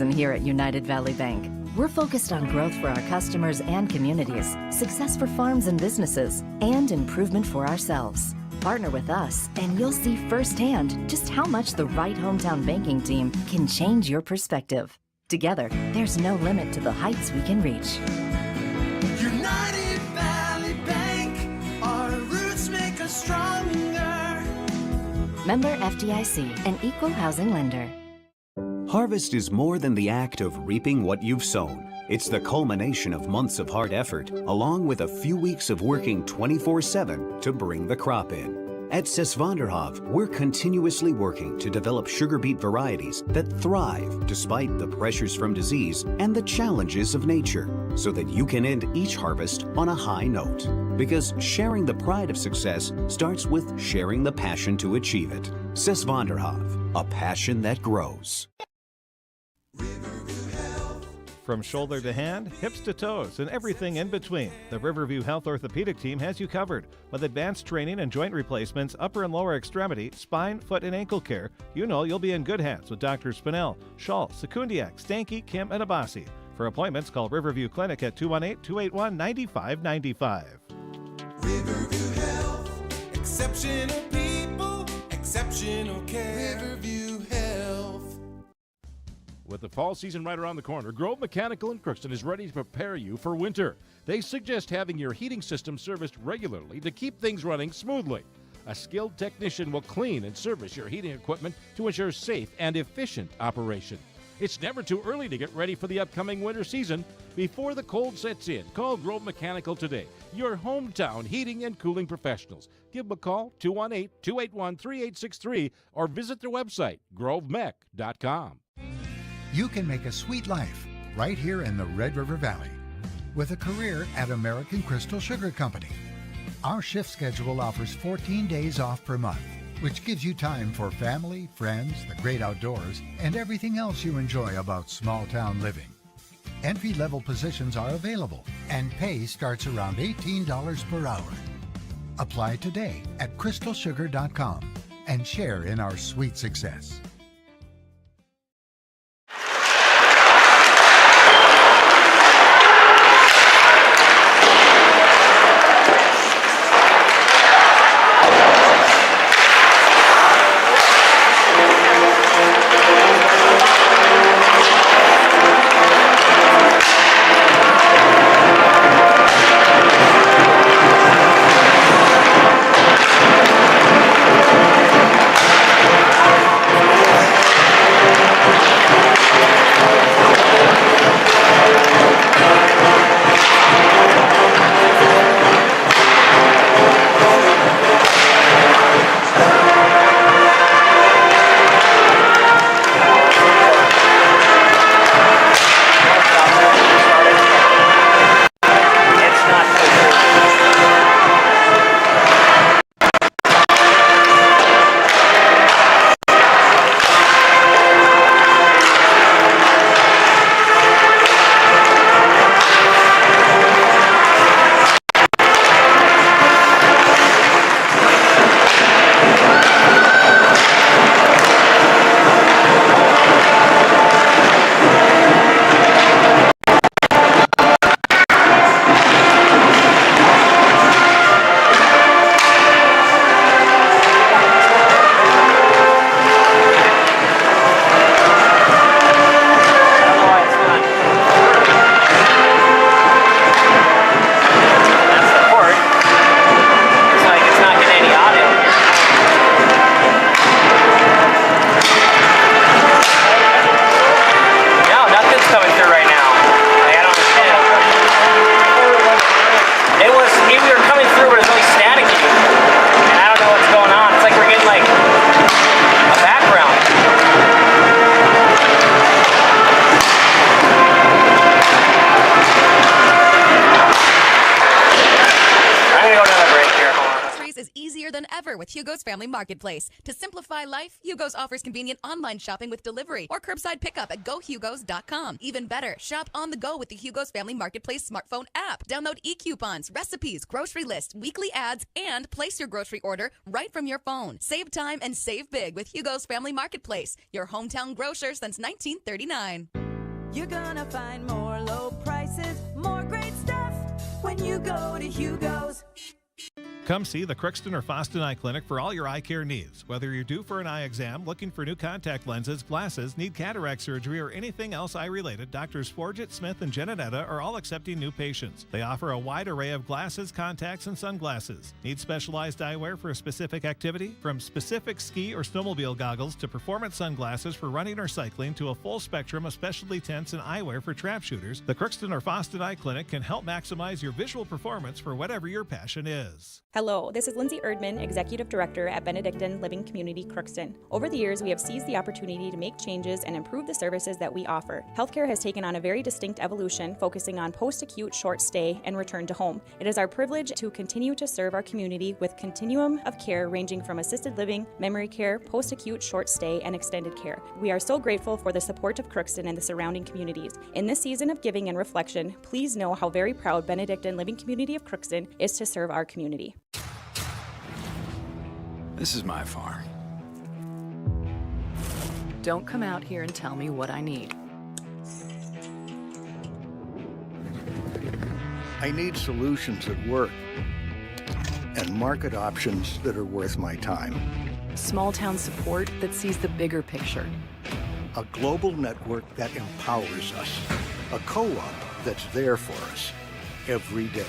season here at United Valley Bank. We're focused on growth for our customers and communities, success for farms and businesses, and improvement for ourselves. Partner with us, and you'll see firsthand just how much the right hometown banking team can change your perspective. Together, there's no limit to the heights we can reach. United Valley Bank, our roots make us stronger. Member FDIC, an equal housing lender. Harvest is more than the act of reaping what you've sown. It's the culmination of months of hard effort, along with a few weeks of working 24/7 to bring the crop in. At Sesvanderhof, we're continuously working to develop sugar beet varieties that thrive despite the pressures from disease and the challenges of nature, so that you can end each harvest on a high note. Because sharing the pride of success starts with sharing the passion to achieve it. Sesvanderhof, a passion that grows. From shoulder to hand, hips to toes, and everything in between, the Riverview Health Orthopedic Team has you covered. With advanced training and joint replacements, upper and lower extremity, spine, foot, and ankle care, you know you'll be in good hands with Drs. Spinell, Schall, Sekundiak, Stanky, Kim, and Abasi. For appointments, call Riverview Clinic at 218-281-9595. Riverview Health, exceptional people, exceptional care. Riverview Health. With the fall season right around the corner, Grove Mechanical in Crookston is ready to prepare you for winter. They suggest having your heating system serviced regularly to keep things running smoothly. A skilled technician will clean and service your heating equipment to ensure safe and efficient operation. It's never too early to get ready for the upcoming winter season. Before the cold sets in, call Grove Mechanical today, your hometown heating and cooling professionals. Give them a call, 218-281-3863, or visit their website, grovemech.com. You can make a sweet life right here in the Red River Valley with a career at American Crystal Sugar Company. Our shift schedule offers 14 days off per month, which gives you time for family, friends, the great outdoors, and everything else you enjoy about small town living. Entry-level positions are available, and pay starts around $18 per hour. Apply today at crystalsugar.com and share in our sweet success. with Hugo's Family Marketplace. To simplify life, Hugo's offers convenient online shopping with delivery or curbside pickup at gohugos.com. Even better, shop on the go with the Hugo's Family Marketplace smartphone app. Download e-coupons, recipes, grocery list, weekly ads, and place your grocery order right from your phone. Save time and save big with Hugo's Family Marketplace, your hometown grocer since 1939. You're gonna find more low prices, more great stuff when you go to Hugo's. Come see the Crookston or Foston Eye Clinic for all your eye care needs. Whether you're due for an eye exam, looking for new contact lenses, glasses, need cataract surgery, or anything else eye-related, Doctors Forget, Smith, and Genedetta are all accepting new patients. They offer a wide array of glasses, contacts, and sunglasses. Need specialized eyewear for a specific activity? From specific ski or snowmobile goggles to performance sunglasses for running or cycling to a full spectrum of specialty tints and eyewear for trap shooters, the Crookston or Foston Eye Clinic can help maximize your visual performance for whatever your passion is. Hello, this is Lindsay Erdman, Executive Director at Benedictine Living Community Crookston. Over the years, we have seized the opportunity to make changes and improve the services that we offer. Healthcare has taken on a very distinct evolution, focusing on post-acute, short stay, and return to home. It is our privilege to continue to serve our community with continuum of care ranging from assisted living, memory care, post-acute, short stay, and extended care. We are so grateful for the support of Crookston and the surrounding communities. In this season of giving and reflection, please know how very proud Benedictine Living Community of Crookston is to serve our community. This is my farm. Don't come out here and tell me what I need. I need solutions that work and market options that are worth my time. Small town support that sees the bigger picture. A global network that empowers us. A co-op that's there for us every day.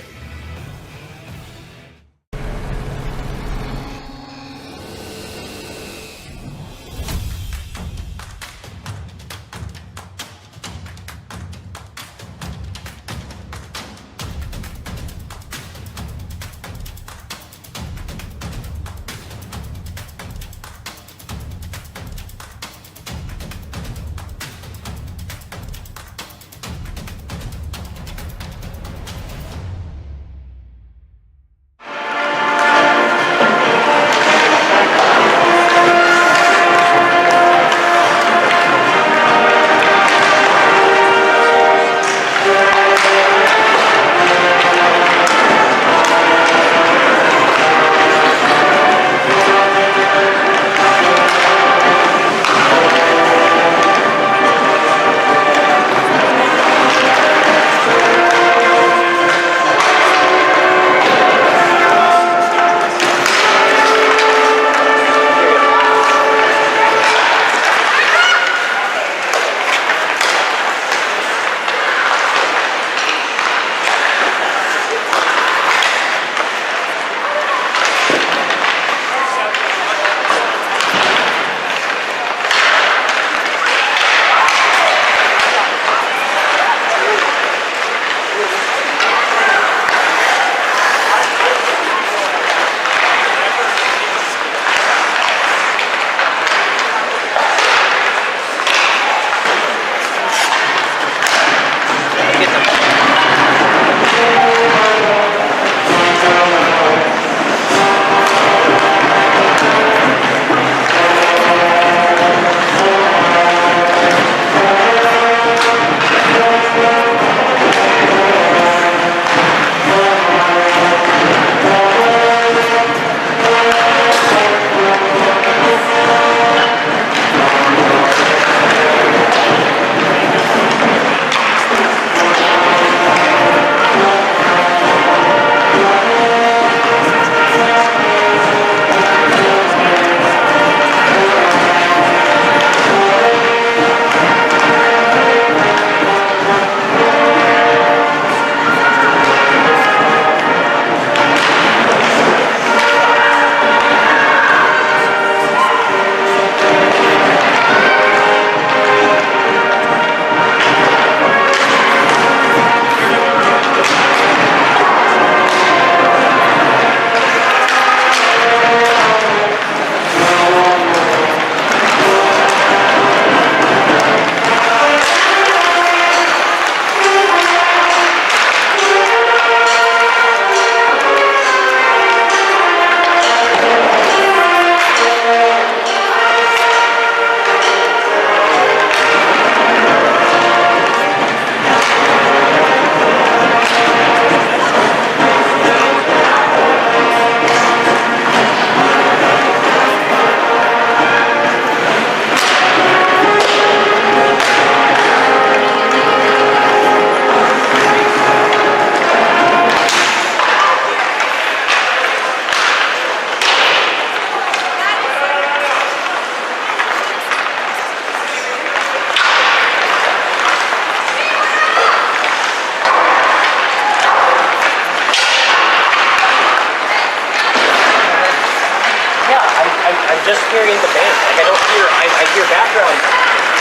just hearing the band. Like I don't hear, I hear background,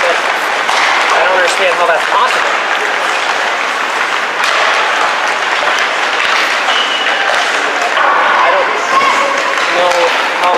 but I don't understand how that's possible. I don't know how.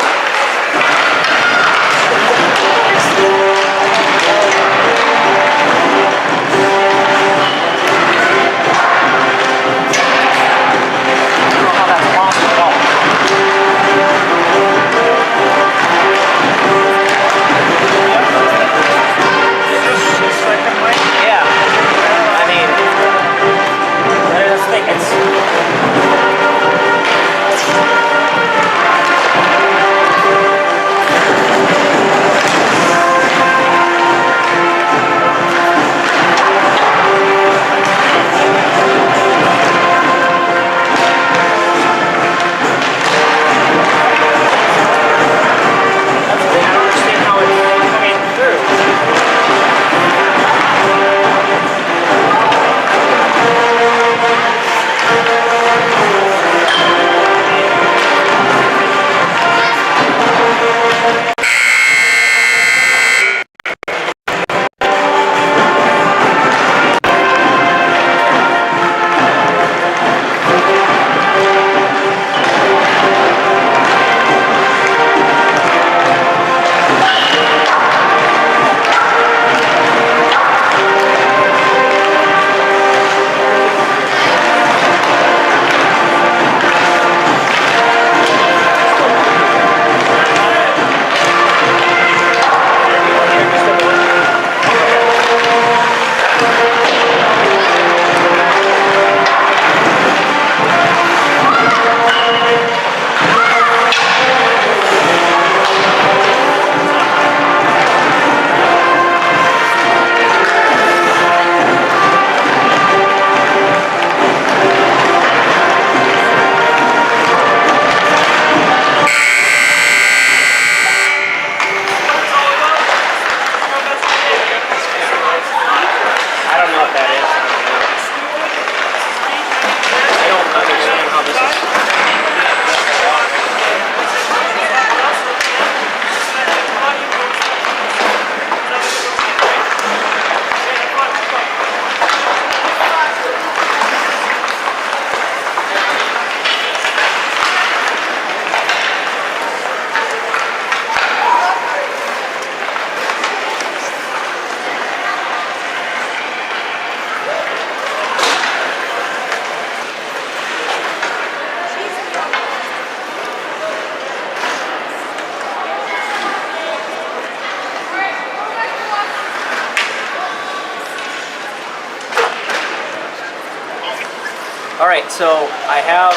Alright, so I have,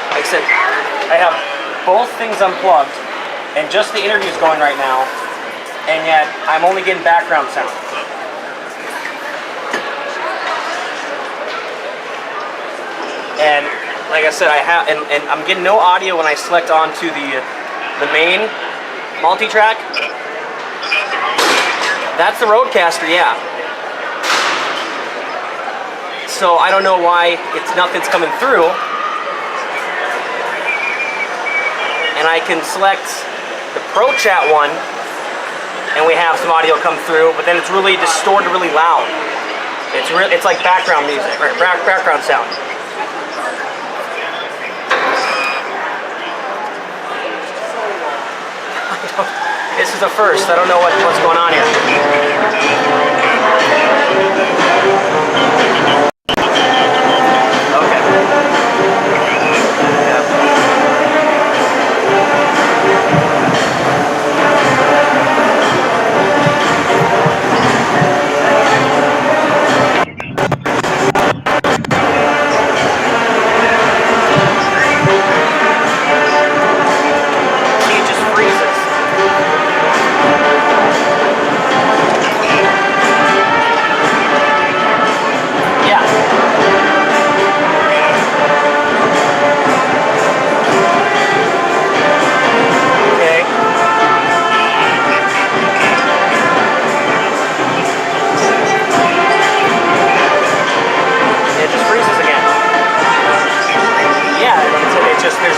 like I said, I have both things unplugged, and just the interview's going right now, and yet I'm only getting background sound. And like I said, I have, and I'm getting no audio when I select onto the main multi-track. That's the Roadcaster, yeah. So I don't know why nothing's coming through. And I can select the Pro Chat one, and we have some audio come through, but then it's really distorted, really loud. It's like background music, right? Background sound. This is a first. I don't know what's going on here.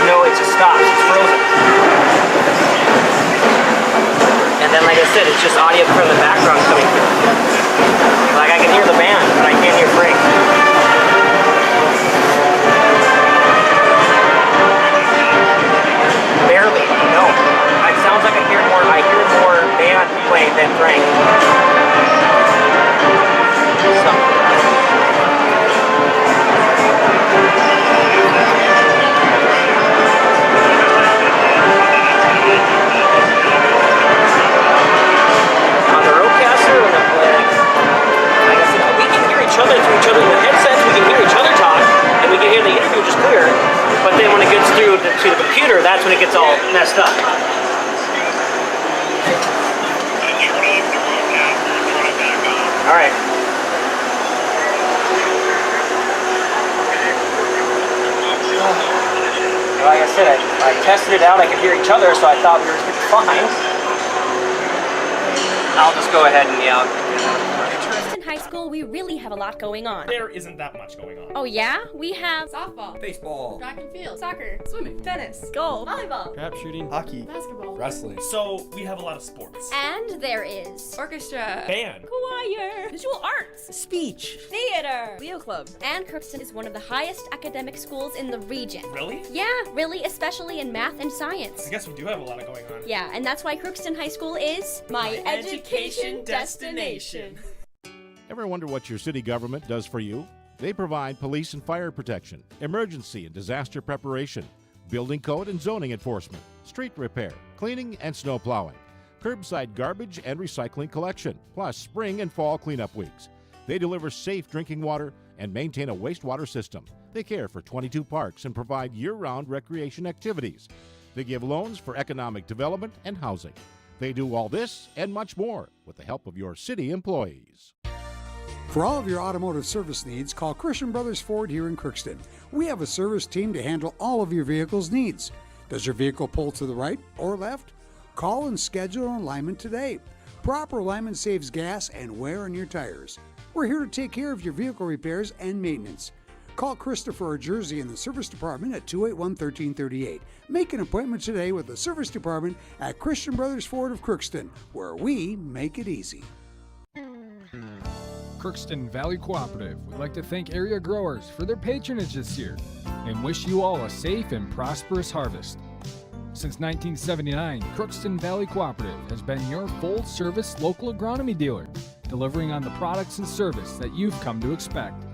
It just stops, it's frozen. I said, it's just audio from the background coming through. Like I can hear the band, but I can't hear Frank. Barely, no. It sounds like I hear more band playing than Frank. On the roadcaster, like I said, we can hear each other through each other in the headsets, we can hear each other talk, and we can hear the interview just clear. But then when it gets through to the computer, that's when it gets all messed up. All right. Like I said, I tested it out. I could hear each other, so I thought we were fine. I'll just go ahead and yell. Crookston High School, we really have a lot going on. There isn't that much going on. Oh yeah? We have softball, baseball, track and field, soccer, swimming, tennis, golf, volleyball, crap shooting, hockey, basketball, wrestling. So we have a lot of sports. and there is Orchestra, band, choir, visual arts, speech. theater, Leo Club. And Crookston is one of the highest academic schools in the region. Really? Yeah, really, especially in math and science. I guess we do have a lot going on. Yeah, and that's why Crookston High School is my education destination. Ever wonder what your city government does for you? They provide police and fire protection, emergency and disaster preparation, building code and zoning enforcement, street repair, cleaning and snow plowing, curbside garbage and recycling collection, plus spring and fall cleanup weeks. They deliver safe drinking water and maintain a wastewater system. They care for 22 parks and provide year-round recreation activities. They give loans for economic development and housing. They do all this and much more with the help of your city employees. For all of your automotive service needs, call Christian Brothers Ford here in Crookston. We have a service team to handle all of your vehicle's needs. Does your vehicle pull to the right or left? Call and schedule an alignment today. Proper alignment saves gas and wear on your tires. We're here to take care of your vehicle repairs and maintenance. Call Christopher or Jersey in the service department at 281-1338. Make an appointment today with the service department at Christian Brothers Ford of Crookston, where we make it easy. Crookston Valley Cooperative would like to thank area growers for their patronage this year and wish you all a safe and prosperous harvest. Since 1979, Crookston Valley Cooperative has been your full-service local agronomy dealer, delivering on the products and service that you've come to expect.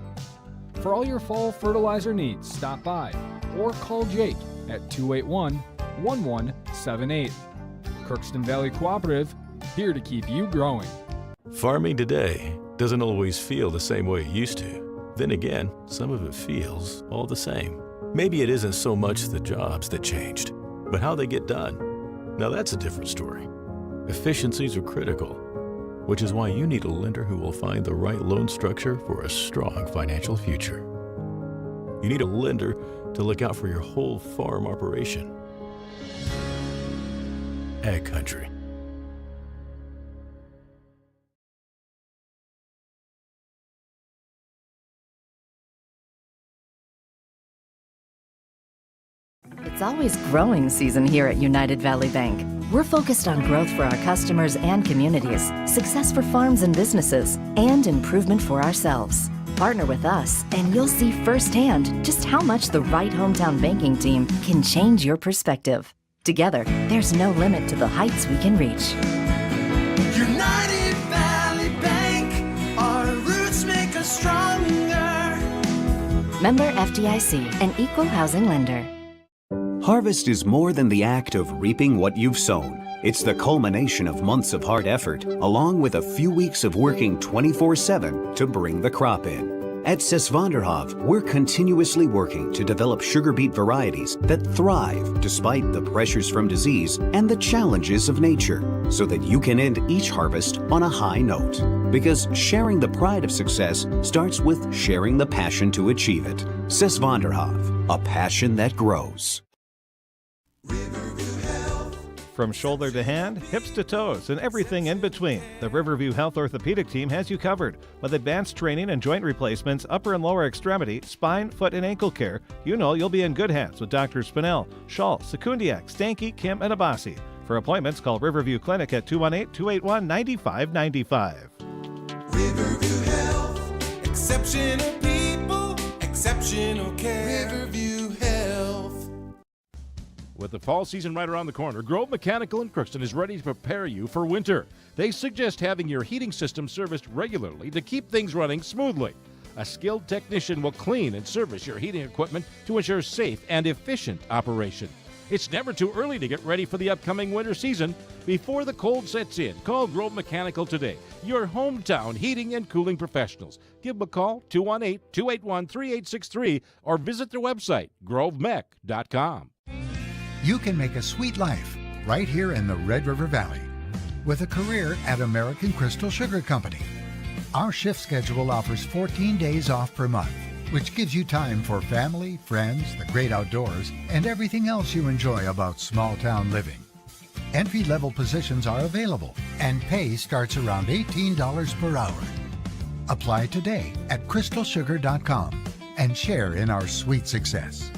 For all your fall fertilizer needs, stop by or call Jake at 281-1178. Crookston Valley Cooperative, here to keep you growing. Farming today doesn't always feel the same way it used to. Then again, some of it feels all the same. Maybe it isn't so much the jobs that changed, but how they get done. Now that's a different story. Efficiencies are critical, which is why you need a lender who will find the right loan structure for a strong financial future. You need a lender to look out for your whole farm operation. Ag Country. It's always growing season here at United Valley Bank. We're focused on growth for our customers and communities, success for farms and businesses, and improvement for ourselves. Partner with us, and you'll see firsthand just how much the right hometown banking team can change your perspective. Together, there's no limit to the heights we can reach. United Valley Bank, our roots make us stronger. Member FDIC, an equal housing lender. Harvest is more than the act of reaping what you've sown. It's the culmination of months of hard effort, along with a few weeks of working 24/7 to bring the crop in. At Sesvanderhof, we're continuously working to develop sugar beet varieties that thrive despite the pressures from disease and the challenges of nature, so that you can end each harvest on a high note. Because sharing the pride of success starts with sharing the passion to achieve it. Sesvanderhof, a passion that grows. From shoulder to hand, hips to toes, and everything in between, the Riverview Health Orthopedic Team has you covered. With advanced training and joint replacements, upper and lower extremity, spine, foot, and ankle care, you know you'll be in good hands with Dr. Spinell, Schall, Sekundiak, Stanky, Kim, and Abasi. For appointments, call Riverview Clinic at 218-281-9595. Riverview Health. Exceptional people, exceptional care. Riverview Health. With the fall season right around the corner, Grove Mechanical in Crookston is ready to prepare you for winter. They suggest having your heating system serviced regularly to keep things running smoothly. A skilled technician will clean and service your heating equipment to ensure safe and efficient operation. It's never too early to get ready for the upcoming winter season. Before the cold sets in, call Grove Mechanical today, your hometown heating and cooling professionals. Give them a call, 218-281-3863, or visit their website, grovemech.com. You can make a sweet life right here in the Red River Valley with a career at American Crystal Sugar Company. Our shift schedule offers 14 days off per month, which gives you time for family, friends, the great outdoors, and everything else you enjoy about small town living. Entry-level positions are available, and pay starts around $18 per hour. Apply today at crystalsugar.com and share in our sweet success.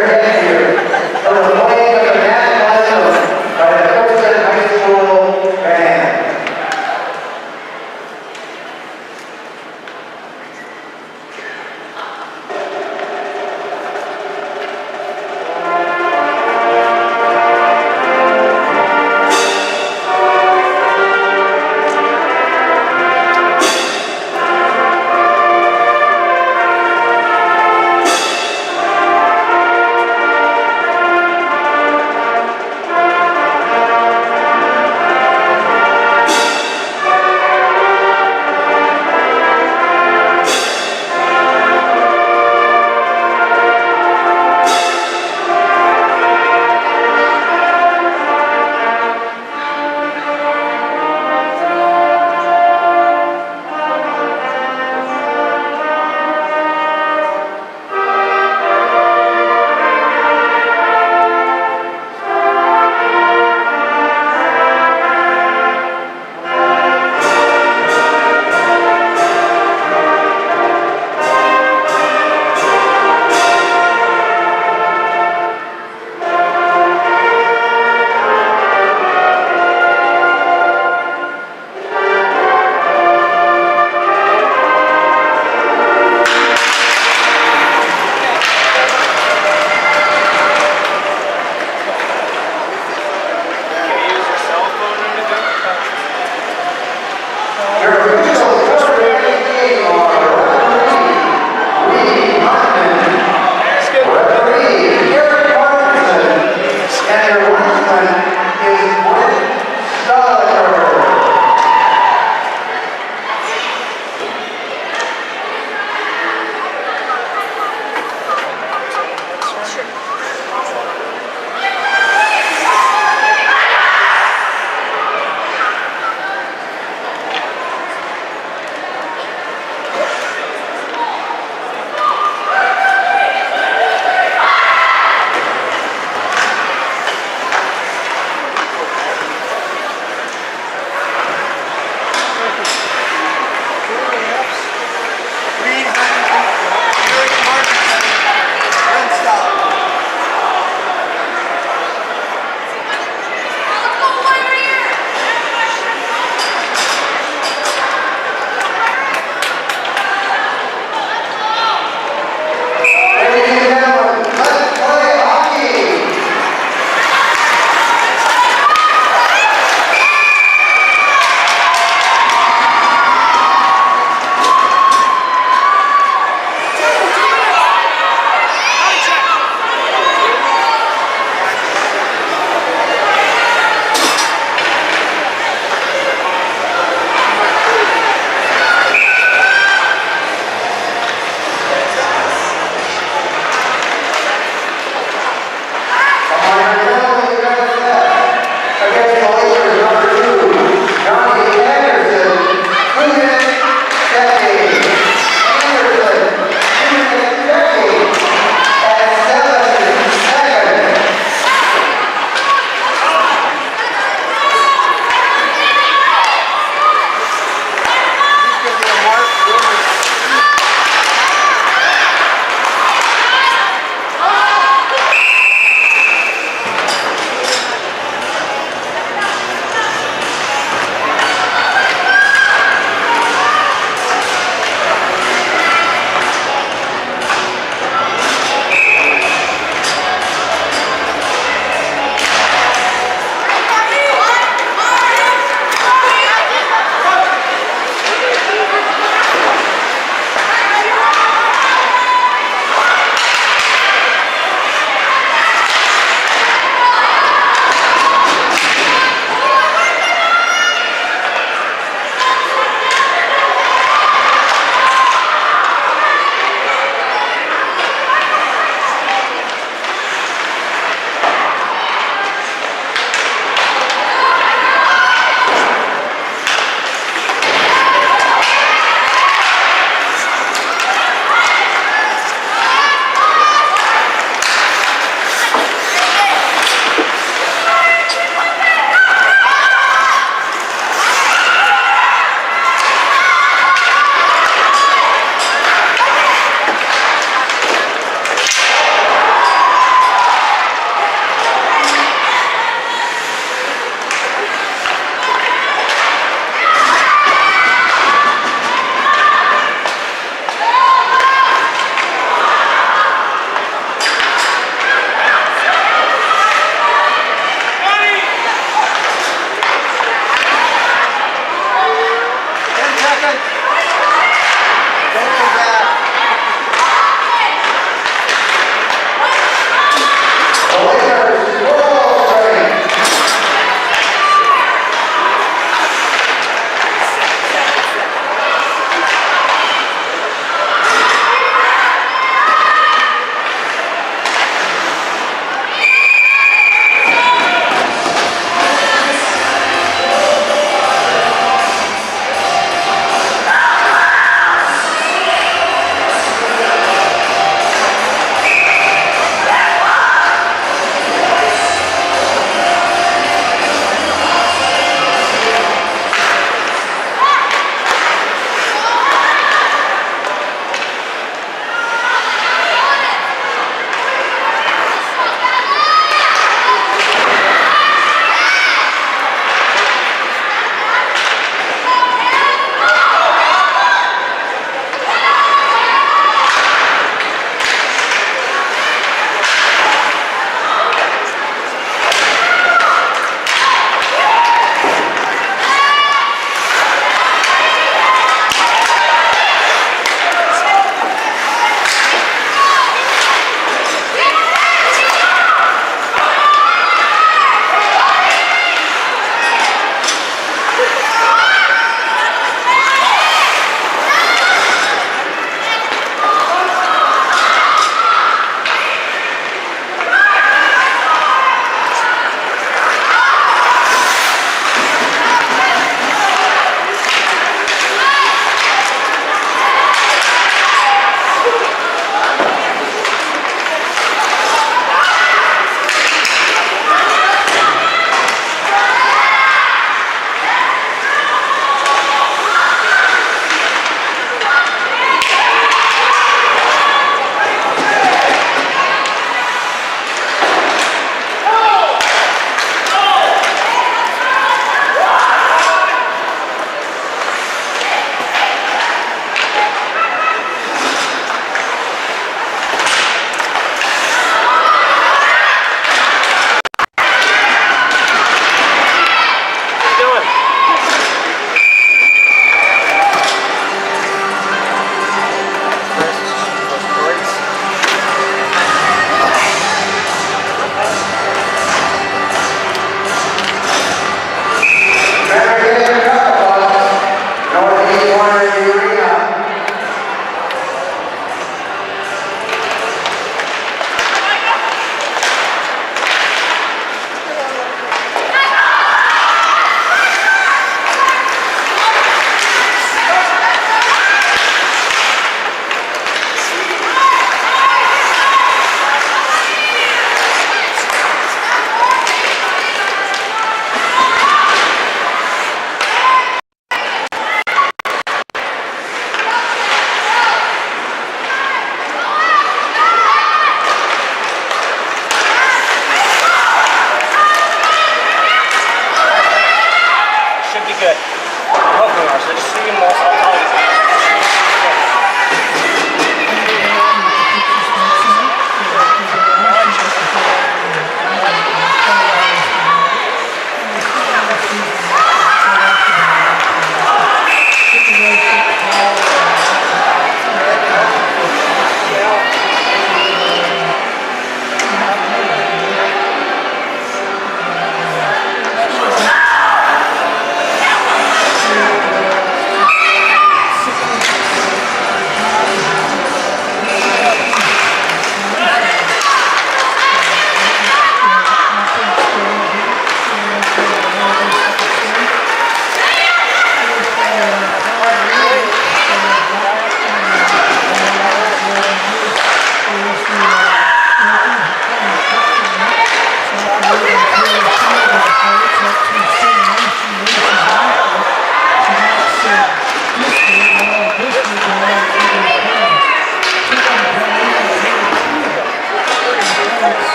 their head here for the playing of the national anthem by the Crookston High School band.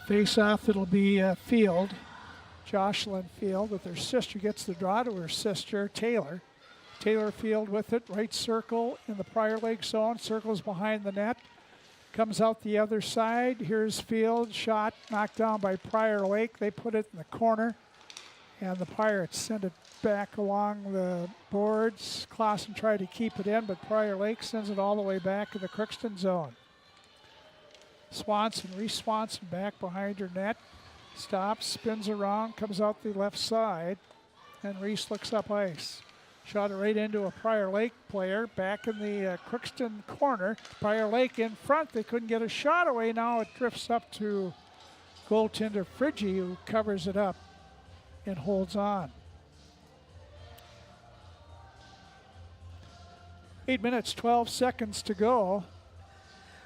Face-off, it'll be Field, Jocelyn Field with her sister, gets the draw to her sister, Taylor. Taylor Field with it, right circle in the Prior Lake zone, circles behind the net, comes out the other side. Here's Field, shot knocked down by Prior Lake. They put it in the corner, and the Pirates send it back along the boards. Clausen tried to keep it in, but Prior Lake sends it all the way back to the Crookston zone. Swanson, Reese Swanson back behind her net, stops, spins around, comes out the left side, and Reese looks up ice. Shot it right into a Prior Lake player, back in the Crookston corner. Prior Lake in front, they couldn't get a shot away. Now it drifts up to goaltender Friggy, who covers it up and holds on. 8 minutes, 12 seconds to go.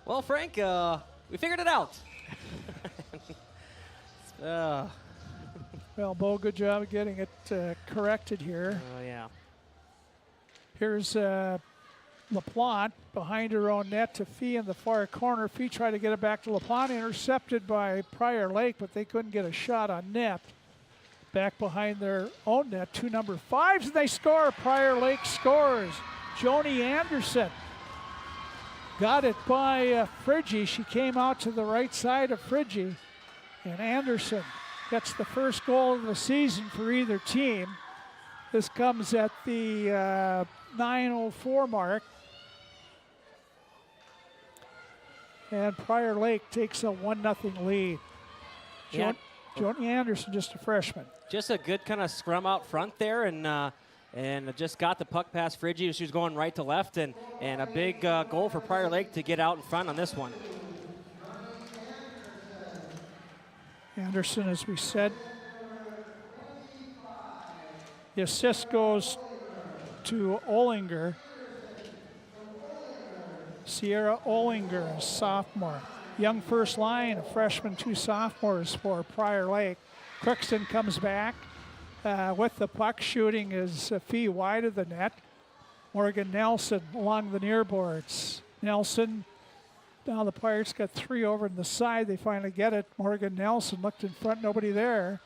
Well, Frank, we figured it out. Well, Bo, good job of getting it corrected here. Oh, yeah. Here's LaPlante behind her own net to Fee in the far corner. Fee tried to get it back to LaPlante, intercepted by Prior Lake, but they couldn't get a shot on net. Back behind their own net, 2 number 5s, and they score. Prior Lake scores. Joni Anderson got it by Friggy. She came out to the right side of Friggy, and Anderson gets the first goal of the season for either team. This comes at the 9:04 mark. And Prior Lake takes a 1-0 lead. Yeah. Joni Anderson, just a freshman. Just a good kind of scrum out front there, and just got the puck past Friggy. She was going right to left, and a big goal for Prior Lake to get out in front on this one. Anderson, as we said, the assist goes to Olinger. Sierra Olinger, a sophomore. Young first line, a freshman, 2 sophomores for Prior Lake. Crookston comes back with the puck. Shooting is Fee wide of the net. Morgan Nelson along the near boards. Nelson, now the Pirates got 3 over on the side. They finally get it. Morgan Nelson looked in front, nobody there.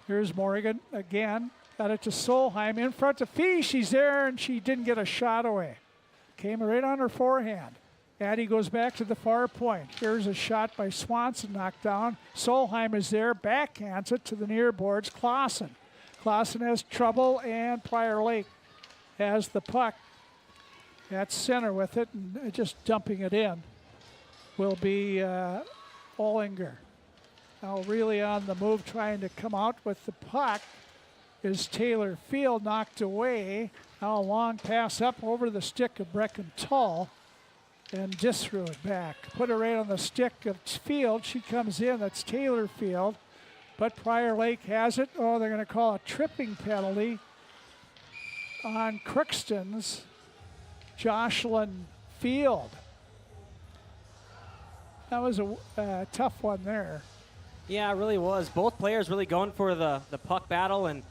Here's Morgan again. Got it to Solheim in front of Fee. She's there, and she didn't get a shot away. Came right on her forehand. Addie goes back to the far point. Here's a shot by Swanson, knocked down. Solheim is there, backhands it to the near boards. Clausen has trouble, and Prior Lake has the puck. at center with it and just dumping it in will be Ollinger. Now really on the move, trying to come out with the puck is Taylor Field, knocked away. Now a long pass up over the stick of Brecken Tull, and Disrew it back. Put it right on the stick of Field. She comes in. That's Taylor Field. But Prior Lake has it. Oh, they're going to call a tripping penalty on Crookston's Jocelyn Field. That was a tough one there. Yeah, it really was. Both players really going for the puck battle, and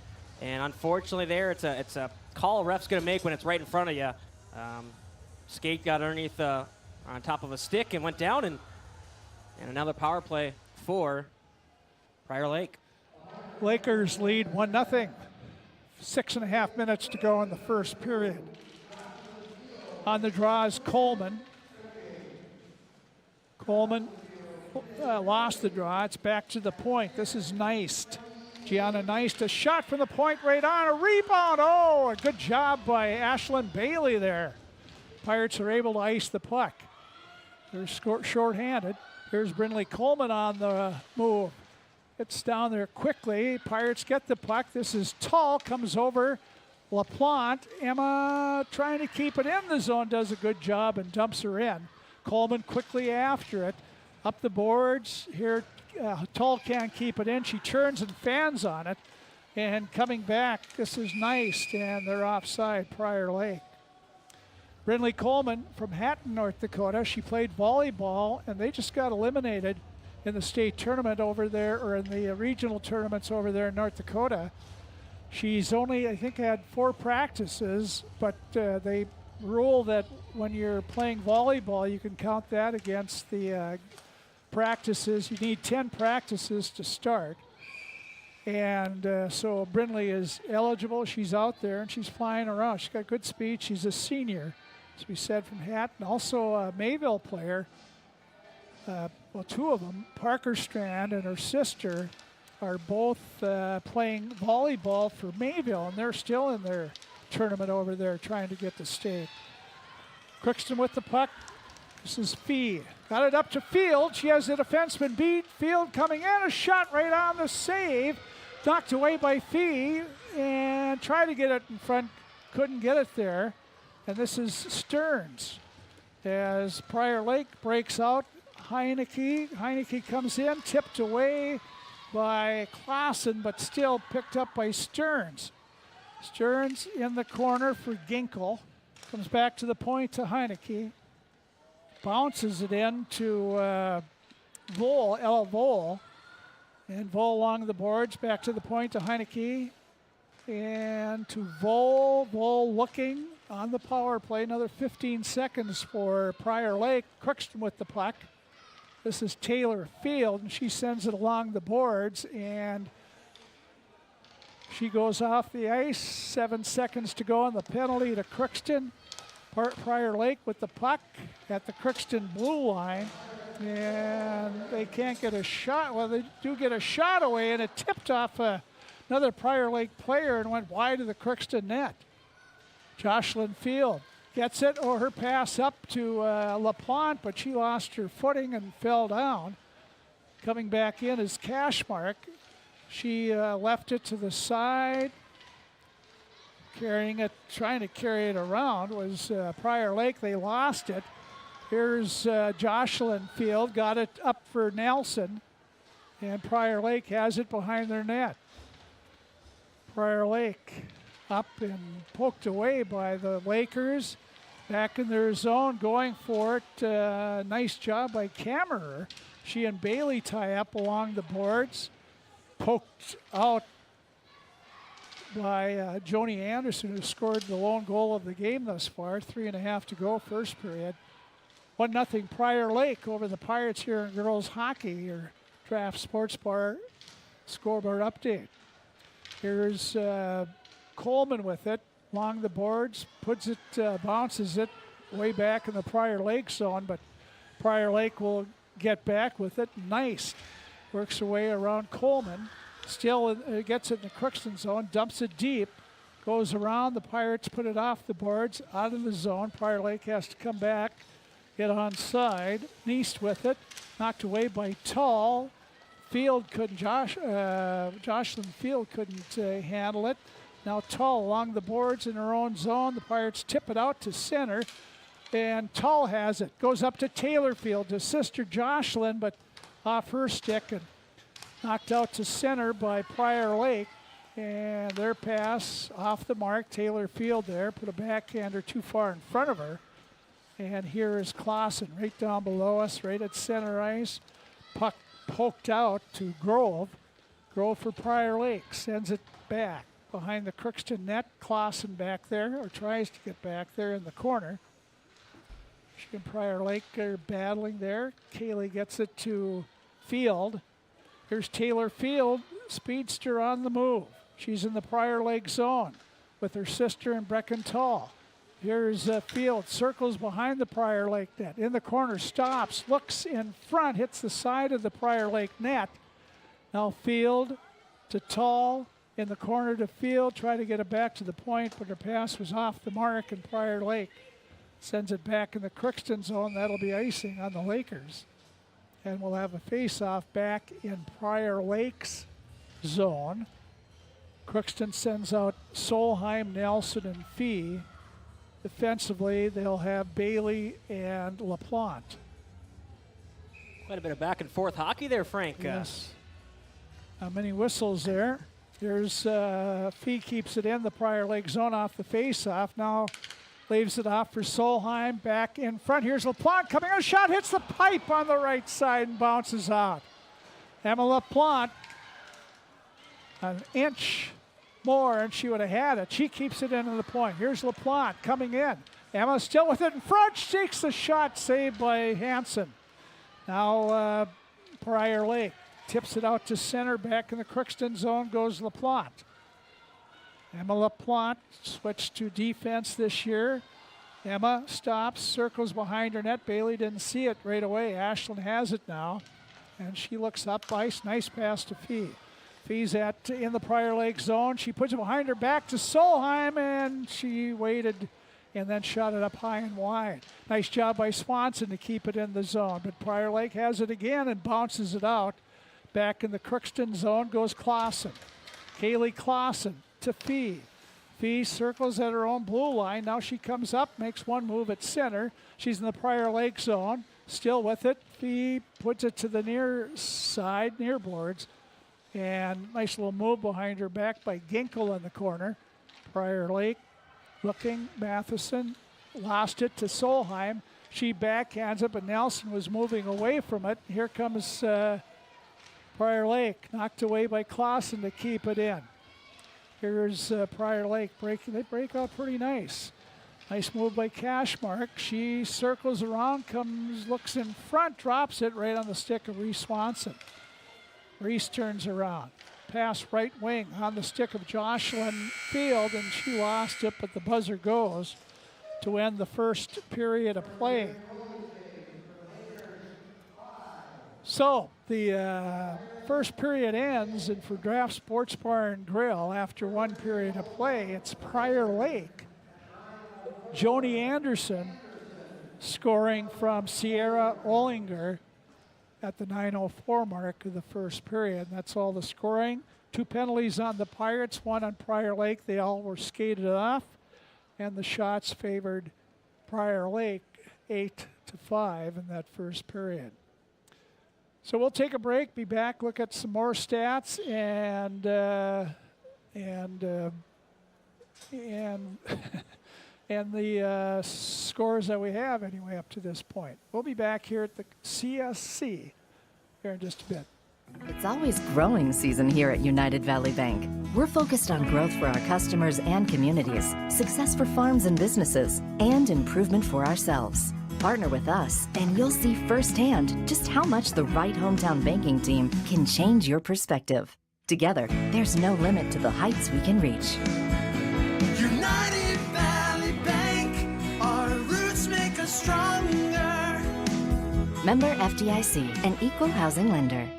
unfortunately there it's a call a ref's going to make when it's right in front of you. Skate got underneath on top of a stick and went down, and another power play for Prior Lake. Lakers lead 1-0. 6.5 minutes to go in the first period. On the draw is Coleman. Coleman lost the draw. It's back to the point. This is Neist. Gianna Neist, a shot from the point right on. A rebound. Oh, a good job by Ashlyn Bailey there. Pirates are able to ice the puck. They're short-handed. Here's Brindley Coleman on the move. It's down there quickly. Pirates get the puck. This is Tull, comes over. LaPlante. Emma trying to keep it in the zone, does a good job and dumps her in. Coleman quickly after it. Up the boards. Here, Tull can't keep it in. She turns and fans on it. And coming back, this is Neist, and they're offside, Prior Lake. Brindley Coleman from Hatton, North Dakota. She played volleyball, and they just got eliminated in the state tournament over there, or in the regional tournaments over there in North Dakota. She's only, I think, had 4 practices, but they rule that when you're playing volleyball, you can count that against the practices. You need 10 practices to start. And so Brindley is eligible. She's out there, and she's flying around. She's got good speed. She's a senior, as we said, from Hatton. Also a Mayville player. Well, 2 of them, Parker Strand and her sister, are both playing volleyball for Mayville, and they're still in their tournament over there trying to get to state. Crookston with the puck. This is Fee. Got it up to Field. She has the defenseman beat. Field coming in. A shot right on the save. Knocked away by Fee, and tried to get it in front. Couldn't get it there. And this is Stearns. As Prior Lake breaks out, Heineke comes in, tipped away by Clausen, but still picked up by Stearns. Stearns in the corner for Ginkel. Comes back to the point to Heineke. Bounces it in to Vole, Ella Vole. And Vole along the boards, back to the point to Heineke. And to Vole. Vole looking on the power play. Another 15 seconds for Prior Lake. Crookston with the puck. This is Taylor Field, and she sends it along the boards, and she goes off the ice. 7 seconds to go on the penalty to Crookston. Prior Lake with the puck at the Crookston blue line, and they can't get a shot. Well, they do get a shot away, and it tipped off another Prior Lake player and went wide of the Crookston net. Jocelyn Field gets it, or her pass up to LaPlante, but she lost her footing and fell down. Coming back in is Cashmark. She left it to the side. Carrying it, trying to carry it around was Prior Lake. They lost it. Here's Jocelyn Field, got it up for Nelson, and Prior Lake has it behind their net. Prior Lake up and poked away by the Lakers. Back in their zone, going for it. Nice job by Kammerer. She and Bailey tie up along the boards. Poked out by Joni Anderson, who scored the lone goal of the game thus far. 3.5 to go, first period. 1-0 Prior Lake over the Pirates here in girls hockey, your Draft Sports Bar scoreboard update. Here's Coleman with it along the boards, puts it, bounces it way back in the Prior Lake zone, but Prior Lake will get back with it. Nice. Works her way around Coleman. Still gets it in the Crookston zone, dumps it deep. Goes around. The Pirates put it off the boards, out of the zone. Prior Lake has to come back, get onside. Neist with it. Knocked away by Tull. Field couldn't, Jocelyn Field couldn't handle it. Now Tull along the boards in her own zone. The Pirates tip it out to center. And Tull has it. Goes up to Taylor Field, to sister Jocelyn, but off her stick and knocked out to center by Prior Lake. And their pass off the mark. Taylor Field there, put a backhander too far in front of her. And here is Clausen right down below us, right at center ice. Puck poked out to Grove. Grove for Prior Lake, sends it back behind the Crookston net. Clausen back there, or tries to get back there in the corner. She and Prior Lake are battling there. Kaylee gets it to Field. Here's Taylor Field, speedster on the move. She's in the Prior Lake zone with her sister and Brecken Tull. Here's Field, circles behind the Prior Lake net. In the corner, stops, looks in front, hits the side of the Prior Lake net. Now Field to Tull, in the corner to Field, try to get it back to the point, but her pass was off the mark, and Prior Lake sends it back in the Crookston zone. That'll be icing on the Lakers. And we'll have a face-off back in Prior Lake's zone. Crookston sends out Solheim, Nelson, and Fee. Defensively, they'll have Bailey and LaPlante. Quite a bit of back and forth hockey there, Frank. Yes. Many whistles there. There's Fee keeps it in the Prior Lake zone off the face-off. Now leaves it off for Solheim. Back in front. Here's LaPlante coming on. Shot hits the pipe on the right side and bounces out. Emma LaPlante, an inch more and she would have had it. She keeps it into the point. Here's LaPlante coming in. Emma still with it in front. She takes the shot, saved by Hansen. Now Prior Lake tips it out to center. Back in the Crookston zone goes LaPlante. Emma LaPlante switched to defense this year. Emma stops, circles behind her net. Bailey didn't see it right away. Ashlyn has it now. And she looks up ice. Nice pass to Fee. Fee's in the Prior Lake zone. She puts it behind her back to Solheim, and she waited and then shot it up high and wide. Nice job by Swanson to keep it in the zone. But Prior Lake has it again and bounces it out. Back in the Crookston zone goes Clausen. Kaylee Clausen to Fee. Fee circles at her own blue line. Now she comes up, makes one move at center. She's in the Prior Lake zone. Still with it. Fee puts it to the near side, near boards. And nice little move behind her back by Ginkel in the corner. Prior Lake looking. Matheson lost it to Solheim. She backhands it, but Nelson was moving away from it. Here comes Prior Lake, knocked away by Clausen to keep it in. Here's Prior Lake breaking. They break out pretty nice. Nice move by Cashmark. She circles around, comes, looks in front, drops it right on the stick of Reese Swanson. Reese turns around. Pass right wing on the stick of Jocelyn Field, and she lost it, but the buzzer goes to end the first period of play. So the first period ends, and for Draft Sports Bar and Grill, after one period of play, it's Prior Lake. Joni Anderson scoring from Sierra Ollinger at the 9:04 mark of the first period. That's all the scoring. 2 penalties on the Pirates, 1 on Prior Lake. They all were skated off, and the shots favored Prior Lake 8-5 in that first period. So we'll take a break, be back, look at some more stats, and and the scores that we have anyway up to this point. We'll be back here at the CSC here in just a bit. It's always growing season here at United Valley Bank. We're focused on growth for our customers and communities, success for farms and businesses, and improvement for ourselves. Partner with us, and you'll see firsthand just how much the right hometown banking team can change your perspective. Together, there's no limit to the heights we can reach. United Valley Bank, our roots make us stronger. Member FDIC, an equal housing lender.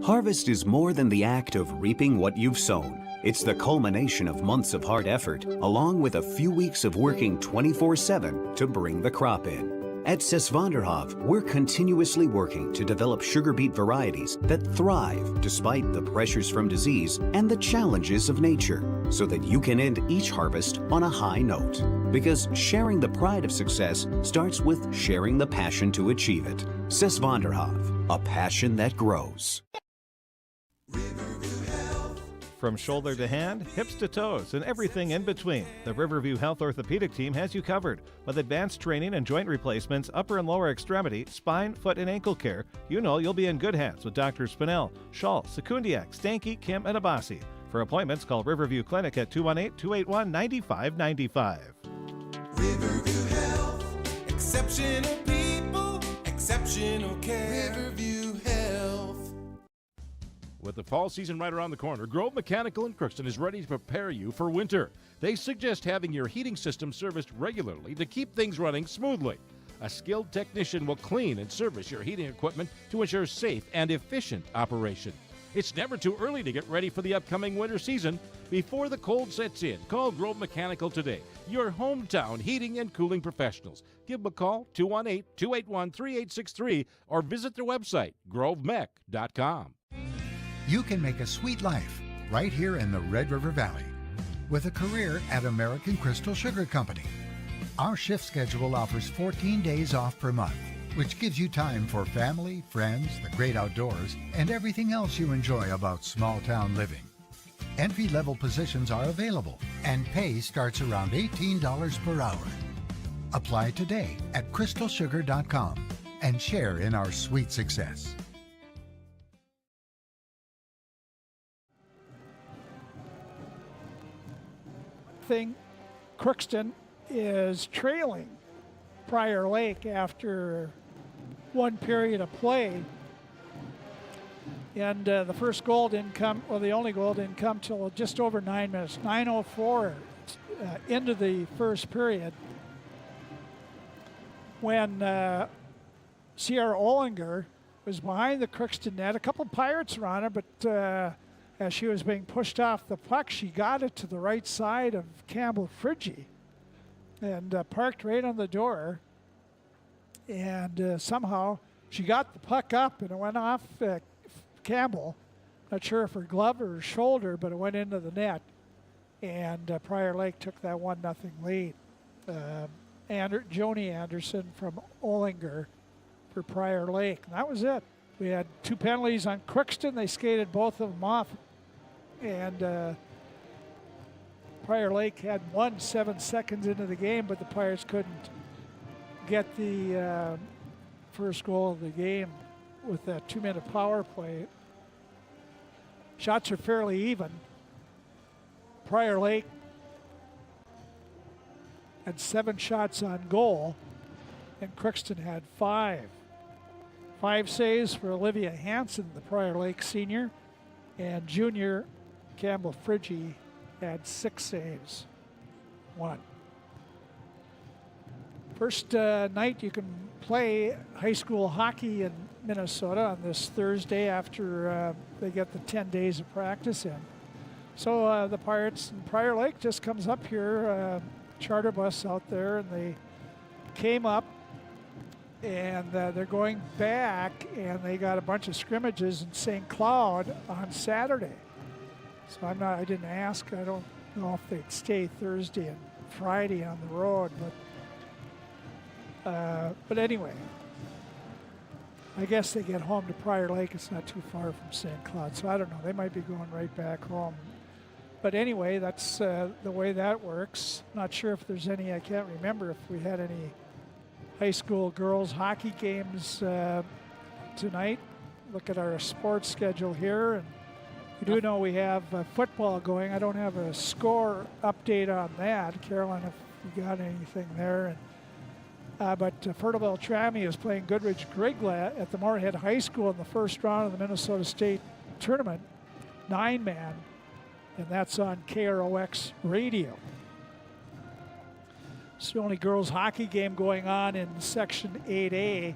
Harvest is more than the act of reaping what you've sown. It's the culmination of months of hard effort, along with a few weeks of working 24/7 to bring the crop in. At Sesvanderhof, we're continuously working to develop sugar beet varieties that thrive despite the pressures from disease and the challenges of nature, so that you can end each harvest on a high note. Because sharing the pride of success starts with sharing the passion to achieve it. Sesvanderhof, a passion that grows. From shoulder to hand, hips to toes, and everything in between, the Riverview Health Orthopedic Team has you covered. With advanced training and joint replacements, upper and lower extremity, spine, foot, and ankle care, you know you'll be in good hands with Drs. Spinell, Schall, Sekundiak, Stanky, Kim, and Abasi. For appointments, call Riverview Clinic at 218-281-9595. Riverview Health, exceptional people, exceptional care. Riverview Health. With the fall season right around the corner, Grove Mechanical in Crookston is ready to prepare you for winter. They suggest having your heating system serviced regularly to keep things running smoothly. A skilled technician will clean and service your heating equipment to ensure safe and efficient operation. It's never too early to get ready for the upcoming winter season. Before the cold sets in, call Grove Mechanical today, your hometown heating and cooling professionals. Give them a call, 218-281-3863, or visit their website, grovemech.com. You can make a sweet life right here in the Red River Valley with a career at American Crystal Sugar Company. Our shift schedule offers 14 days off per month, which gives you time for family, friends, the great outdoors, and everything else you enjoy about small town living. Entry-level positions are available, and pay starts around $18 per hour. Apply today at crystalsugar.com and share in our sweet success. Crookston is trailing Prior Lake after one period of play. And the first goal didn't come, well, the only goal didn't come till just over 9 minutes. 9:04 into the first period, when Sierra Ollinger was behind the Crookston net. A couple Pirates were on her, but as she was being pushed off the puck, she got it to the right side of Campbell Friggy and parked right on the door. And somehow she got the puck up and it went off Campbell. Not sure if her glove or her shoulder, but it went into the net. And Prior Lake took that 1-0 lead. Joni Anderson from Ollinger for Prior Lake. And that was it. We had 2 penalties on Crookston. They skated both of them off. And Prior Lake had won 7 seconds into the game, but the Pirates couldn't get the first goal of the game with that 2-minute power play. Shots are fairly even. Prior Lake had 7 shots on goal, and Crookston had 5. 5 saves for Olivia Hansen, the Prior Lake senior, and junior Campbell Friggy had 6 saves. 1. First night you can play high school hockey in Minnesota on this Thursday after they get the 10 days of practice in. So the Pirates and Prior Lake just comes up here, charter bus out there, and they came up and they're going back, and they got a bunch of scrimmages in St. Cloud on Saturday. So I didn't ask. I don't know if they'd stay Thursday and Friday on the road, but anyway, I guess they get home to Prior Lake. It's not too far from St. Cloud, so I don't know. They might be going right back home. But anyway, that's the way that works. Not sure if there's any, I can't remember if we had any high school girls hockey games tonight. Look at our sports schedule here, and we do know we have football going. I don't have a score update on that. Caroline, if you got anything there. But Fertile Beltrami is playing Goodrich Grigla at the Moorhead High School in the first round of the Minnesota State Tournament, 9-man, and that's on KROX Radio. It's the only girls hockey game going on in Section 8A.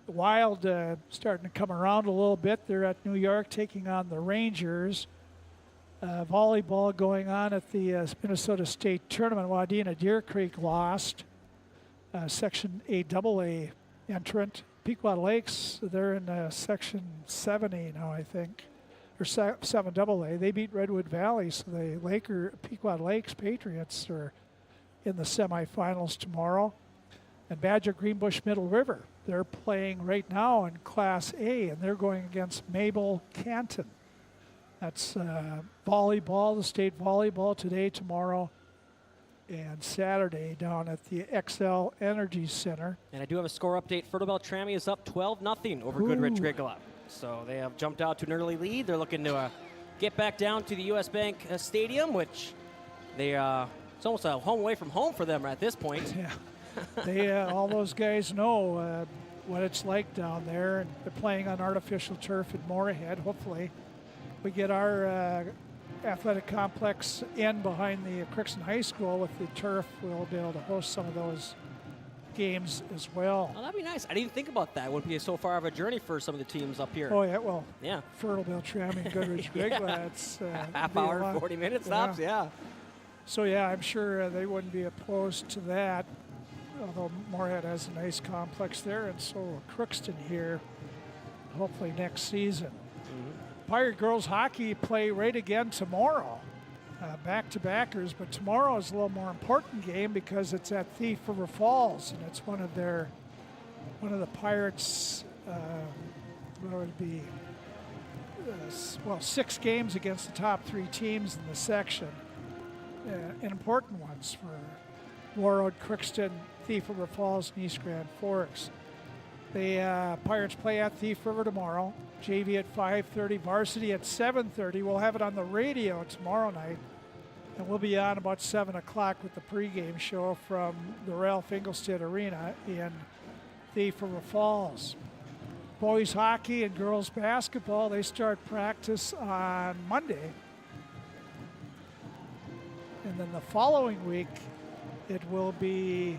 Wild starting to come around a little bit. They're at New York taking on the Rangers. Volleyball going on at the Minnesota State Tournament. Wadena Deer Creek lost. Section 8AA entrant. Pequot Lakes, they're in Section 7A now, I think, or 7AA. They beat Redwood Valley, so the Pequot Lakes Patriots are in the semifinals tomorrow. And Badger Greenbush Middle River, they're playing right now in Class A, and they're going against Mabel Canton. That's volleyball, the state volleyball today, tomorrow, and Saturday down at the XL Energy Center. And I do have a score update. Fertile Beltrami is up 12-0 over Goodrich Grigala. So they have jumped out to an early lead. They're looking to get back down to the U.S. Bank Stadium, which it's almost a home away from home for them at this point. Yeah, all those guys know what it's like down there, and they're playing on artificial turf in Moorhead. Hopefully we get our athletic complex in behind the Crookston High School with the turf. We'll be able to host some of those games as well. Oh, that'd be nice. I didn't think about that. It wouldn't be so far of a journey for some of the teams up here. Oh, yeah, well, yeah. Fertile Beltrami and Goodrich Grigla, it's half hour, 40 minutes tops, yeah. So, yeah, I'm sure they wouldn't be opposed to that, although Moorhead has a nice complex there, and so will Crookston here, hopefully next season. Pirate Girls Hockey play right again tomorrow, back-to-backers, but tomorrow is a little more important game because it's at Thief River Falls, and it's one of the Pirates, what would it be, 6 games against the top 3 teams in the section, and important ones for Warroad, Crookston, Thief River Falls, and East Grand Forks. The Pirates play at Thief River tomorrow. JV at 5:30, varsity at 7:30. We'll have it on the radio tomorrow night, and we'll be on about 7 o'clock with the pregame show from the Ralph Engelstad Arena in Thief River Falls. Boys hockey and girls basketball, they start practice on Monday. And then the following week, it will be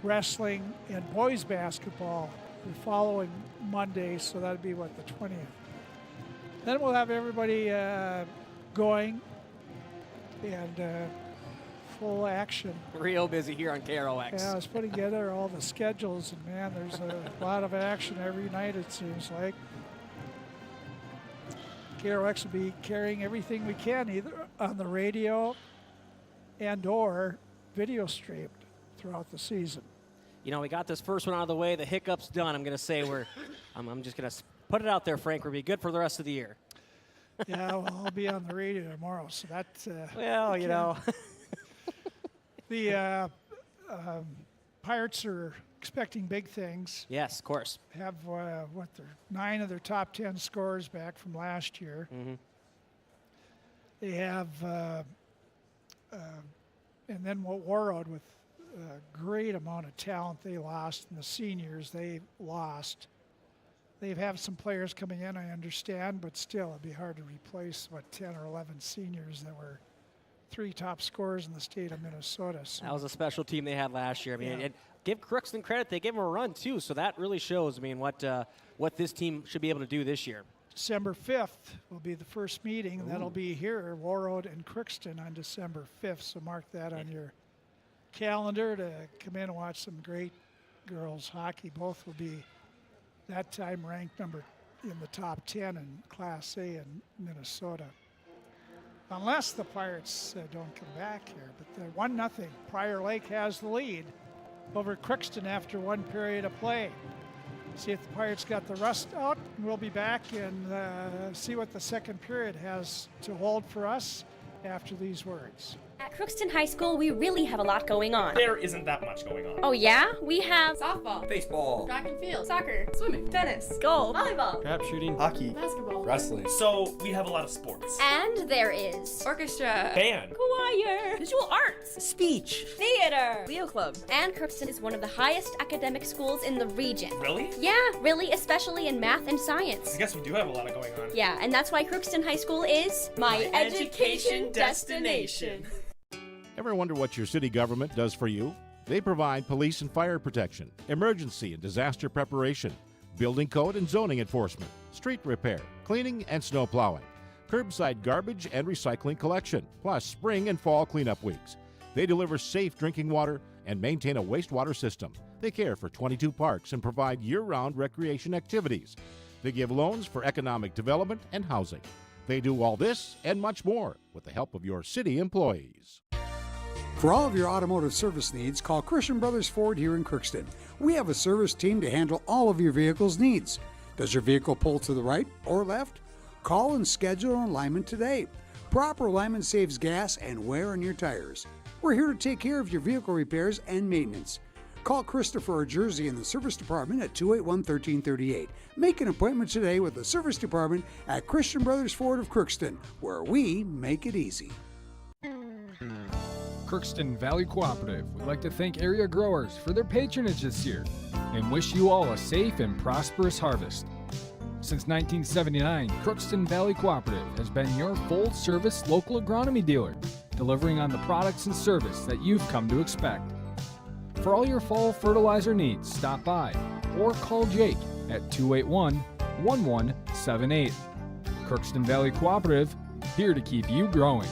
wrestling and boys basketball the following Monday, so that'd be what, the 20th. Then we'll have everybody going and full action. Real busy here on KROX. Yeah, I was putting together all the schedules, and man, there's a lot of action every night, it seems like. KROX will be carrying everything we can, either on the radio and or video streamed throughout the season. You know, we got this first one out of the way. The hiccup's done. I'm going to say I'm just going to put it out there, Frank. We'll be good for the rest of the year. Yeah, well, I'll be on the radio tomorrow, so that's... well, you know. The Pirates are expecting big things. Yes, of course. Have, 9 of their top 10 scorers back from last year. Mm-hmm. They have... and then Warroad with a great amount of talent they lost, and the seniors they lost. They have some players coming in, I understand, but still it'd be hard to replace, 10 or 11 seniors that were 3 top scorers in the state of Minnesota. So that was a special team they had last year. I mean, yeah. and give Crookston credit. They gave them a run, too, so that really shows, I mean, what this team should be able to do this year. December 5th will be the first meeting, and that'll be here, Warroad and Crookston on December 5th, so mark that on your calendar to come in and watch some great girls hockey. Both will be that time ranked in the top 10 in Class A in Minnesota. Unless the Pirates don't come back here, but they're 1-0. Prior Lake has the lead over Crookston after 1 period of play. See if the Pirates got the rust out, and we'll be back and see what the second period has to hold for us after these words. At Crookston High School, we really have a lot going on. There isn't that much going on. Oh yeah? We have softball, baseball, track and field, soccer, swimming, tennis, golf, volleyball, crap shooting, hockey, basketball, wrestling. So we have a lot of sports. And there is orchestra, band, choir, visual arts, speech, theater, Leo Club. And Crookston is one of the highest academic schools in the region. Really? Yeah, really, especially in math and science. I guess we do have a lot going on. Yeah, and that's why Crookston High School is my education destination. Ever wonder what your city government does for you? They provide police and fire protection, emergency and disaster preparation, building code and zoning enforcement, street repair, cleaning, and snow plowing. curbside garbage and recycling collection, plus spring and fall cleanup weeks. They deliver safe drinking water and maintain a wastewater system. They care for 22 parks and provide year-round recreation activities. They give loans for economic development and housing. They do all this and much more with the help of your city employees. For all of your automotive service needs, call Crookston Brothers Ford here in Crookston. We have a service team to handle all of your vehicle's needs. Does your vehicle pull to the right or left? Call and schedule an alignment today. Proper alignment saves gas and wear on your tires. We're here to take care of your vehicle repairs and maintenance. Call Christopher or Jersey in the service department at 281-1338. Make an appointment today with the service department at Crookston Brothers Ford of Crookston, where we make it easy. Crookston Valley Cooperative would like to thank area growers for their patronage this year and wish you all a safe and prosperous harvest. Since 1979, Crookston Valley Cooperative has been your full-service local agronomy dealer, delivering on the products and service that you've come to expect. For all your fall fertilizer needs, stop by or call Jake at 281-1178. Crookston Valley Cooperative, here to keep you growing.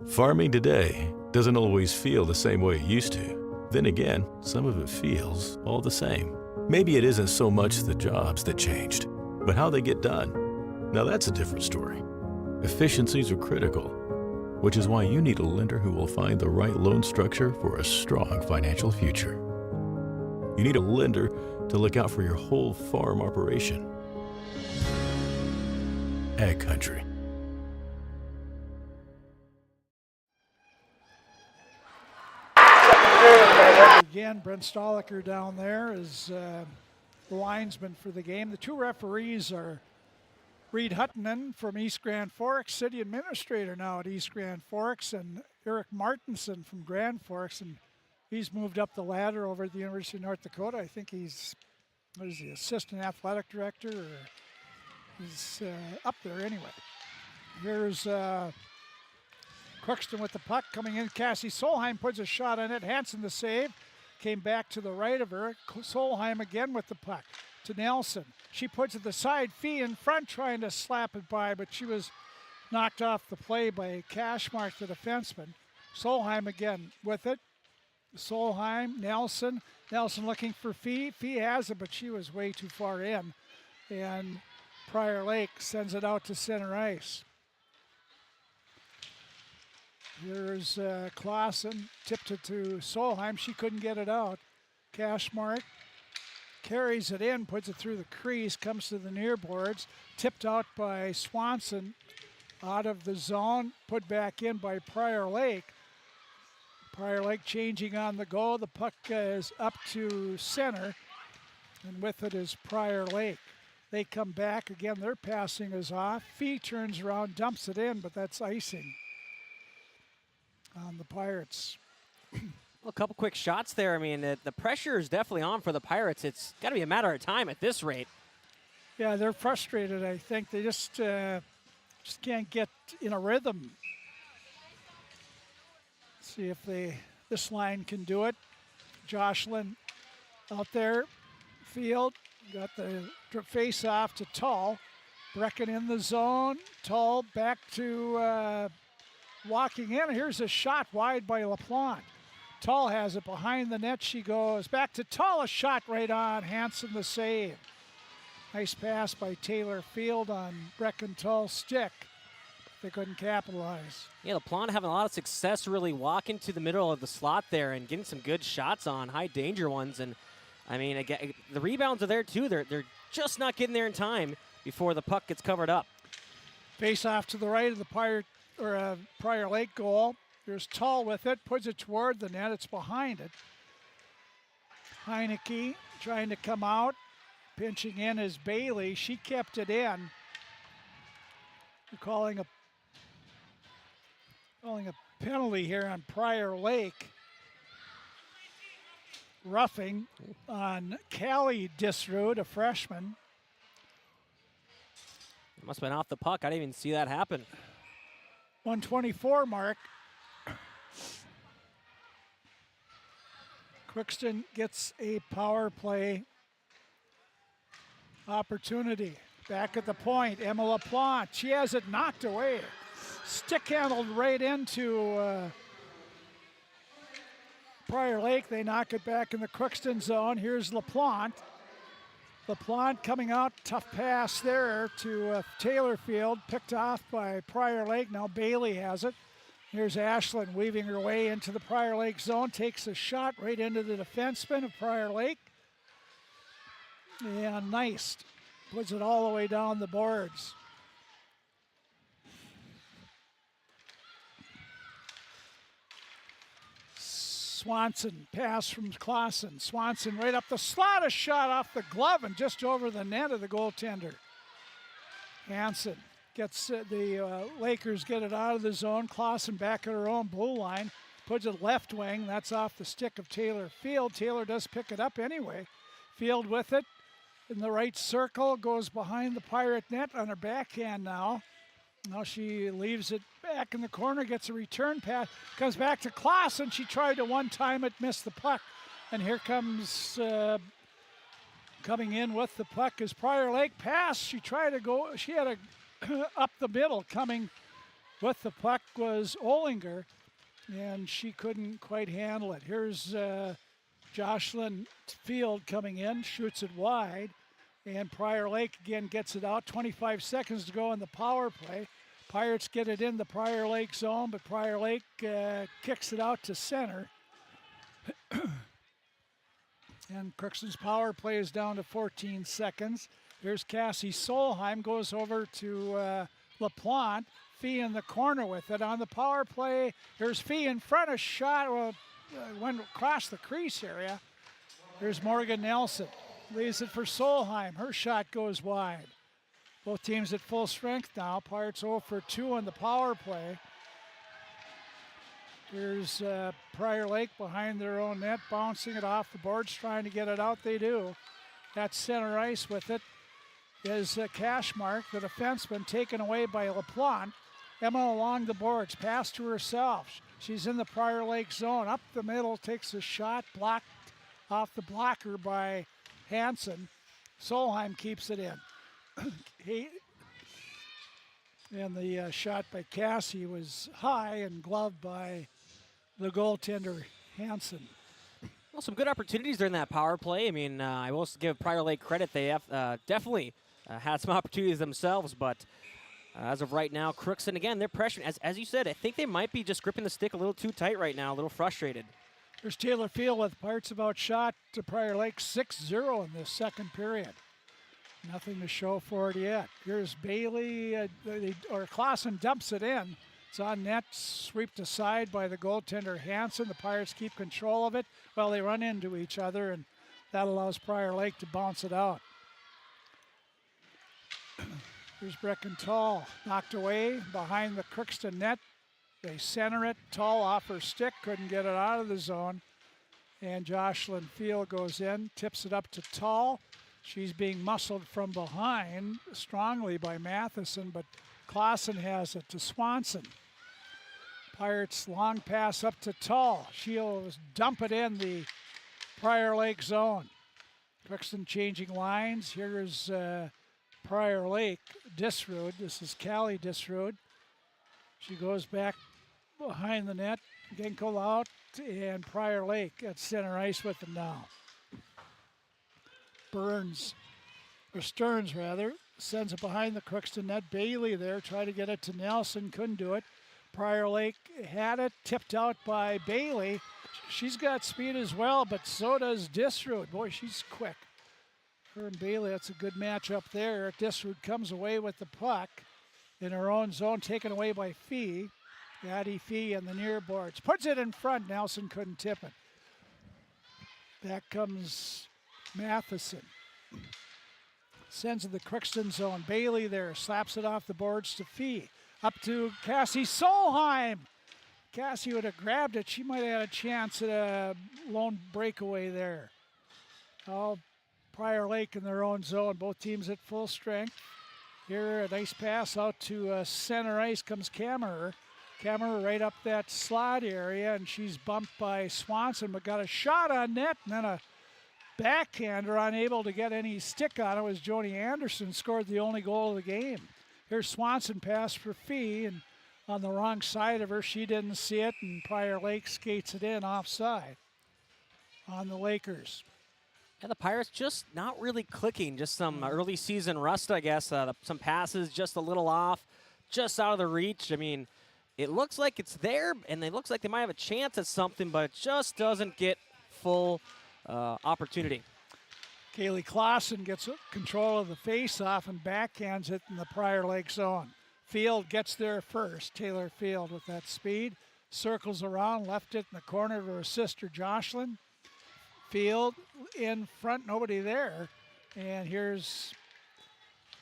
Farming today doesn't always feel the same way it used to. Then again, some of it feels all the same. Maybe it isn't so much the jobs that changed, but how they get done. Now that's a different story. Efficiencies are critical, which is why you need a lender who will find the right loan structure for a strong financial future. You need a lender to look out for your whole farm operation. Ag Country. Again, Brent Stoliker down there is the linesman for the game. The two referees are Reed Huttonen from East Grand Forks, city administrator now at East Grand Forks, and Eric Martinson from Grand Forks, and he's moved up the ladder over at the University of North Dakota. I think he's the assistant athletic director, or he's up there anyway. Here's Crookston with the puck coming in. Cassie Solheim puts a shot on it. Hansen the save. Came back to the right of her. Solheim again with the puck to Nelson. She puts it the side. Fee in front trying to slap it by, but she was knocked off the play by Cashmark, the defenseman. Solheim again with it. Solheim, Nelson. Nelson looking for Fee. Fee has it, but she was way too far in. And Prior Lake sends it out to center ice. Here's Clausen, tipped it to Solheim. She couldn't get it out. Cashmark carries it in, puts it through the crease, comes to the near boards. Tipped out by Swanson, out of the zone, put back in by Prior Lake. Prior Lake changing on the go. The puck is up to center, and with it is Prior Lake. They come back again. Their passing is off. Fee turns around, dumps it in, but that's icing on the Pirates. Well, a couple quick shots there. I mean, the pressure is definitely on for the Pirates. It's got to be a matter of time at this rate. Yeah, they're frustrated, I think. They just can't get in a rhythm. See if this line can do it. Jocelyn out there, field, got the face off to Tull. Brecken in the zone. Tull back to walking in. Here's a shot wide by LaPlante. Tull has it behind the net. She goes back to Tull. A shot right on. Hansen the save. Nice pass by Taylor Field on Brecken Tull's stick. They couldn't capitalize. Yeah, LaPlante having a lot of success really walking to the middle of the slot there and getting some good shots on, high danger ones. And I mean, again, the rebounds are there too. They're just not getting there in time before the puck gets covered up. Face off to the right of the Prior Lake goal. There's Tull with it, puts it toward the net. It's behind it. Heineke trying to come out. Pinching in is Bailey. She kept it in. We're calling a penalty here on Prior Lake. Roughing on Callie Disrud, a freshman. It must have been off the puck. I didn't even see that happen. 124 mark. Crookston gets a power play opportunity. Back at the point, Emma LaPlante. She has it knocked away. Stick handled right into Prior Lake. They knock it back in the Crookston zone. Here's LaPlante. LaPlante coming out, tough pass there to Taylorfield, picked off by Prior Lake. Now Bailey has it. Here's Ashlyn weaving her way into the Prior Lake zone, takes a shot right into the defenseman of Prior Lake. And nice, puts it all the way down the boards. Swanson, pass from Clausen. Swanson right up the slot, a shot off the glove and just over the net of the goaltender. Hansen gets the Lakers get it out of the zone. Clausen back at her own blue line, puts it left wing. That's off the stick of Taylor Field. Taylor does pick it up anyway. Field with it in the right circle, goes behind the Pirate net on her backhand now. Now she leaves it back in the corner, gets a return pass, comes back to Clausen. She tried to one-time it, missed the puck. And here comes, coming in with the puck is Prior Lake. Pass, she tried to go, she had a up the middle. Coming with the puck was Olinger, and she couldn't quite handle it. Here's Jocelyn Field coming in, shoots it wide. And Prior Lake again gets it out. 25 seconds to go in the power play. Pirates get it in the Prior Lake zone, but Prior Lake kicks it out to center. And Crookston's power play is down to 14 seconds. Here's Cassie Solheim, goes over to LaPlante. Fee in the corner with it on the power play. Here's Fee in front, a shot went across the crease area. Here's Morgan Nelson. Leaves it for Solheim. Her shot goes wide. Both teams at full strength now. Pirates 0 for 2 on the power play. Here's Prior Lake behind their own net, bouncing it off the boards, trying to get it out. They do. At center ice with it is Cashmark, the defenseman, taken away by LaPlante. Emma along the boards, pass to herself. She's in the Prior Lake zone. Up the middle, takes a shot, blocked off the blocker by Hansen. Solheim keeps it in. And the shot by Cassie was high and gloved by the goaltender Hansen. Well, some good opportunities during that power play. I mean, I will give Prior Lake credit. They have definitely had some opportunities themselves, but as of right now, Crookston, again, they're pressuring. As you said, I think they might be just gripping the stick a little too tight right now, a little frustrated. There's Taylor Field with Pirates have outshot to Prior Lake 6-0 in this second period. Nothing to show for it yet. Here's Bailey, Clausen dumps it in. It's on net, swept aside by the goaltender Hansen. The Pirates keep control of it while they run into each other, and that allows Prior Lake to bounce it out. Here's Brecken Tall, knocked away behind the Crookston net. They center it. Tall off her stick, couldn't get it out of the zone. And Jocelyn Field goes in, tips it up to Tall. She's being muscled from behind strongly by Matheson, but Clausen has it to Swanson. Pirates long pass up to Tall. She'll dump it in the Prior Lake zone. Crookston changing lines. Here's Prior Lake, Disrud. This is Callie Disrud. She goes back behind the net. Ginkel out, and Prior Lake at center ice with them now. Stearns sends it behind the Crookston net. Bailey there, tried to get it to Nelson, couldn't do it. Prior Lake had it, tipped out by Bailey. She's got speed as well, but so does Disrud. Boy, she's quick. Her and Bailey, that's a good matchup there. Disrud comes away with the puck in her own zone, taken away by Fee. Addie Fee in the near boards. Puts it in front. Nelson couldn't tip it. Back comes Matheson. Sends it to the Crookston zone. Bailey there. Slaps it off the boards to Fee. Up to Cassie Solheim. Cassie would have grabbed it. She might have had a chance at a lone breakaway there. Oh, Prior Lake in their own zone. Both teams at full strength. Here, a nice pass out to center ice comes Kammerer. Kammerer right up that slot area, and she's bumped by Swanson, but got a shot on net, and then a backhander, unable to get any stick on it, was Joni Anderson, scored the only goal of the game. Here's Swanson pass for Fee, and on the wrong side of her, she didn't see it, and Prior Lake skates it in offside on the Lakers. Yeah, the Pirates just not really clicking. Just some early season rust, I guess. Some passes just a little off, just out of the reach. I mean, it looks like it's there, and it looks like they might have a chance at something, but it just doesn't get full opportunity. Kaylee Clausen gets control of the face-off and backhands it in the Prior Lake zone. Field gets there first. Taylor Field with that speed. Circles around, left it in the corner to her sister Jocelyn. Field in front, nobody there. And here's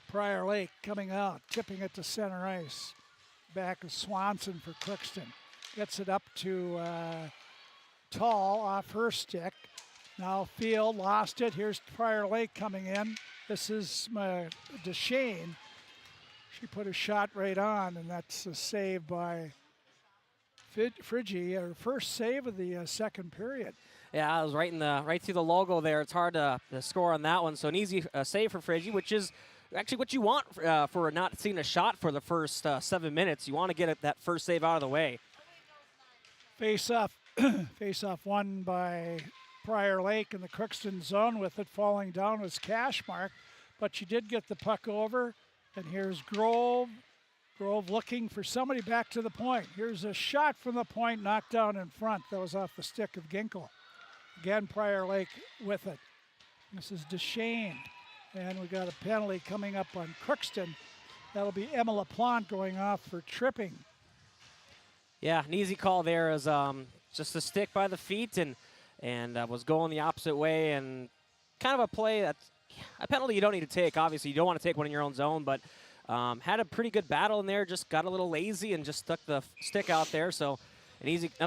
Prior Lake coming out, tipping it to center ice. Back of Swanson for Crookston. Gets it up to Tall off her stick. Now Field lost it. Here's Prior Lake coming in. This is DeShane. She put a shot right on, and that's a save by Friggy, her first save of the second period. Yeah, I was right through the logo there. It's hard to score on that one. So an easy save for Friggy, which is actually what you want for not seeing a shot for the first 7 minutes. You want to get that first save out of the way. Face off won by Prior Lake in the Crookston zone, with it falling down was Cashmark, but she did get the puck over. And here's Grove. Grove looking for somebody back to the point. Here's a shot from the point, knocked down in front. That was off the stick of Ginkle. Again, Prior Lake with it. This is DeShane. And we got a penalty coming up on Crookston. That'll be Emma LaPlante going off for tripping. Yeah, an easy call there is just a stick by the feet and was going the opposite way, and kind of a play that's a penalty you don't need to take. Obviously, you don't want to take one in your own zone, but had a pretty good battle in there, just got a little lazy and just stuck the stick out there. So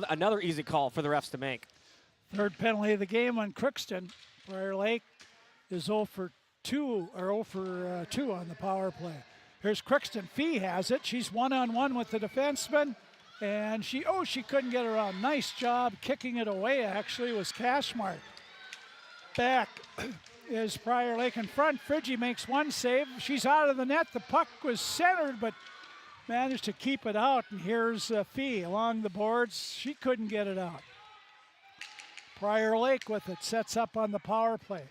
another easy call for the refs to make. Third penalty of the game on Crookston. Prior Lake is 0 for 2 on the power play. Here's Crookston. Fee has it. She's one-on-one with the defenseman. And she couldn't get around. Nice job kicking it away, actually, was Cashmark. Back is Prior Lake in front. Friggy makes one save. She's out of the net. The puck was centered, but managed to keep it out. And here's Fee along the boards. She couldn't get it out. Prior Lake with it. Sets up on the power play.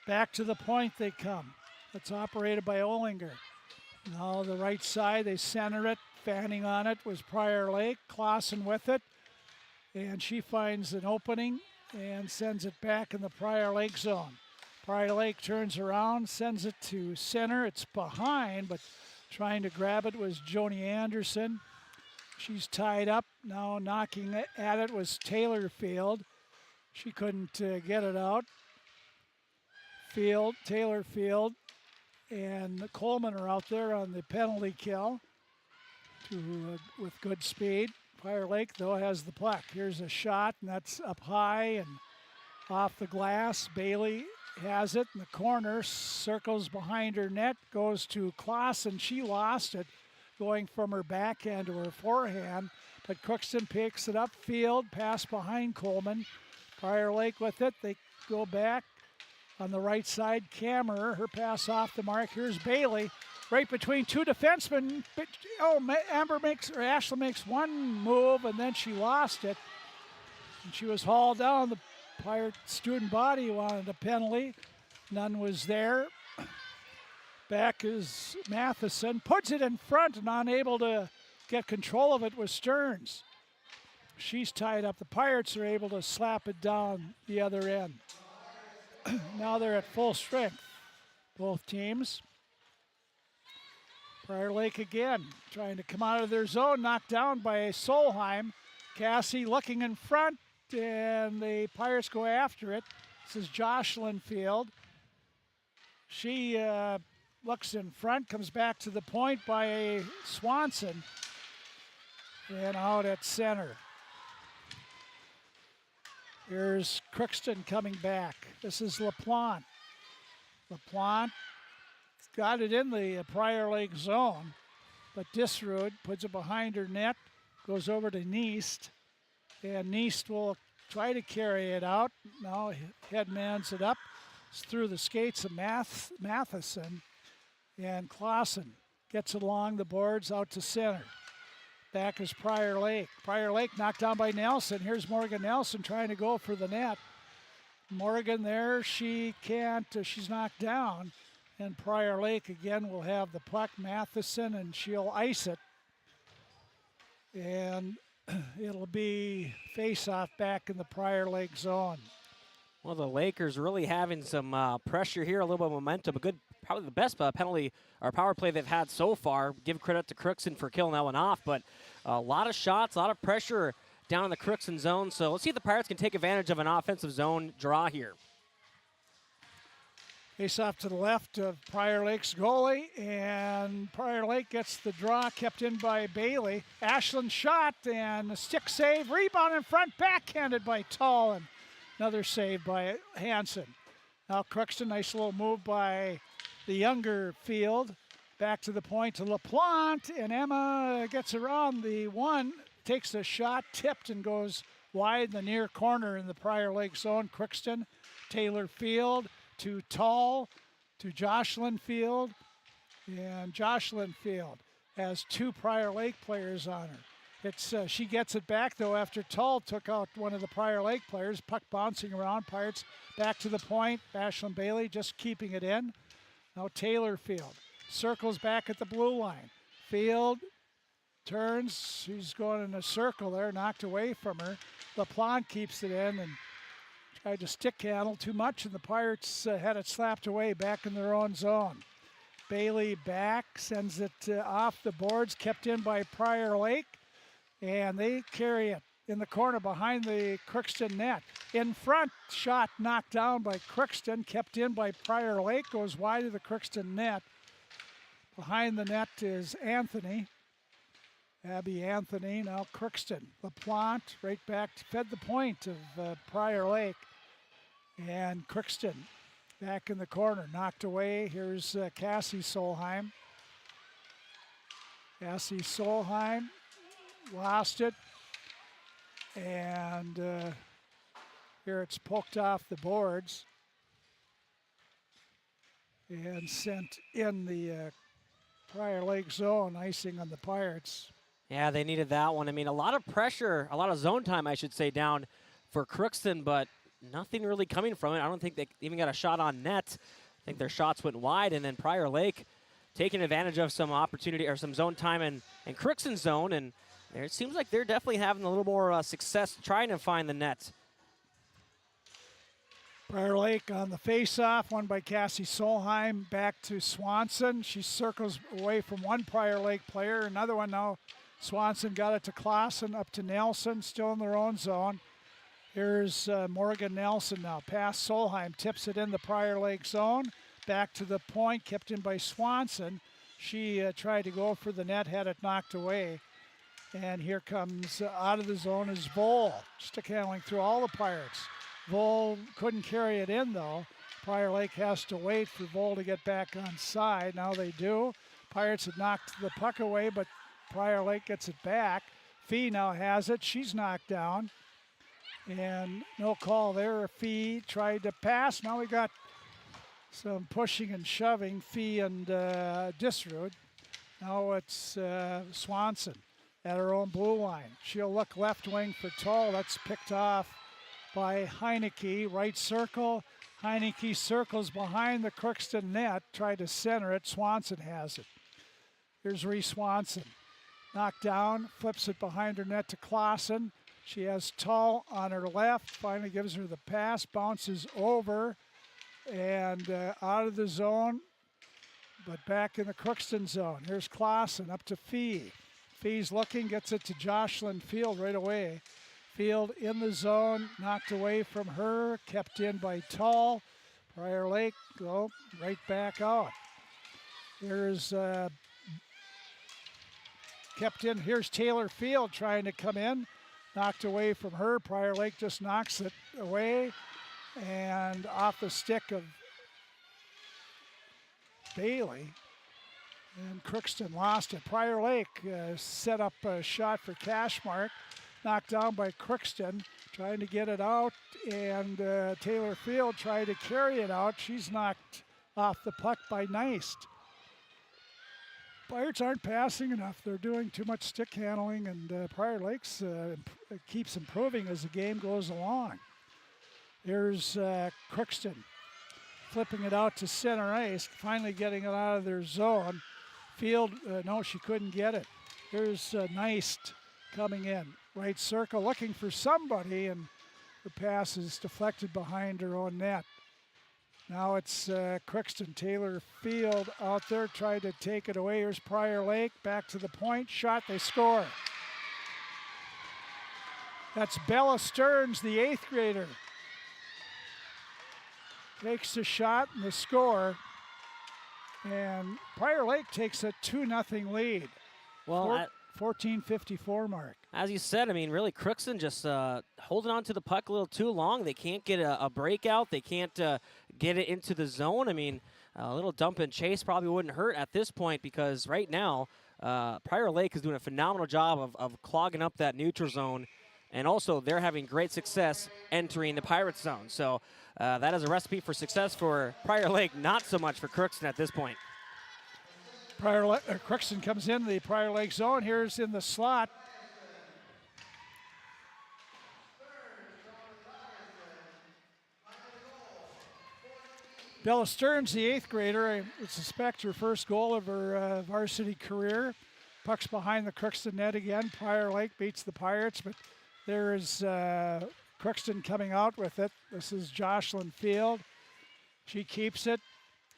Back to the point they come. It's operated by Olinger. Now the right side, they center it. Fanning on it was Prior Lake. Clausen with it. And she finds an opening and sends it back in the Prior Lake zone. Prior Lake turns around, sends it to center. It's behind, but trying to grab it was Joni Anderson. She's tied up. Now knocking at it was Taylor Field. She couldn't get it out. Taylor Field, and Coleman are out there on the penalty kill with good speed. Prior Lake, though, has the puck. Here's a shot, and that's up high and off the glass. Bailey has it in the corner, circles behind her net, goes to Clausen. She lost it, going from her backhand to her forehand, but Crookston picks it up. Field, pass behind Coleman. Prior Lake with it. They go back on the right side. Kammerer, her pass off the mark. Here's Bailey, right between two defensemen. Ashley makes one move, and then she lost it. And she was hauled down. The Pirate student body wanted a penalty. None was there. Back is Matheson. Puts it in front, and unable to get control of it was Stearns. She's tied up. The Pirates are able to slap it down the other end. Now they're at full strength, both teams. Prior Lake again, trying to come out of their zone, knocked down by Solheim. Cassie looking in front, and the Pirates go after it. This is Jocelyn Field. She looks in front, comes back to the point by Swanson, and out at center. Here's Crookston coming back. This is LaPlante. LaPlante got it in the Prior Lake zone, but Disrud puts it behind her net, goes over to Neist, and Neist will try to carry it out. Now headmans it up. It's through the skates of Matheson. And Clausen gets it along the boards out to center. Back is Prior Lake. Prior Lake knocked down by Nelson. Here's Morgan Nelson trying to go for the net. Morgan there, she can't, she's knocked down. And Prior Lake again will have the puck, Matheson, and she'll ice it. And it'll be face-off back in the Prior Lake zone. Well, the Lakers really having some pressure here, a little bit of momentum. A good, probably the best penalty or power play they've had so far. Give credit to Crookston for killing that one off, but a lot of shots, a lot of pressure down in the Crookston zone. So let's see if the Pirates can take advantage of an offensive zone draw here. Face off to the left of Prior Lake's goalie, and Prior Lake gets the draw kept in by Bailey. Ashland shot and a stick save, rebound in front, backhanded by Tull, and another save by Hansen. Now Crookston, nice little move by the younger field. Back to the point to LaPlante, and Emma gets around the one, takes a shot, tipped and goes wide in the near corner in the Prior Lake zone. Crookston, Taylor Field to Tull, to Jocelyn Field, and Jocelyn Field has two Prior Lake players on her. It's she gets it back, though, after Tull took out one of the Prior Lake players. Puck bouncing around. Pirates back to the point. Ashlyn Bailey just keeping it in. Now Taylor Field circles back at the blue line. Field turns. She's going in a circle there, knocked away from her. LaPlante keeps it in and tried to stick handle too much, and the Pirates had it slapped away back in their own zone. Bailey back, sends it off the boards, kept in by Prior Lake. And they carry it in the corner behind the Crookston net. In front, shot knocked down by Crookston, kept in by Prior Lake, goes wide of the Crookston net. Behind the net is Anthony, Abby Anthony, now Crookston. LaPlante right back, fed the point of Prior Lake. And Crookston back in the corner, knocked away. Here's Cassie Solheim. Cassie Solheim. Lost it, and here it's poked off the boards and sent in the Prior Lake zone, icing on the Pirates. Yeah, they needed that one. I mean, a lot of pressure, a lot of zone time, I should say, down for Crookston, but nothing really coming from it. I don't think they even got a shot on net. I think their shots went wide, and then Prior Lake taking advantage of some opportunity or some zone time in Crookston's zone, and it seems like they're definitely having a little more success trying to find the net. Prior Lake on the face-off, won by Cassie Solheim, back to Swanson. She circles away from one Prior Lake player, another one now. Swanson got it to Clausen, up to Nelson, still in their own zone. Here's Morgan Nelson now, past Solheim, tips it in the Prior Lake zone. Back to the point, kept in by Swanson. She tried to go for the net, had it knocked away. And here comes out of the zone is Vole, stick handling through all the Pirates. Vole couldn't carry it in, though. Prior Lake has to wait for Vole to get back on side. Now they do. Pirates had knocked the puck away, but Prior Lake gets it back. Fee now has it. She's knocked down. And no call there. Fee tried to pass. Now we got some pushing and shoving. Fee and Disrud. Now it's Swanson at her own blue line. She'll look left wing for Tull. That's picked off by Heineke. Right circle. Heineke circles behind the Crookston net. Tried to center it. Swanson has it. Here's Reese Swanson. Knocked down. Flips it behind her net to Clausen. She has Tull on her left. Finally gives her the pass. Bounces over. And out of the zone. But back in the Crookston zone. Here's Clausen up to Fee. Fee's looking, gets it to Jocelyn Field right away. Field in the zone, knocked away from her, kept in by Tull. Prior Lake, go right back out. Here's kept in. Here's Taylor Field trying to come in, knocked away from her. Prior Lake just knocks it away, and off the stick of Bailey. And Crookston lost it. Prior Lake set up a shot for Cashmark. Knocked down by Crookston. trying to get it out, and Taylor Field tried to carry it out. She's knocked off the puck by Neist. Pirates aren't passing enough. They're doing too much stick handling, and Prior Lakes keeps improving as the game goes along. Here's Crookston flipping it out to center ice, finally getting it out of their zone. Field, no, she couldn't get it. Here's Neist coming in. Right circle, looking for somebody, and her pass is deflected behind her own net. Now it's Crookston. Taylor Field out there trying to take it away. Here's Prior Lake, back to the point, shot, they score. That's Bella Stearns, the 8th grader. Takes the shot and the score. And Prior Lake takes a 2-0 lead. Well, 14:54 mark. As you said, I mean, really, Crookston just holding on to the puck a little too long. They can't get a breakout. They can't get it into the zone. I mean, a little dump and chase probably wouldn't hurt at this point, because right now, Prior Lake is doing a phenomenal job of clogging up that neutral zone. And also, they're having great success entering the Pirates zone. So that is a recipe for success for Prior Lake, not so much for Crookston at this point. Crookston comes in the Prior Lake zone. Here's in the slot. Bella Stearns, the 8th grader, I would suspect her first goal of her varsity career. Puck's behind the Crookston net again. Prior Lake beats the Pirates, but there is Crookston coming out with it. This is Jocelyn Field. She keeps it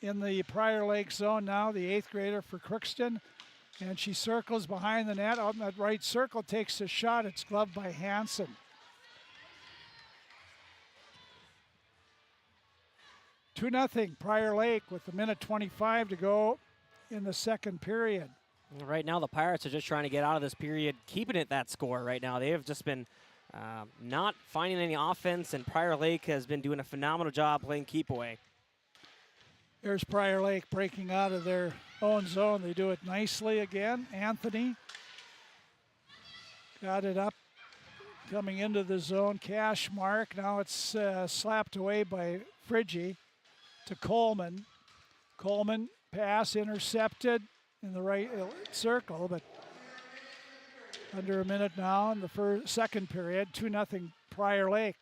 in the Prior Lake zone now, the 8th grader for Crookston. And she circles behind the net. Out in that right circle, takes a shot. It's gloved by Hansen. Two 2-0 Prior Lake with a minute 25 to go in the second period. Right now, the Pirates are just trying to get out of this period, keeping it that score right now. They have just been not finding any offense, and Prior Lake has been doing a phenomenal job playing keep away. There's Prior Lake breaking out of their own zone. They do it nicely again. Anthony got it up, coming into the zone. Cash mark. Now it's slapped away by Friggy to Coleman. Coleman pass intercepted in the right circle, but under a minute now in the second period. 2-0 Prior Lake.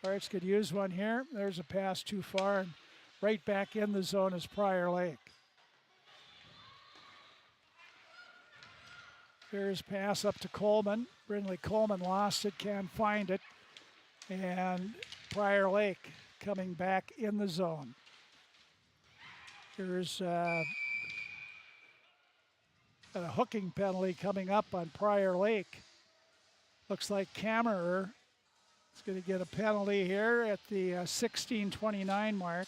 Pirates could use one here. There's a pass too far, and right back in the zone is Prior Lake. Here's pass up to Coleman. Brindley Coleman lost it, can't find it. And Prior Lake coming back in the zone. Here's a hooking penalty coming up on Prior Lake. Looks like Kammerer is going to get a penalty here at the 16:29 mark.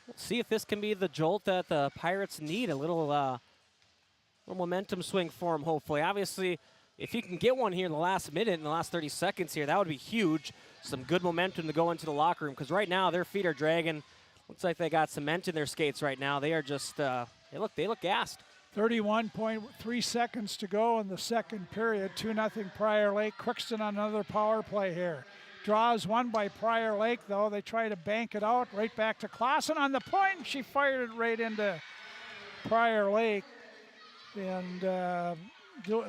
We'll see if this can be the jolt that the Pirates need. A little momentum swing for them, hopefully. Obviously, if you can get one here in the last minute, in the last 30 seconds here, that would be huge. Some good momentum to go into the locker room, because right now their feet are dragging. Looks like they got cement in their skates right now. They are just, they look gassed. 31.3 seconds to go in the second period. 2-0 Prior Lake. Crookston on another power play here. Draws one by Prior Lake, though. They try to bank it out. Right back to Clausen on the point. She fired it right into Prior Lake. And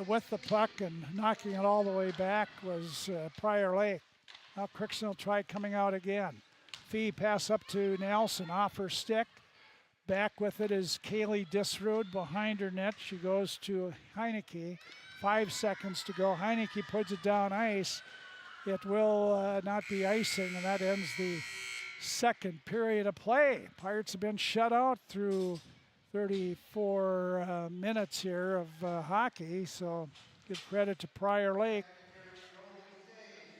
with the puck and knocking it all the way back was Prior Lake. Now Crookston will try coming out again. Fee pass up to Nelson off her stick. Back with it is Kaylee Disrud behind her net. She goes to Heineke. 5 seconds to go. Heineke puts it down ice. It will not be icing, and that ends the second period of play. Pirates have been shut out through 34 minutes here of hockey, so give credit to Prior Lake.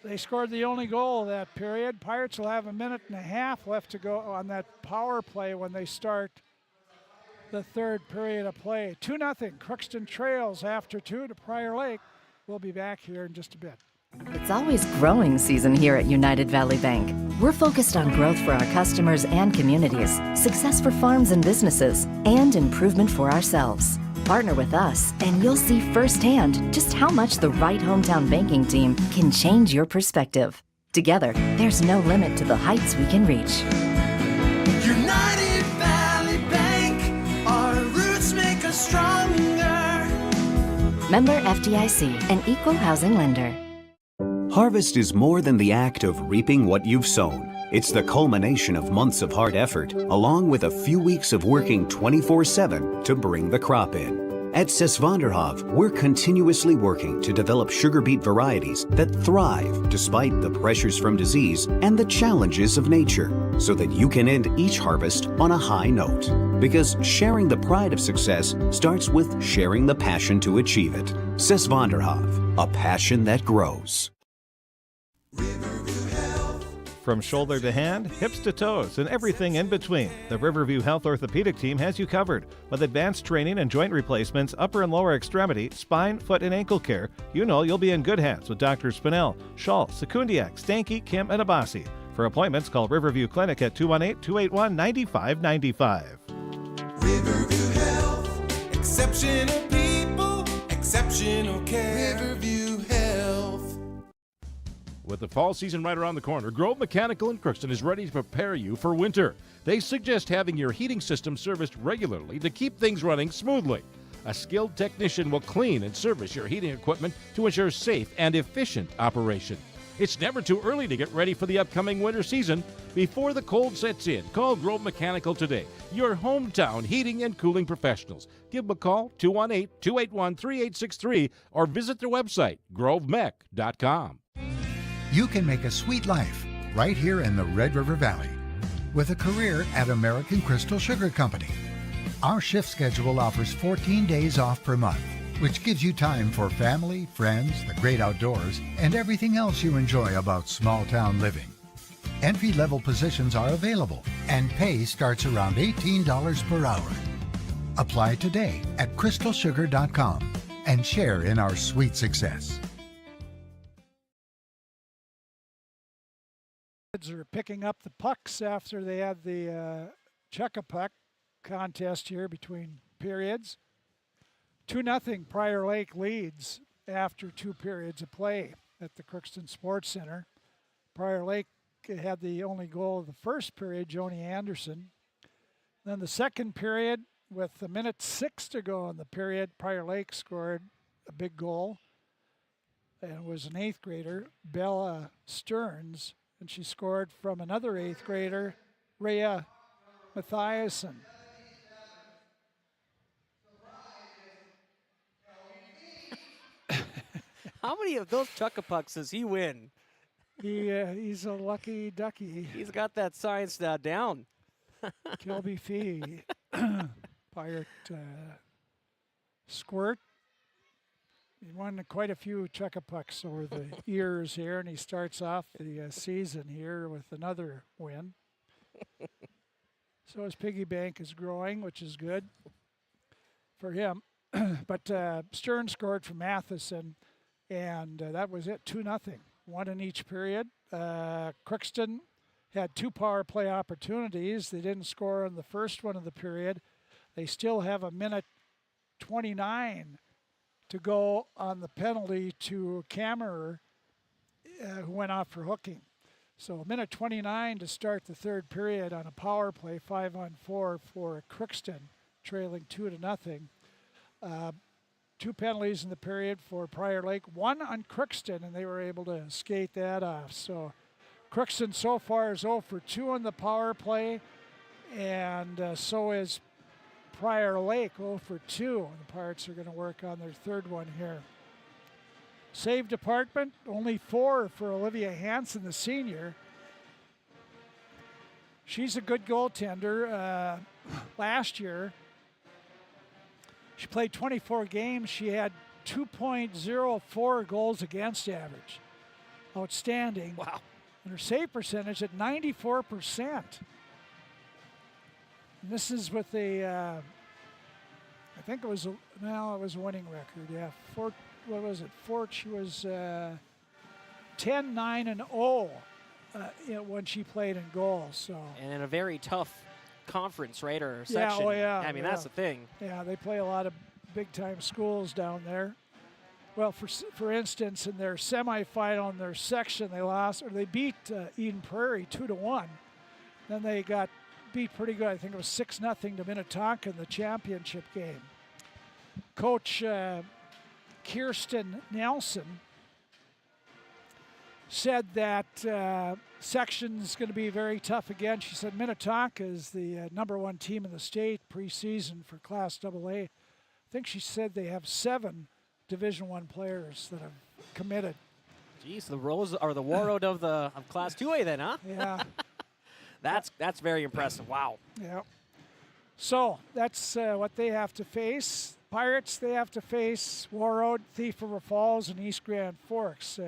They scored the only goal of that period. Pirates will have a minute and a half left to go on that power play when they start the third period of play. 2-0. Crookston trails after 2 to Prior Lake. We'll be back here in just a bit. It's always growing season here at United Valley Bank. We're focused on growth for our customers and communities, success for farms and businesses, and improvement for ourselves. Partner with us, and you'll see firsthand just how much the right hometown banking team can change your perspective. Together, there's no limit to the heights we can reach. United Valley Bank, our roots make us stronger. Member FDIC, an equal housing lender. Harvest is more than the act of reaping what you've sown. It's the culmination of months of hard effort, along with a few weeks of working 24/7 to bring the crop in. At Sesvanderhof, we're continuously working to develop sugar beet varieties that thrive despite the pressures from disease and the challenges of nature, so that you can end each harvest on a high note. Because sharing the pride of success starts with sharing the passion to achieve it. Sesvanderhof, a passion that grows. From shoulder to hand, hips to toes, and everything in between, the Riverview Health Orthopedic team has you covered. With advanced training and joint replacements, upper and lower extremity, spine, foot, and ankle care, you know you'll be in good hands with Drs. Spinell, Schall, Sekundiak, Stanky, Kim, and Abasi. For appointments, call Riverview Clinic at 218-281-9595. Riverview Health, exceptional people, exceptional care. Riverview Health. With the fall season right around the corner, Grove Mechanical in Crookston is ready to prepare you for winter. They suggest having your heating system serviced regularly to keep things running smoothly. A skilled technician will clean and service your heating equipment to ensure safe and efficient operation. It's never too early to get ready for the upcoming winter season. Before the cold sets in, call Grove Mechanical today, your hometown heating and cooling professionals. Give them a call, 218-281-3863, or visit their website, grovemech.com. You can make a sweet life right here in the Red River Valley with a career at American Crystal Sugar Company. Our shift schedule offers 14 days off per month, which gives you time for family, friends, the great outdoors, and everything else you enjoy about small town living. Entry-level positions are available, and pay starts around $18 per hour. Apply today at crystalsugar.com and share in our sweet success. Are picking up the pucks after they had the check-a-puck contest here between periods. 2-0 Prior Lake leads after 2 periods of play at the Crookston Sports Center. Prior Lake had the only goal of the first period, Joni Anderson. Then the second period, with a minute 6 to go in the period, Prior Lake scored a big goal. And it was an 8th grader, Bella Stearns, and she scored from another 8th grader, Rhea Mathiasen. How many of those chuck-a-pucks does he win? He's a lucky ducky. He's got that science down. Kilby Fee, Pirate Squirt. He won quite a few chuck-a-pucks over the years here, and he starts off the season here with another win. So his piggy bank is growing, which is good for him. But Stern scored for Matheson, and that was it, 2-0. 1 in each period. Crookston had 2 power play opportunities. They didn't score on the first one of the period. They still have a minute 29 to go on the penalty to Kammerer, who went off for hooking. So a minute 29 to start the third period on a power play, 5-on-4 for Crookston, trailing 2-0. 2 penalties in the period for Prior Lake, 1 on Crookston, and they were able to skate that off. So Crookston so far is 0 for 2 on the power play, and so is Prior Lake 0 for 2. And the Pirates are going to work on their third one here. Save department, only 4 for Olivia Hansen, the senior. She's a good goaltender. Last year, she played 24 games. She had 2.04 goals against average. Outstanding. Wow. And her save percentage at 94%. And this is with a, I think it was a winning record. Yeah, she was 10-9-0 when she played in goal. So. And in a very tough conference, right, or section. Yeah, oh yeah. I mean, that's the thing. Yeah, they play a lot of big-time schools down there. Well, for instance, in their semifinal in their section, they beat Eden Prairie 2-1. Then they got beat pretty good. I think it was 6-0 to Minnetonka in the championship game. Coach Kirsten Nelson said that section's going to be very tough again. She said Minnetonka is the #1 team in the state preseason for Class AA. I think she said they have 7 Division I players that have committed. Geez, the Rose or the Warroad of Class 2A then, huh? Yeah. That's very impressive. Wow. Yeah. So that's what they have to face. Pirates, they have to face Warroad, Thief River Falls, and East Grand Forks.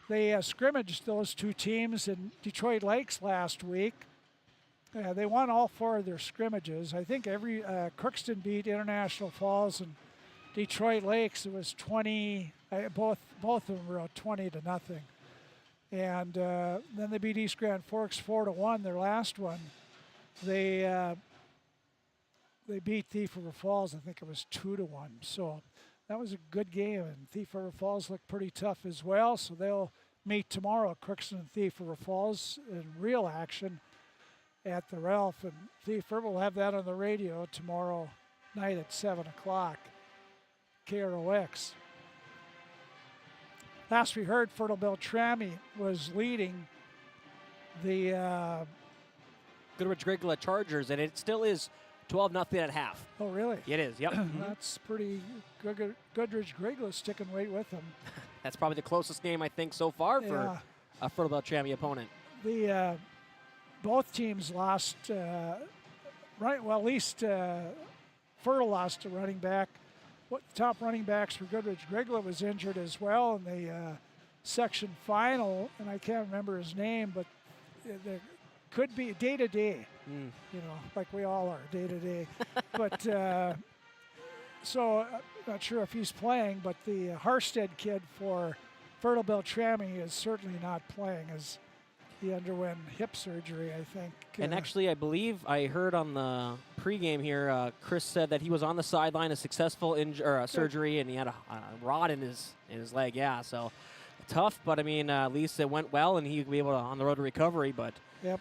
They scrimmaged those 2 teams in Detroit Lakes last week. They won all 4 of their scrimmages. I think every Crookston beat International Falls and Detroit Lakes. It was 20. Both of them were out 20-0. And then they beat East Grand Forks 4-1. Their last one, they beat Thief River Falls. I think it was 2-1. So that was a good game. And Thief River Falls looked pretty tough as well. So they'll meet tomorrow. Crookston and Thief River Falls in real action at the Ralph. And Thief River will have that on the radio tomorrow night at 7 o'clock. KROX. Last we heard, Fertile Beltrami was leading the Goodrich Grigla Chargers, and it still is 12-0 at half. Oh, really? It is, yep. That's pretty good. Goodrich Grigla sticking right with them. That's probably the closest game, I think, so far for a Fertile Beltrami opponent. The both teams lost, right? Well, at least Fertile lost a running back. What the top running backs for Goodrich Grigla was injured as well in the section final, and I can't remember his name, but it could be day to day, you know, like we all are day to day. But so not sure if he's playing, but the Harstead kid for Fertile Beltrami is certainly not playing as he underwent hip surgery, I think. And actually, I believe I heard on the pregame here, Chris said that he was on the sideline, a successful surgery, and he had a rod in his leg. Yeah, so tough, but I mean, at least it went well, and he'd be able to on the road to recovery. But yep.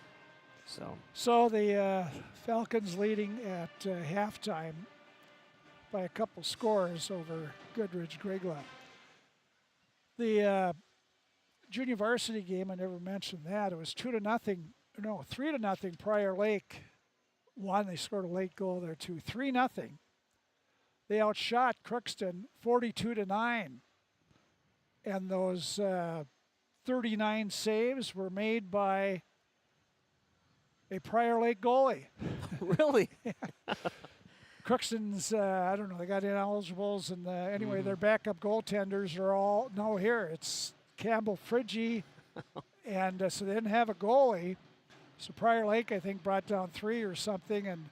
So the Falcons leading at halftime by a couple scores over Goodrich Grigla. The junior varsity game, I never mentioned that. It was 3-0. Prior Lake won. They scored a late goal there too. 3-0. They outshot Crookston 42-9. And those 39 saves were made by a Prior Lake goalie. Really? Crookston's, I don't know, they got ineligibles, and anyway, their backup goaltenders are all, no, here, it's Campbell Friggy, and so they didn't have a goalie. So Prior Lake, I think, brought down 3 or something, and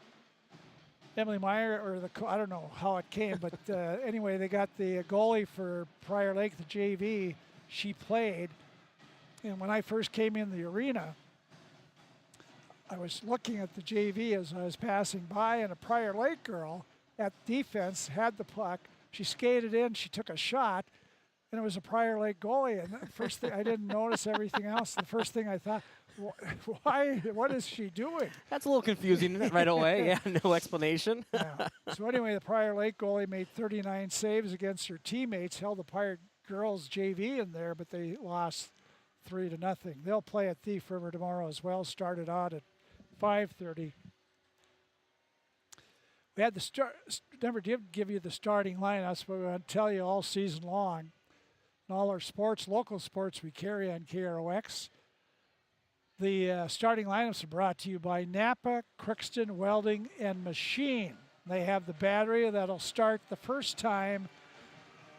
Emily Meyer, I don't know how it came, but anyway, they got the goalie for Prior Lake, the JV. She played, and when I first came in the arena, I was looking at the JV as I was passing by, and a Prior Lake girl at defense had the puck. She skated in, she took a shot, and it was a Prior Lake goalie. And the first thing, I didn't notice everything else. The first thing I thought, why? What is she doing? That's a little confusing right away. Yeah, no explanation. Yeah. So anyway, the Prior Lake goalie made 39 saves against her teammates, held the Pirate Girls JV in there, but they lost 3-0. They'll play at Thief River tomorrow as well. Started out at 5:30. We had never did give you the starting lineups, but we're going to tell you all season long. And all our sports, local sports, we carry on KROX. The starting lineups are brought to you by Napa, Crookston, Welding, and Machine. They have the battery that'll start the first time,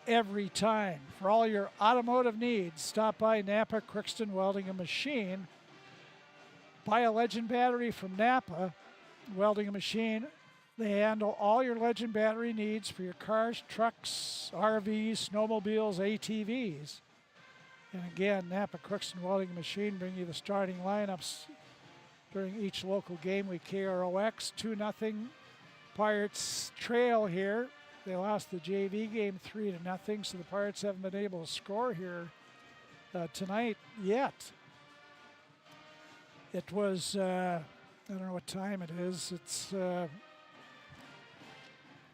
every time. For all your automotive needs, stop by Napa, Crookston, Welding, and Machine. Buy a Legend battery from Napa, Welding and Machine. They handle all your Legend battery needs for your cars, trucks, RVs, snowmobiles, ATVs. And again, Napa, Crookston, Welding and Machine bring you the starting lineups during each local game. We KROX 2-0 Pirates trail here They lost the JV game 3-0, so the Pirates haven't been able to score here tonight yet. It was, I don't know what time it is. It's about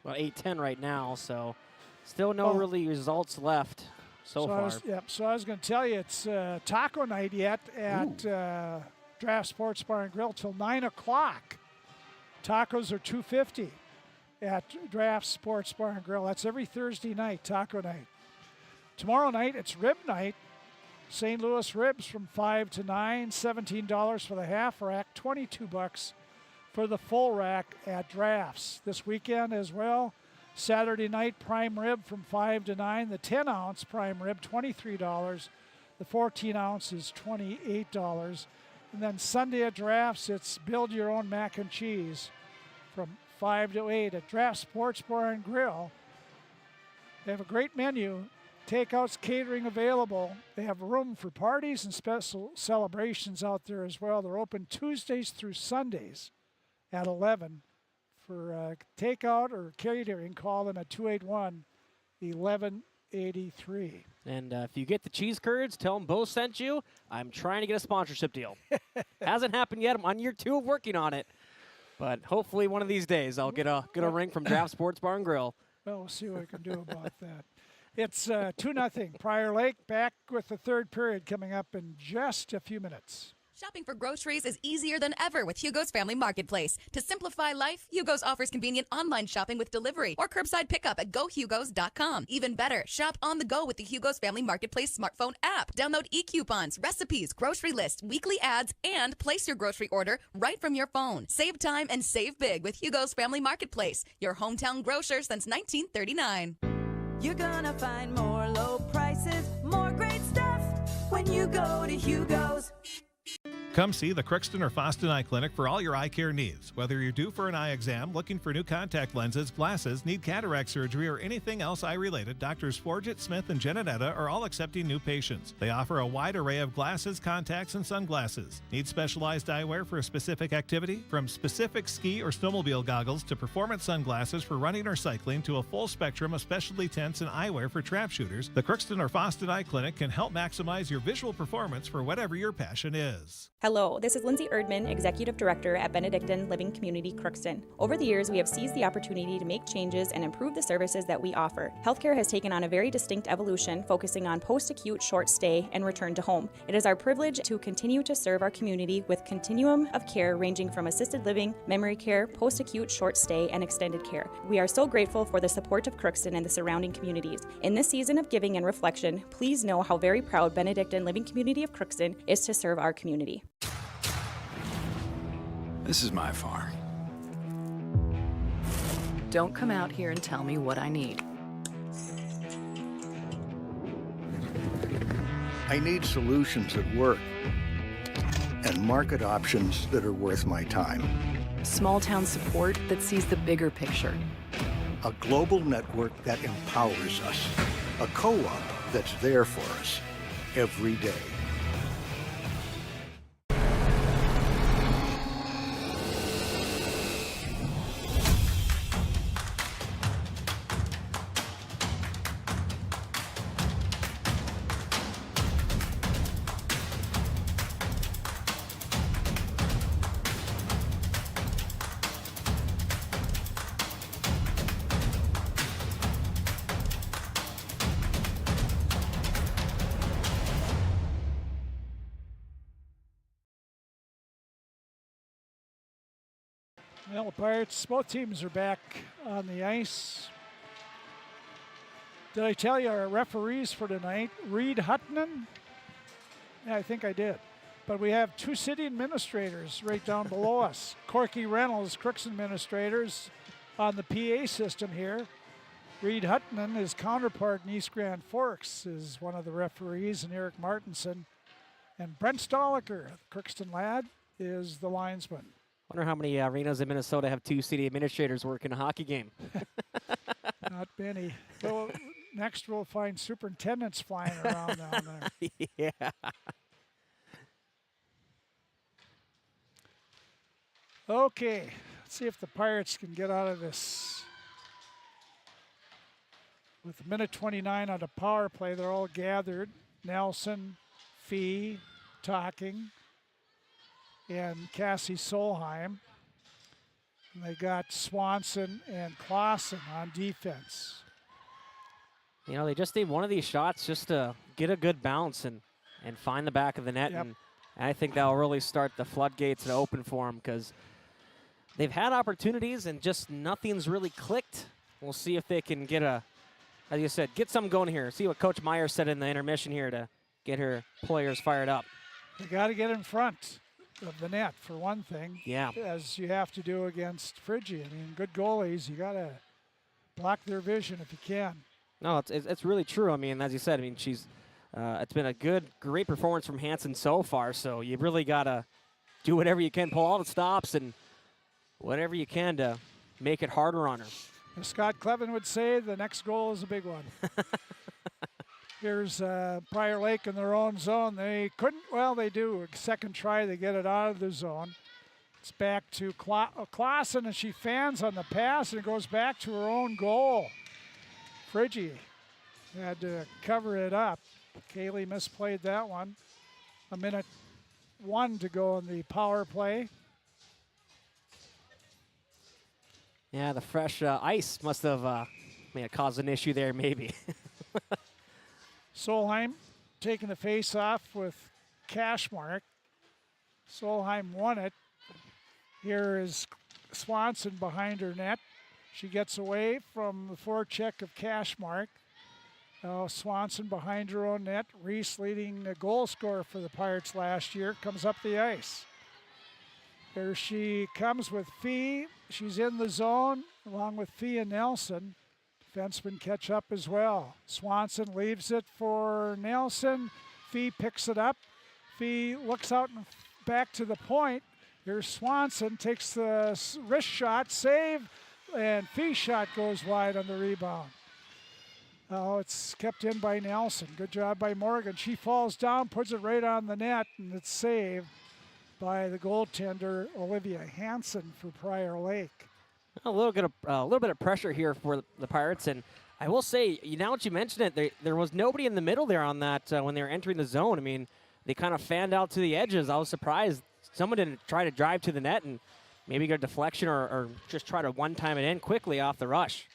8:10 right now, so still no really results left so far. So I was going to tell you, it's taco night yet at Draft Sports Bar and Grill till 9 o'clock. Tacos are $2.50 at Draft Sports Bar and Grill. That's every Thursday night, taco night. Tomorrow night, it's rib night. St. Louis ribs from 5 to 9, $17 for the half rack, $22 for the full rack at Drafts. This weekend as well, Saturday night prime rib from 5 to 9, the 10-ounce prime rib, $23. The 14-ounce is $28. And then Sunday at Drafts, it's build your own mac and cheese from 5 to 8 at Draft Sports Bar and Grill. They have a great menu, takeouts, catering available. They have room for parties and special celebrations out there as well. They're open Tuesdays through Sundays at 11. For takeout or catering, call them at 281-1183. And if you get the cheese curds, tell them Bo sent you. I'm trying to get a sponsorship deal. Hasn't happened yet. I'm on year 2 of working on it. But hopefully one of these days I'll get a ring from Draft Sports Bar and Grill. Well, we'll see what we can do about that. It's 2-0. Prior Lake back with the third period coming up in just a few minutes. Shopping for groceries is easier than ever with Hugo's Family Marketplace. To simplify life, Hugo's offers convenient online shopping with delivery or curbside pickup at gohugos.com. Even better, shop on the go with the Hugo's Family Marketplace smartphone app. Download e-coupons, recipes, grocery lists, weekly ads, and place your grocery order right from your phone. Save time and save big with Hugo's Family Marketplace, your hometown grocer since 1939. You're gonna find more low prices, more great stuff when you go to Hugo's. Come see the Crookston or Foston Eye Clinic for all your eye care needs. Whether you're due for an eye exam, looking for new contact lenses, glasses, need cataract surgery, or anything else eye-related, Doctors Forget, Smith, and Janetta are all accepting new patients. They offer a wide array of glasses, contacts, and sunglasses. Need specialized eyewear for a specific activity? From specific ski or snowmobile goggles to performance sunglasses for running or cycling to a full spectrum of specialty tents and eyewear for trap shooters, the Crookston or Foston Eye Clinic can help maximize your visual performance for whatever your passion is. Hello, this is Lindsay Erdman, Executive Director at Benedictine Living Community Crookston. Over the years, we have seized the opportunity to make changes and improve the services that we offer. Healthcare has taken on a very distinct evolution, focusing on post-acute, short stay, and return to home. It is our privilege to continue to serve our community with continuum of care ranging from assisted living, memory care, post-acute, short stay, and extended care. We are so grateful for the support of Crookston and the surrounding communities. In this season of giving and reflection, please know how very proud Benedictine Living Community of Crookston is to serve our community. This is my farm. Don't come out here and tell me what I need. I need solutions that work and market options that are worth my time. Small town support that sees the bigger picture. A global network that empowers us. A co-op that's there for us every day. Well, the Pirates, both teams are back on the ice. Did I tell you our referees for tonight? Reed Huttonen? Yeah, I think I did. But we have two city administrators right down below us. Corky Reynolds, Crookston administrators on the PA system here. Reed Huttonen, his counterpart in East Grand Forks, is one of the referees, and Eric Martinson. And Brent Stoliker, the Crookston lad, is the linesman. Wonder how many arenas in Minnesota have two city administrators working a hockey game. Not many. Well, next we'll find superintendents flying around down there. Yeah. Okay, let's see if the Pirates can get out of this With minute 29 on the power play, they're all gathered. Nelson, Fee, Talking, and Cassie Solheim. And they got Swanson and Clausen on defense. You know, they just need one of these shots just to get a good bounce and find the back of the net. Yep. And I think that'll really start the floodgates to open for them because they've had opportunities and just nothing's really clicked. We'll see if they can get as you said, get something going here. See what Coach Meyer said in the intermission here to get her players fired up. They got to get in front of the net for one thing. Yeah. As you have to do against Phrygia. I mean, good goalies, you got to block their vision if you can. No, it's really true. I mean, as you said, I mean, she's it's been a great performance from Hansen so far. So you really got to do whatever you can, pull all the stops and whatever you can to make it harder on her. As Scott Clevin would say, the next goal is a big one. Here's Prior Lake in their own zone. They couldn't, well, they do. A second try, they get it out of the zone. It's back to Clausen, and she fans on the pass, and it goes back to her own goal. Phrygia had to cover it up. Kaylee misplayed that one. A minute 1 to go in the power play. Yeah, the fresh ice must have caused an issue there, maybe. Solheim taking the face off with Cashmark. Solheim won it. Here is Swanson behind her net. She gets away from the forecheck of Cashmark. Now Swanson behind her own net. Reese, leading the goal scorer for the Pirates last year, comes up the ice. There she comes with Fee. She's in the zone along with Fee and Nelson. Defensemen catch up as well. Swanson leaves it for Nelson. Fee picks it up. Fee looks out and back to the point. Here's Swanson, takes the wrist shot, save, and Fee's shot goes wide on the rebound. Oh, it's kept in by Nelson. Good job by Morgan. She falls down, puts it right on the net, and it's saved by the goaltender Olivia Hansen for Prior Lake. A little bit of pressure here for the Pirates, and I will say, now that you mention it, there was nobody in the middle there on that when they were entering the zone. I mean, they kind of fanned out to the edges. I was surprised someone didn't try to drive to the net and maybe get a deflection or just try to one-time it in quickly off the rush.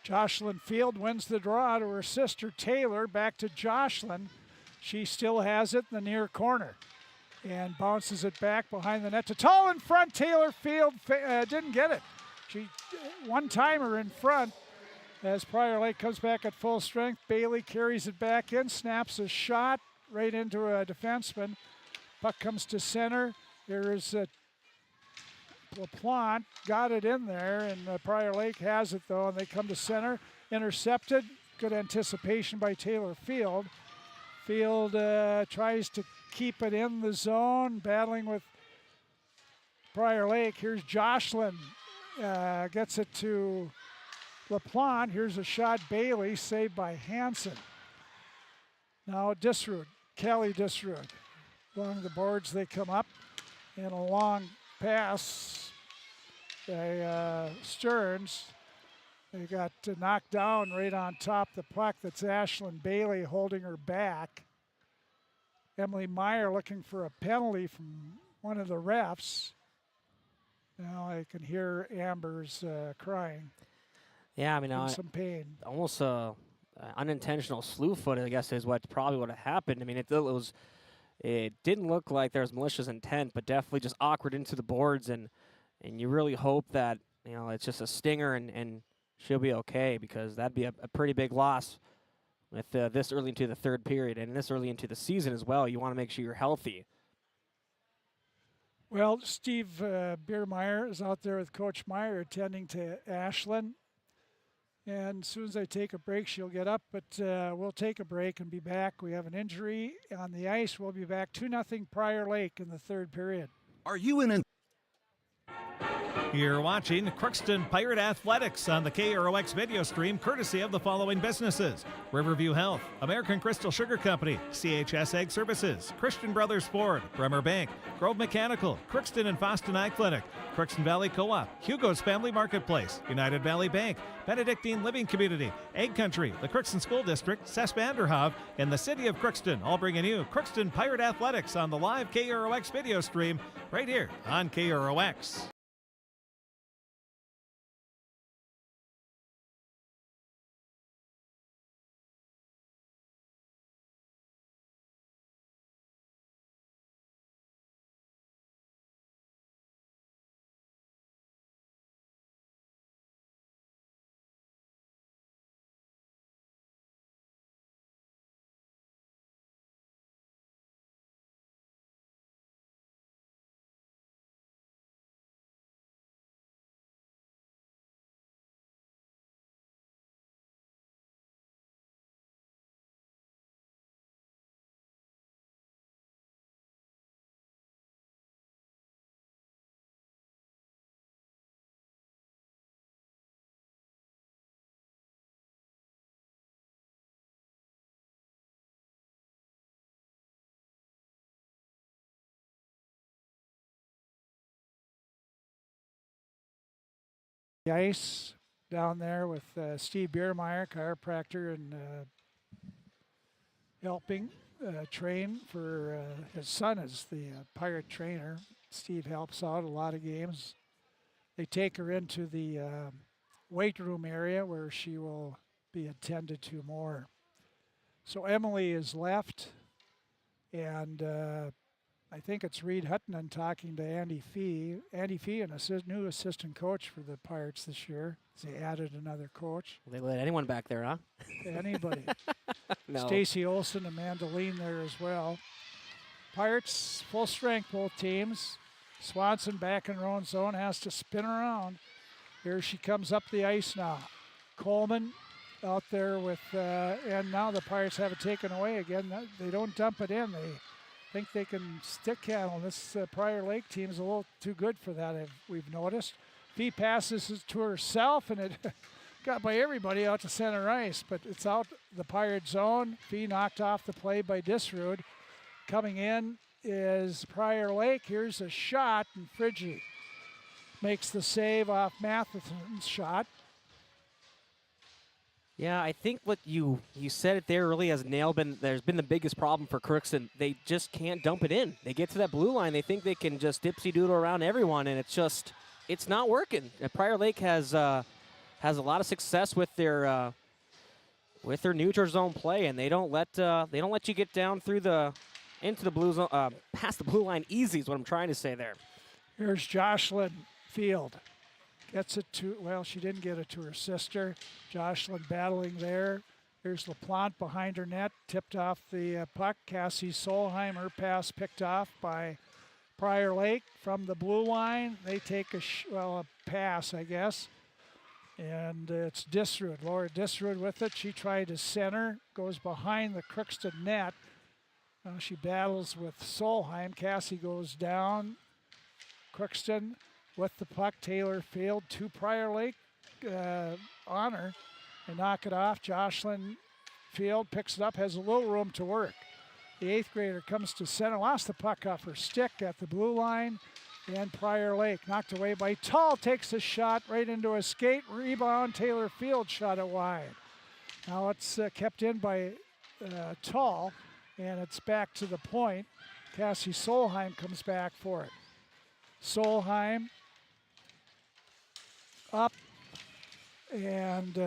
Jocelyn Field wins the draw to her sister Taylor. Back to Jocelyn. She still has it in the near corner and bounces it back behind the net to Tall in front. Taylor Field didn't get it. She one-timer in front as Prior Lake comes back at full strength. Bailey carries it back in, snaps a shot right into a defenseman. Puck comes to center. There is LaPlante, got it in there, and Prior Lake has it though, and they come to center. Intercepted. Good anticipation by Taylor Field. Field tries to keep it in the zone, battling with Prior Lake. Here's Jocelyn. Gets it to LaPlante. Here's a shot. Bailey, saved by Hansen. Now Disrud, Kelly Disrud. Along the boards they come up. And a long pass by Stearns. They got knocked down right on top of the puck. That's Ashlyn Bailey holding her back. Emily Meyer looking for a penalty from one of the refs. Now I can hear Amber's crying. Yeah, I mean, in some pain. Almost unintentional slew foot, I guess, is what probably would have happened. I mean, it didn't look like there was malicious intent, but definitely just awkward into the boards, and you really hope that it's just a stinger and she'll be okay, because that'd be a pretty big loss with this early into the third period and this early into the season as well. You want to make sure you're healthy. Well, Steve Biermeyer is out there with Coach Meyer attending to Ashlyn. And as soon as I take a break, she'll get up, but we'll take a break and be back. We have an injury on the ice. We'll be back 2-0 Prior Lake in the third period. Are you in? You're watching Crookston Pirate Athletics on the KROX video stream, courtesy of the following businesses: Riverview Health, American Crystal Sugar Company, CHS Egg Services, Christian Brothers Ford, Bremer Bank, Grove Mechanical, Crookston and Foston Eye Clinic, Crookston Valley Co-op, Hugo's Family Marketplace, United Valley Bank, Benedictine Living Community, Egg Country, the Crookston School District, Sasbanderhav, and the City of Crookston, all bringing you Crookston Pirate Athletics on the live KROX video stream right here on KROX. The ice down there with Steve Biermeyer, chiropractor, and helping train for his son is the pirate trainer. Steve helps out a lot of games. They take her into the weight room area where she will be attended to more. So Emily is left, and I think it's Reed Hutton talking to Andy Fee. Andy Fee, a new assistant coach for the Pirates this year. They added another coach. They let anyone back there, huh? Anybody. No. Stacy Olson and Mandoline there as well. Pirates full strength, both teams. Swanson back in her own zone, has to spin around. Here she comes up the ice now. Coleman out there with, and now the Pirates have it taken away again. They don't dump it in. They think they can stick handle. This Prior Lake team is a little too good for that, we've noticed. Fee passes it to herself, and it got by everybody out to center ice, but it's out the Pirate zone. Fee knocked off the play by Disrud. Coming in is Prior Lake. Here's a shot, and Friggy makes the save off Matheson's shot. Yeah, I think what you said it there really has nailed. There's been the biggest problem for Crookston. They just can't dump it in. They get to that blue line, they think they can just dipsy-doodle around everyone, and it's not working. Prior Lake has a lot of success with their neutral zone play, and they don't let you get down through into the blue zone, past the blue line easy is what I'm trying to say there. Here's Jocelyn Field. Gets it to, well, she didn't get it to her sister. Jocelyn battling there. Here's LaPlante behind her net, tipped off the puck. Cassie Solheim, her pass picked off by Prior Lake from the blue line. They take a pass, I guess. And it's Disrud, Laura Disrud with it. She tried to center, goes behind the Crookston net. Now she battles with Solheim. Cassie goes down. Crookston with the puck. Taylor Field to Prior Lake on her and knock it off. Jocelyn Field picks it up, has a little room to work. The 8th grader comes to center, lost the puck off her stick at the blue line, and Prior Lake knocked away by Tall, takes a shot right into a skate, rebound, Taylor Field shot it wide. Now it's kept in by Tall, and it's back to the point. Cassie Solheim comes back for it. Solheim up, and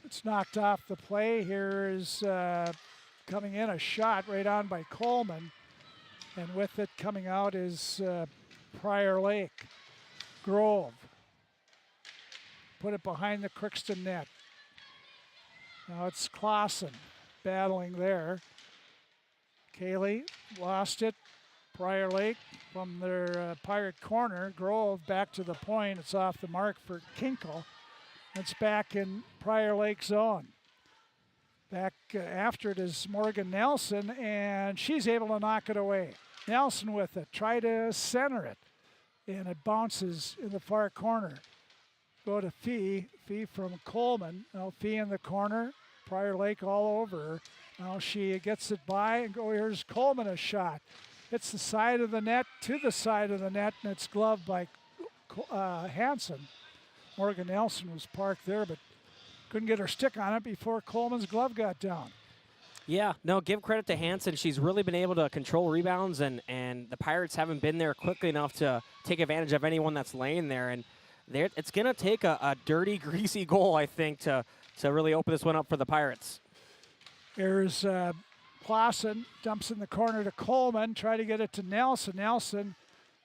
it's knocked off the play. Here is coming in a shot right on by Coleman, and with it coming out is Prior Lake. Grove put it behind the Crookston net. Now it's Clausen battling there. Kaylee lost it. Prior Lake from their Pirate corner. Grove back to the point. It's off the mark for Kinkle. It's back in Prior Lake zone. Back after it is Morgan Nelson, and she's able to knock it away. Nelson with it. Try to center it, and it bounces in the far corner. Go to Fee. Fee from Coleman. Now Fee in the corner. Prior Lake all over her. Now she gets it by, and here's Coleman a shot. It's the side of the net to the side of the net, and it's gloved by Hansen. Morgan Nelson was parked there, but couldn't get her stick on it before Coleman's glove got down. Yeah, no, give credit to Hansen. She's really been able to control rebounds, and the Pirates haven't been there quickly enough to take advantage of anyone that's laying there. And it's going to take a dirty, greasy goal, I think, to really open this one up for the Pirates. Here's Clausen, dumps in the corner to Coleman, try to get it to Nelson. Nelson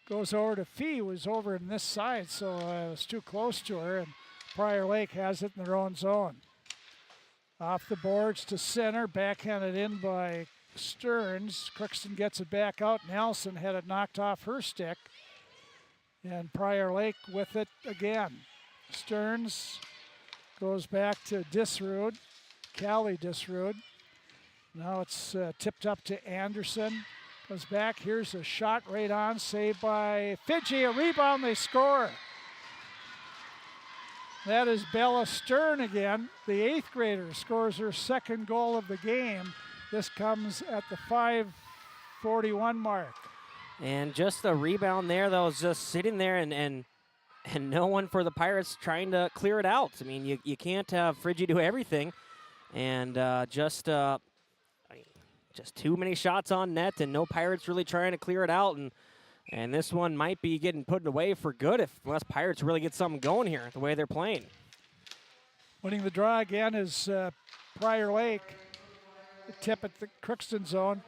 goes over to Fee, was over in this side, so it was too close to her, and Prior Lake has it in their own zone. Off the boards to center, backhanded in by Stearns. Crookston gets it back out. Nelson had it knocked off her stick. And Prior Lake with it again. Stearns goes back to Disrude, Callie Disrude. Now it's tipped up to Anderson. Goes back, here's a shot right on, saved by Fidji, a rebound, they score. That is Bella Stern again. The 8th grader scores her second goal of the game. This comes at the 5:41 mark. And just the rebound there, though, is just sitting there and no one for the Pirates trying to clear it out. I mean, you can't have Friggy do everything. And just too many shots on net and no Pirates really trying to clear it out. And this one might be getting put away for good unless Pirates really get something going here, the way they're playing. Winning the draw again is Prior Lake. The tip at the Crookston zone.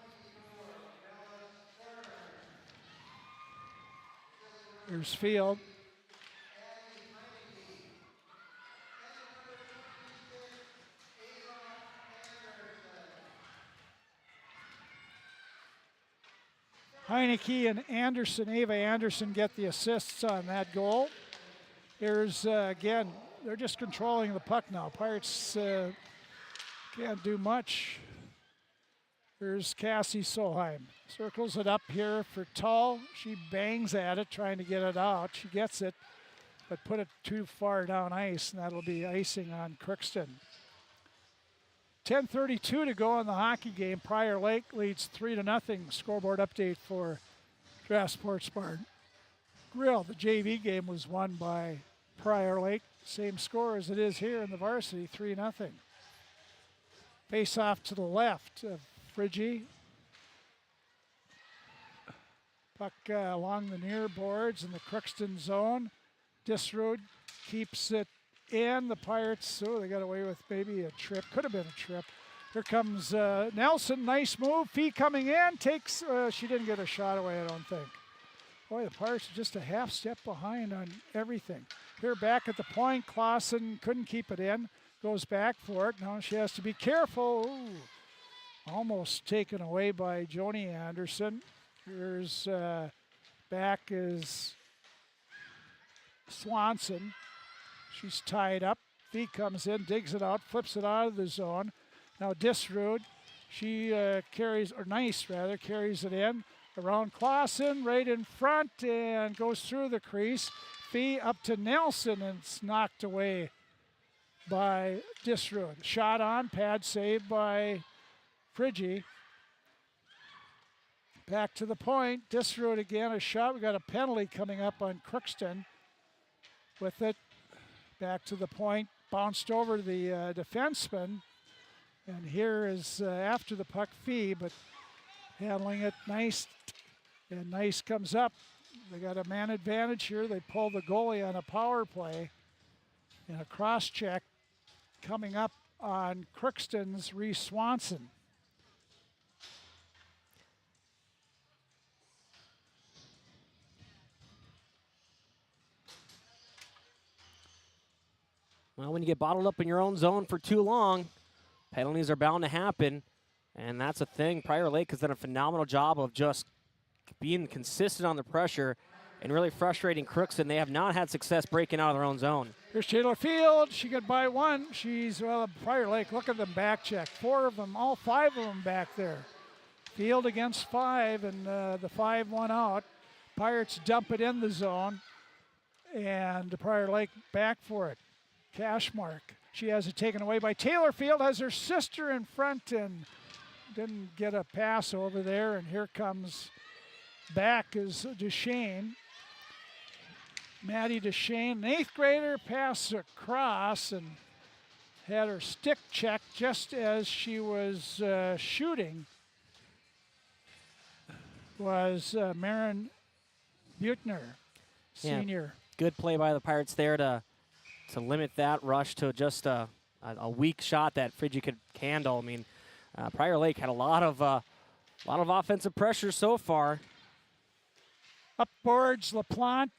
Here's Field. Heineke and Anderson, Ava Anderson, get the assists on that goal. Here's, again, they're just controlling the puck now. Pirates can't do much. Here's Cassie Solheim. Circles it up here for Tull. She bangs at it, trying to get it out. She gets it, but put it too far down ice, and that'll be icing on Crookston. 10:32 to go in the hockey game. Prior Lake leads 3-0. Scoreboard update for Draft Sports Bar Grill. The JV game was won by Prior Lake. Same score as it is here in the varsity, 3-0. Face off to the left of Friggy. Puck along the near boards in the Crookston zone. Disrude keeps it in. The Pirates, they got away with maybe a trip. Could have been a trip. Here comes Nelson. Nice move. Fee coming in. Takes, she didn't get a shot away, I don't think. Boy, the Pirates are just a half step behind on everything. Here back at the point, Clausen couldn't keep it in. Goes back for it. Now she has to be careful. Ooh. Almost taken away by Joni Anderson. Here's back is Swanson. She's tied up. Fee comes in, digs it out, flips it out of the zone. Now Disrude, she carries it in. Around Clausen, right in front, and goes through the crease. Fee up to Nelson, and it's knocked away by Disrude. Shot on, pad saved by Friggy. Back to the point. Disrude again, a shot. We got a penalty coming up on Crookston. With it, back to the point, bounced over the defenseman. And here is after the puck Fee, but handling it nice. And Nice comes up. They got a man advantage here. They pull the goalie on a power play. And a cross check coming up on Crookston's Reese Swanson. Well, when you get bottled up in your own zone for too long, penalties are bound to happen, and that's a thing. Prior Lake has done a phenomenal job of just being consistent on the pressure and really frustrating Crookston. They have not had success breaking out of their own zone. Here's Taylor Field. She got by one. Prior Lake, look at them back check. 4 of them, all 5 of them back there. Field against 5, and the 5-1 out. Pirates dump it in the zone, and Prior Lake back for it. Cashmark. She has it taken away by Taylor Field, has her sister in front and didn't get a pass over there. And here comes back is Duchesne. Maddie DeShane, an 8th grader, passed across and had her stick checked just as she was shooting. Was Marin Buechner, senior. Good play by the Pirates there to limit that rush to just a weak shot that Friggi could handle. I mean, Prior Lake had a lot of offensive pressure so far. Up boards LaPlante,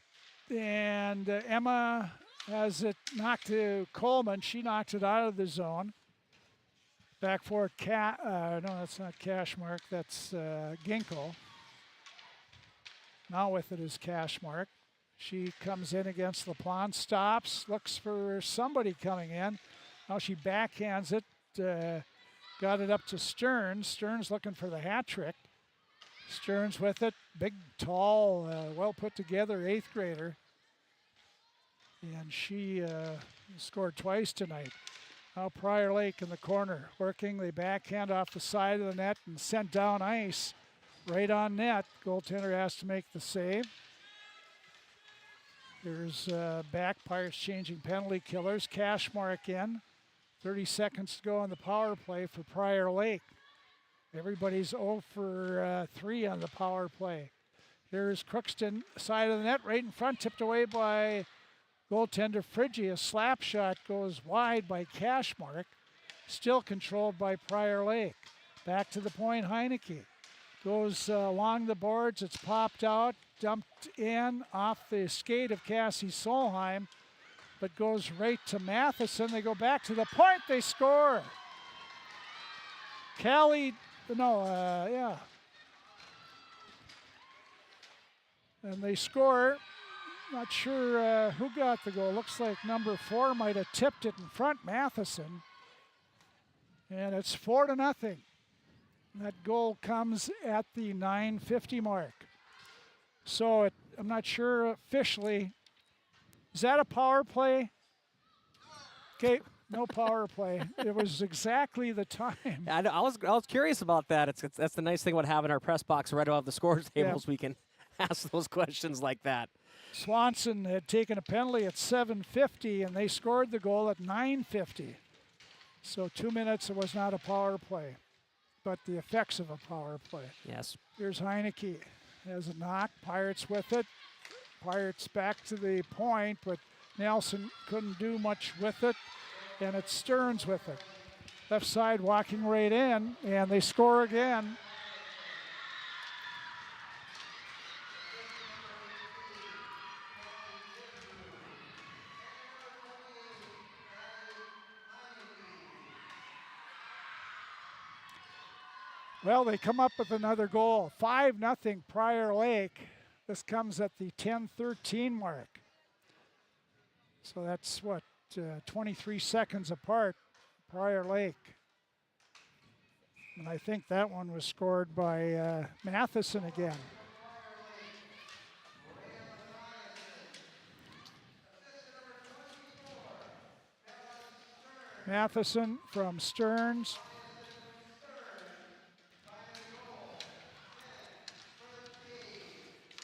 and Emma has it knocked to Coleman. She knocked it out of the zone. Back for no, that's not Cashmark. That's Ginkle. Now with it is Cashmark. She comes in against LaPlante, stops, looks for somebody coming in. Now she backhands it, got it up to Stearns. Stearns looking for the hat trick. Stearns with it, big, tall, well put together 8th grader. And she scored twice tonight. Now Prior Lake in the corner, working the backhand off the side of the net and sent down ice. Right on net. Goaltender has to make the save. Here's back. Pirates changing penalty killers. Cashmark in. 30 seconds to go on the power play for Prior Lake. Everybody's 0 for 3 on the power play. Here's Crookston, side of the net, right in front, tipped away by goaltender Friggi. A slap shot goes wide by Cashmark. Still controlled by Prior Lake. Back to the point, Heineke. Goes along the boards, it's popped out, dumped in off the skate of Cassie Solheim, but goes right to Matheson. They go back to the point, they score. And they score. Not sure who got the goal. Looks like number 4 might have tipped it in front, Matheson. And it's 4-0. That goal comes at the 9:50 mark. So I'm not sure officially. Is that a power play? Okay, no power play. It was exactly the time. I was curious about that. That's the nice thing about having our press box right above the scores tables. Yeah. We can ask those questions like that. Swanson had taken a penalty at 7:50, and they scored the goal at 9:50. So 2 minutes, it was not a power play, but the effects of a power play. Yes. Here's Heineke. Has a knock. Pirates with it. Pirates back to the point, but Nelson couldn't do much with it, and it's Stearns with it. Left side walking right in, and they score again. Well, they come up with another goal. 5-0 Prior Lake. This comes at the 10:13 mark. So that's 23 seconds apart, Prior Lake. And I think that one was scored by Matheson again. Matheson from Stearns.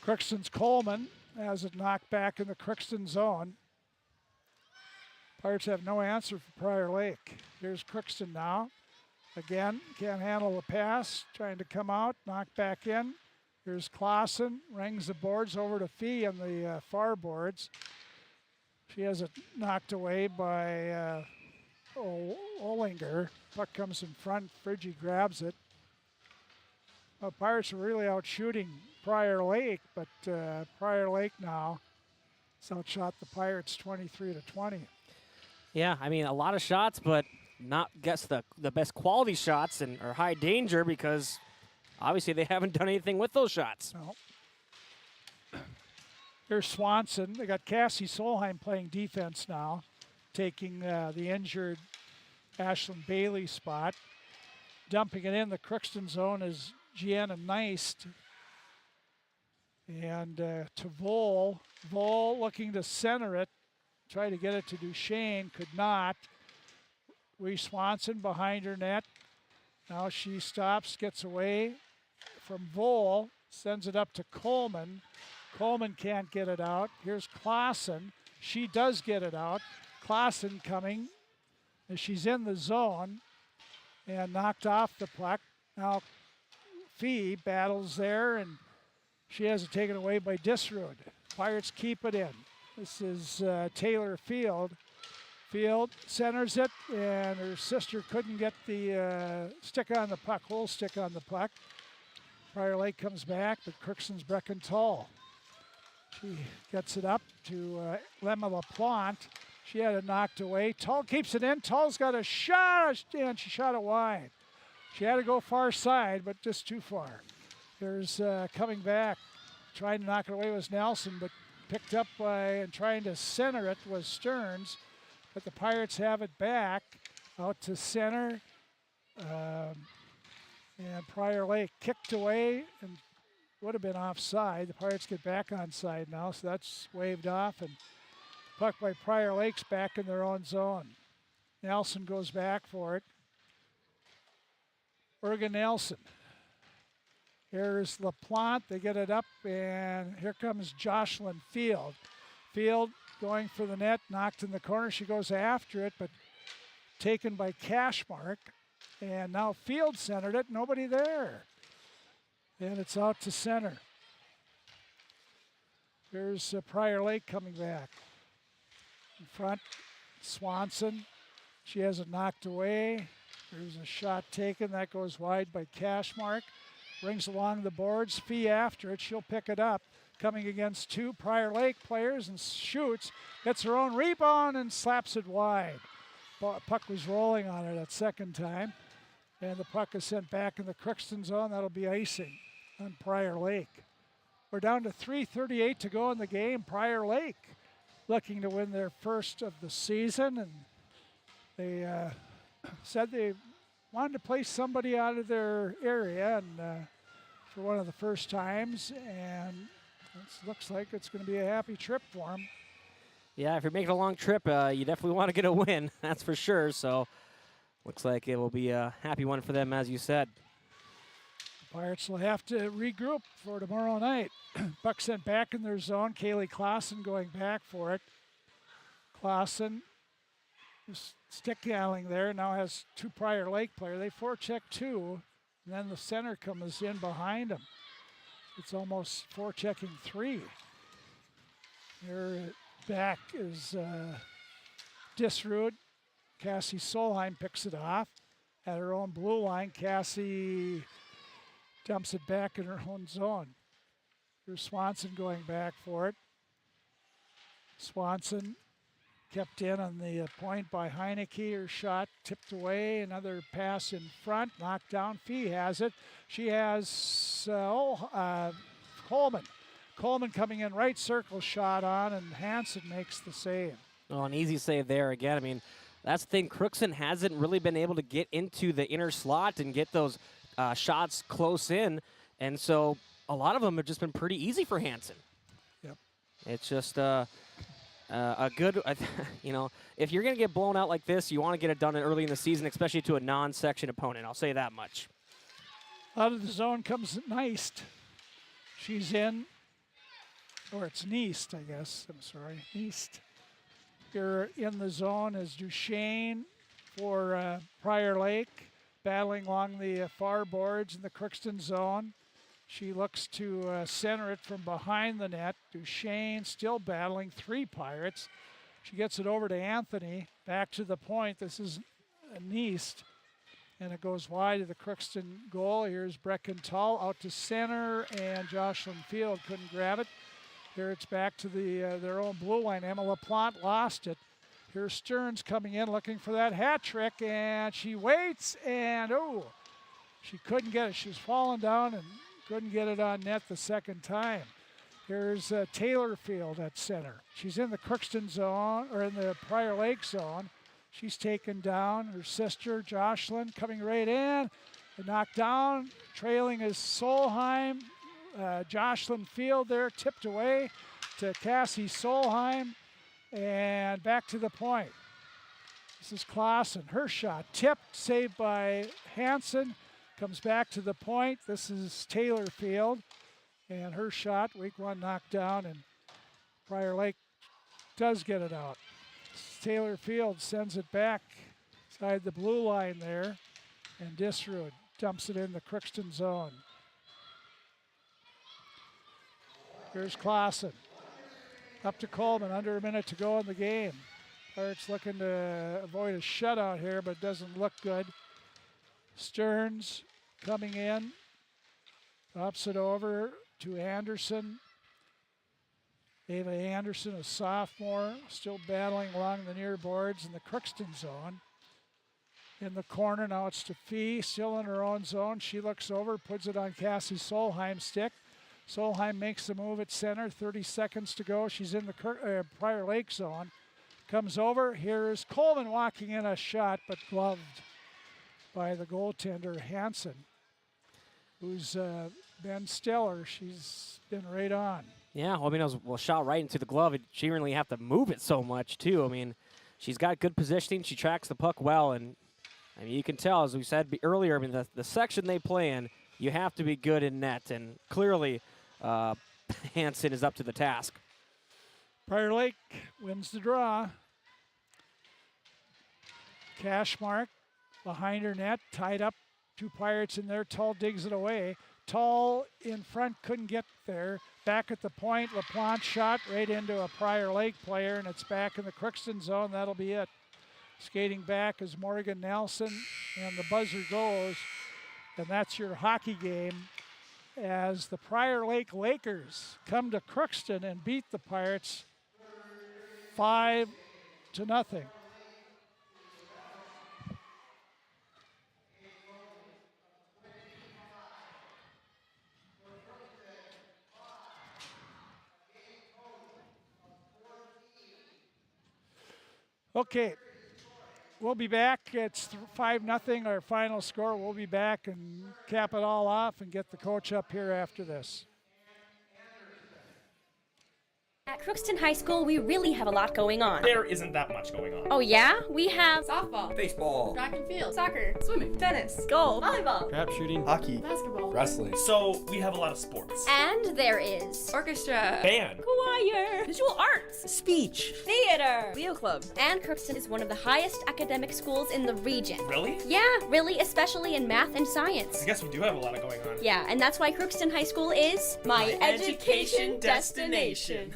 Crookston's Coleman has it knocked back in the Crookston zone. Pirates have no answer for Prior Lake. Here's Crookston now. Again, can't handle the pass. Trying to come out, knocked back in. Here's Clausen, rings the boards over to Fee on the far boards. She has it knocked away by Olinger. Puck comes in front, Friggi grabs it. Pirates are really out shooting Prior Lake, but Prior Lake now has outshot the Pirates 23-20. Yeah, I mean, a lot of shots, but not guess the best quality shots and are high danger because obviously they haven't done anything with those shots. No. Here's Swanson. They got Cassie Solheim playing defense now, taking the injured Ashlyn Bailey spot. Dumping it in the Crookston zone is Gianna Neist. And to Vol. Vol looking to center it. Try to get it to Duchesne. Could not. Wee Swanson behind her net. Now she stops, gets away from Vol. Sends it up to Coleman. Coleman can't get it out. Here's Clausen. She does get it out. Clausen coming as she's in the zone and knocked off the puck. Now Fee battles there, and she has it taken away by Disrud. Pirates keep it in. This is Taylor Field. Field centers it, and her sister couldn't get the stick on the puck, whole stick on the puck. Prior Lake comes back, but Crookston's Brecken Tull. She gets it up to Lemma LaPlante. She had it knocked away. Tull keeps it in. Tull's got a shot, and she shot it wide. She had to go far side, but just too far. There's coming back, trying to knock it away was Nelson, but picked up by and trying to center it was Stearns. But the Pirates have it back out to center. And Prior Lake kicked away and would have been offside. The Pirates get back onside now, so that's waved off. And puck by Prior Lake's back in their own zone. Nelson goes back for it. Ergen Nelson. Here's LaPlante. They get it up, and here comes Jocelyn Field. Field going for the net, knocked in the corner. She goes after it, but taken by Cashmark. And now Field centered it. Nobody there. And it's out to center. Here's Prior Lake coming back. In front, Swanson. She has it knocked away. There's a shot taken. That goes wide by Cashmark. Brings along the boards. Fee after it. She'll pick it up. Coming against two Prior Lake players and shoots. Gets her own rebound and slaps it wide. Puck was rolling on her that second time. And the puck is sent back in the Crookston zone. That'll be icing on Prior Lake. We're down to 3:38 to go in the game. Prior Lake looking to win their first of the season. And they said they wanted to play somebody out of their area and for one of the first times. And it looks like it's going to be a happy trip for them. Yeah, if you're making a long trip, you definitely want to get a win. That's for sure. So looks like it will be a happy one for them, as you said. The Pirates will have to regroup for tomorrow night. Puck sent back in their zone. Kaylee Clausen going back for it. Clausen just stick handling there. Now has two Prior Lake players. They forecheck two, and then the center comes in behind them. It's almost forechecking three. Here back is Disrud. Cassie Solheim picks it off. At her own blue line, Cassie dumps it back in her own zone. Here's Swanson going back for it. Swanson kept in on the point by Heineke. Her shot tipped away. Another pass in front. Knocked down. Fee has it. She has Coleman. Coleman coming in right circle shot on, and Hansen makes the save. Oh, an easy save there again. I mean, that's the thing. Crookston hasn't really been able to get into the inner slot and get those shots close in. And so a lot of them have just been pretty easy for Hansen. Yep. It's just a good, you know, if you're going to get blown out like this, you want to get it done early in the season, especially to a non-section opponent. I'll say that much. Out of the zone comes Neist. She's in, or it's Neist, I guess. I'm sorry, Neist. Here in the zone is Duchesne for Prior Lake, battling along the far boards in the Crookston zone. She looks to center it from behind the net. Duchesne still battling three Pirates. She gets it over to Anthony, back to the point. This is Neist, and it goes wide of the Crookston goal. Here's Brecken Tull out to center, and Jocelyn Field couldn't grab it. Here it's back to their own blue line. Emma LaPlante lost it. Here's Stearns coming in looking for that hat trick, and she waits, and she couldn't get it. She was falling down and couldn't get it on net the second time. Here's Taylor Field at center. She's in the Crookston zone, or in the Prior Lake zone. She's taken down. Her sister, Jocelyn, coming right in. Knocked down. Trailing is Solheim. Jocelyn Field there, tipped away to Cassie Solheim, and back to the point. This is Clausen. Her shot tipped, saved by Hansen. Comes back to the point. This is Taylor Field. And her shot, weak one, knocked down, and Prior Lake does get it out. Taylor Field sends it back side the blue line there, and Disrud dumps it in the Crookston zone. Here's Clausen. Up to Coleman, under a minute to go in the game. Pirates looking to avoid a shutout here, but doesn't look good. Stearns coming in, ups it over to Anderson. Ava Anderson, a sophomore, still battling along the near boards in the Crookston zone. In the corner, now it's to Fee, still in her own zone. She looks over, puts it on Cassie Solheim's stick. Solheim makes the move at center, 30 seconds to go. She's in the Prior Lake zone. Comes over, here's Coleman walking in a shot, but gloved by the goaltender, Hansen, who's been stellar. She's been right on. Yeah, well, I mean, it was shot right into the glove. She didn't really have to move it so much, too. I mean, she's got good positioning. She tracks the puck well, and I mean, you can tell, as we said earlier, I mean, the section they play in, you have to be good in net, and clearly Hansen is up to the task. Prior Lake wins the draw. Cashmark behind her net, tied up. Two Pirates in there. Tull digs it away. Tull in front, couldn't get there. Back at the point, LaPlante shot right into a Prior Lake player, and it's back in the Crookston zone. That'll be it. Skating back is Morgan Nelson, and the buzzer goes, and that's your hockey game as the Prior Lake Lakers come to Crookston and beat the Pirates 5-0. Okay, we'll be back. It's 5-0, our final score. We'll be back and cap it all off and get the coach up here after this. At Crookston High School, we really have a lot going on. There isn't that much going on. Oh yeah? We have softball, baseball, track and field, soccer, swimming, tennis, golf, volleyball, crap shooting, hockey, basketball, wrestling. So we have a lot of sports. And there is orchestra, band, choir, visual arts, speech, theater, Leo Club. And Crookston is one of the highest academic schools in the region. Really? Yeah, really, especially in math and science. I guess we do have a lot of going on. Yeah, and that's why Crookston High School is my education destination.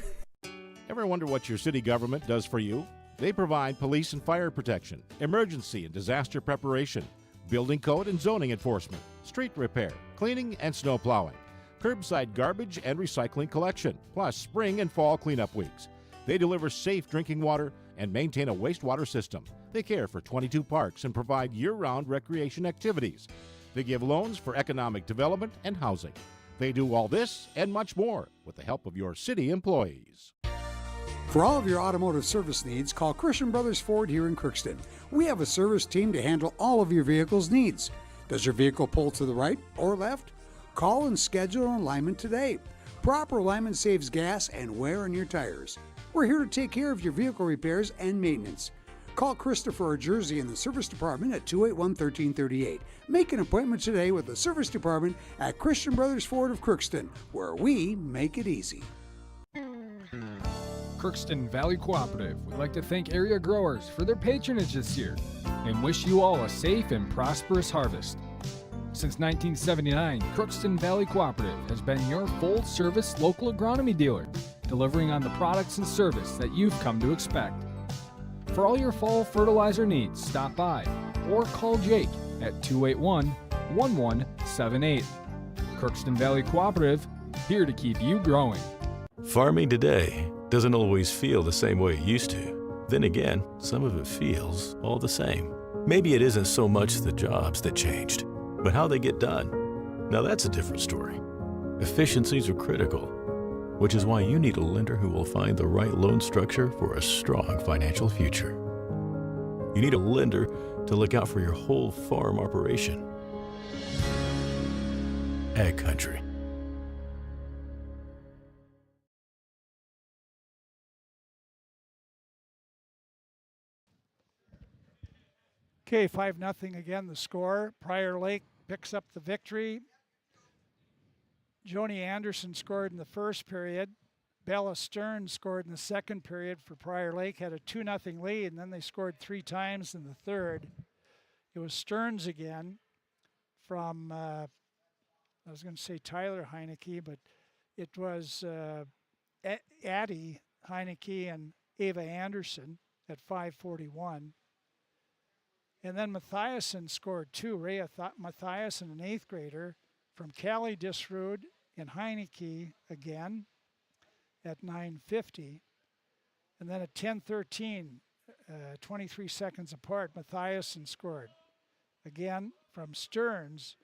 Ever wonder what your city government does for you? They provide police and fire protection, emergency and disaster preparation, building code and zoning enforcement, street repair, cleaning and snow plowing, curbside garbage and recycling collection, plus spring and fall cleanup weeks. They deliver safe drinking water and maintain a wastewater system. They care for 22 parks and provide year-round recreation activities. They give loans for economic development and housing. They do all this and much more with the help of your city employees. For all of your automotive service needs, call Christian Brothers Ford here in Crookston. We have a service team to handle all of your vehicle's needs. Does your vehicle pull to the right or left? Call and schedule an alignment today. Proper alignment saves gas and wear on your tires. We're here to take care of your vehicle repairs and maintenance. Call Christopher or Jersey in the service department at 281-1338. Make an appointment today with the service department at Christian Brothers Ford of Crookston, where we make it easy. Crookston Valley Cooperative would like to thank area growers for their patronage this year and wish you all a safe and prosperous harvest. Since 1979, Crookston Valley Cooperative has been your full-service local agronomy dealer, delivering on the products and service that you've come to expect. For all your fall fertilizer needs, stop by or call Jake at 281-1178. Crookston Valley Cooperative, here to keep you growing. Farming today doesn't always feel the same way it used to. Then again, some of it feels all the same. Maybe it isn't so much the jobs that changed, but how they get done. Now that's a different story. Efficiencies are critical, which is why you need a lender who will find the right loan structure for a strong financial future. You need a lender to look out for your whole farm operation. Ag Country. Okay, 5-0 again, the score. Prior Lake picks up the victory. Joni Anderson scored in the first period. Bella Stern scored in the second period for Prior Lake, had a 2-0 lead, and then they scored 3 times in the third. It was Stearns again from, I was going to say Tyler Heineke, but it was Addie Heineke and Ava Anderson at 5:41. And then Mathiasen scored 2. Rhea Mathiasen, an 8th grader, from Callie Disrud and Heineke again at 9:50. And then at 10:13, 23 seconds apart, Mathiasen scored again from Stearns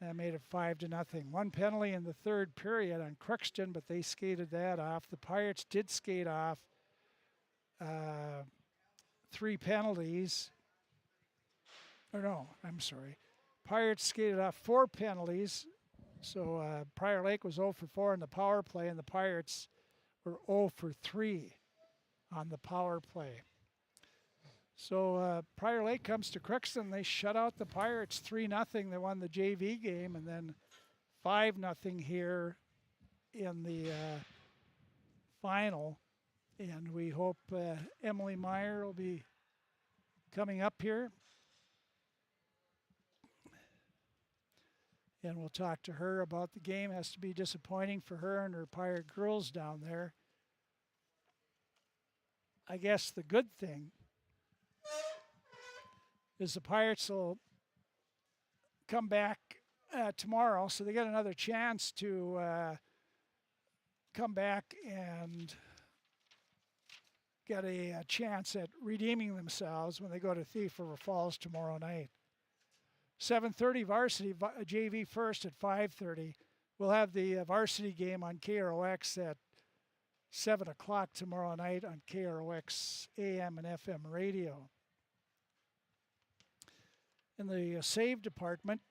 and made it 5-0. 1 penalty in the third period on Crookston, but they skated that off. The Pirates did skate off 3 penalties. Or no, I'm sorry. Pirates skated off 4 penalties. So Prior Lake was 0 for 4 in the power play, and the Pirates were 0 for 3 on the power play. So Prior Lake comes to Crookston. They shut out the Pirates 3-0. They won the JV game, and then 5-0 here in the final. And we hope Emily Meyer will be coming up here. And we'll talk to her about the game. It has to be disappointing for her and her Pirate girls down there. I guess the good thing is the Pirates will come back tomorrow, so they get another chance to come back and get a chance at redeeming themselves when they go to Thief River Falls tomorrow night. 7:30 varsity, JV first at 5:30. We'll have the varsity game on KROX at 7 o'clock tomorrow night on KROX AM and FM radio. In the save department,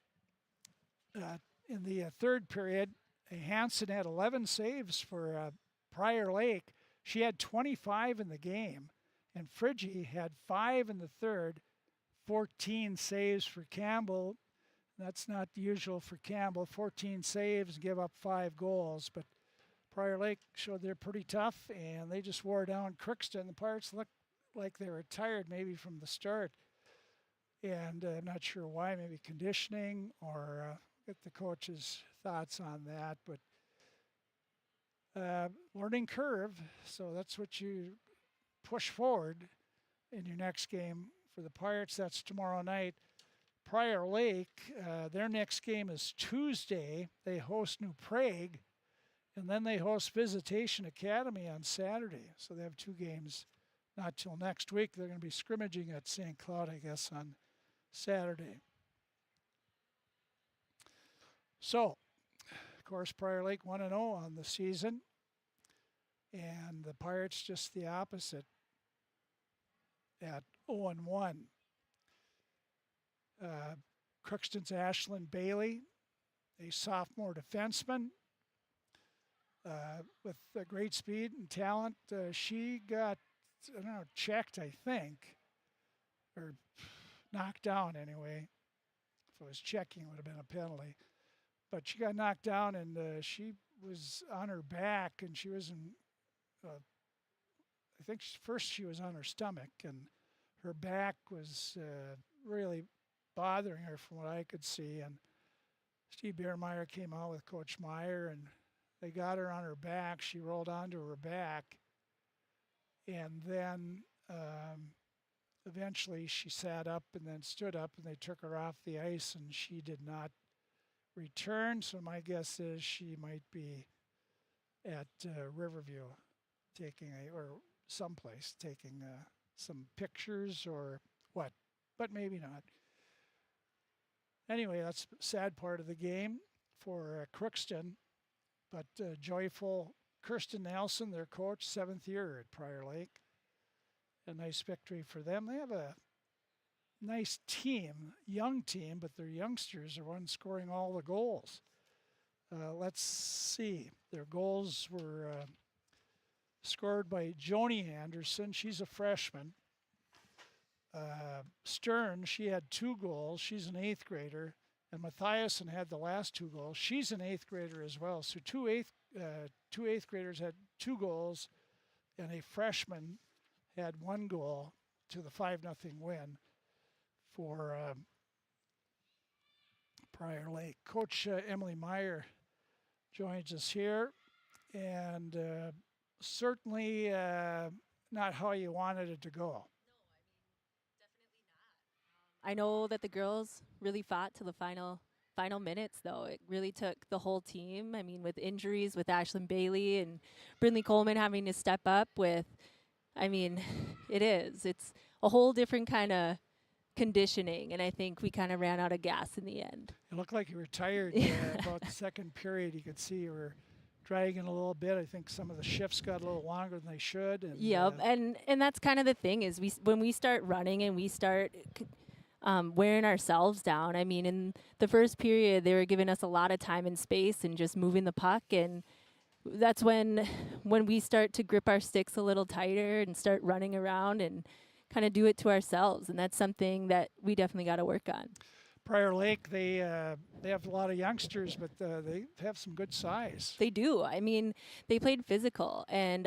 in the third period, Hansen had 11 saves for Prior Lake. She had 25 in the game, and Friggy had 5 in the third, 14 saves for Campbell. That's not usual for Campbell. 14 saves, give up 5 goals, but Prior Lake showed they're pretty tough, and they just wore down Crookston. The Pirates looked like they were tired maybe from the start, and I'm not sure why, maybe conditioning or get the coach's thoughts on that, but learning curve, so that's what you push forward in your next game. For the Pirates, that's tomorrow night. Prior Lake, their next game is Tuesday. They host New Prague, and then they host Visitation Academy on Saturday. So they have 2 games not till next week. They're going to be scrimmaging at St. Cloud, I guess, on Saturday. So, of course, Prior Lake 1-0 on the season, and the Pirates just the opposite at 0-1. Crookston's Ashlyn Bailey, a sophomore defenseman with great speed and talent. She got, I don't know, checked, I think, or knocked down anyway. If it was checking, it would have been a penalty. But she got knocked down, and she was on her back, and she was in, I think first she was on her stomach, and her back was really bothering her from what I could see. And Steve Biermeyer came out with Coach Meyer, and they got her on her back. She rolled onto her back, and then eventually she sat up and then stood up, and they took her off the ice, and she did not return. So my guess is she might be at Riverview or someplace taking some pictures or what, but maybe not. Anyway, that's a sad part of the game for Crookston, but joyful. Kirsten Nelson, their coach, 7th year at Prior Lake. A nice victory for them. They have a nice team, young team, but their youngsters are ones scoring all the goals. Let's see. Their goals were scored by Joni Anderson. She's a freshman. Stern, she had 2 goals. She's an 8th grader. And Mathiasen had the last 2 goals. She's an 8th grader as well. So two eighth graders had 2 goals, and a freshman had 1 goal to the 5-0 win for Prior Lake. Coach Emily Meyer joins us here, and certainly not how you wanted it to go. I know that the girls really fought to the final minutes, though. It really took the whole team. I mean, with injuries, with Ashlyn Bailey and Brindley Coleman having to step up with, it's a whole different kind of conditioning, and I think we kind of ran out of gas in the end. It looked like you were tired about the second period. You could see you were dragging a little bit. I think some of the shifts got a little longer than they should. And, yep, and that's kind of the thing is when we start running and we start wearing ourselves down. I mean, in the first period, they were giving us a lot of time and space and just moving the puck, and that's when we start to grip our sticks a little tighter and start running around and kind of do it to ourselves, and that's something that we definitely got to work on. Prior Lake, they have a lot of youngsters, but they have some good size. They do. I mean, they played physical, and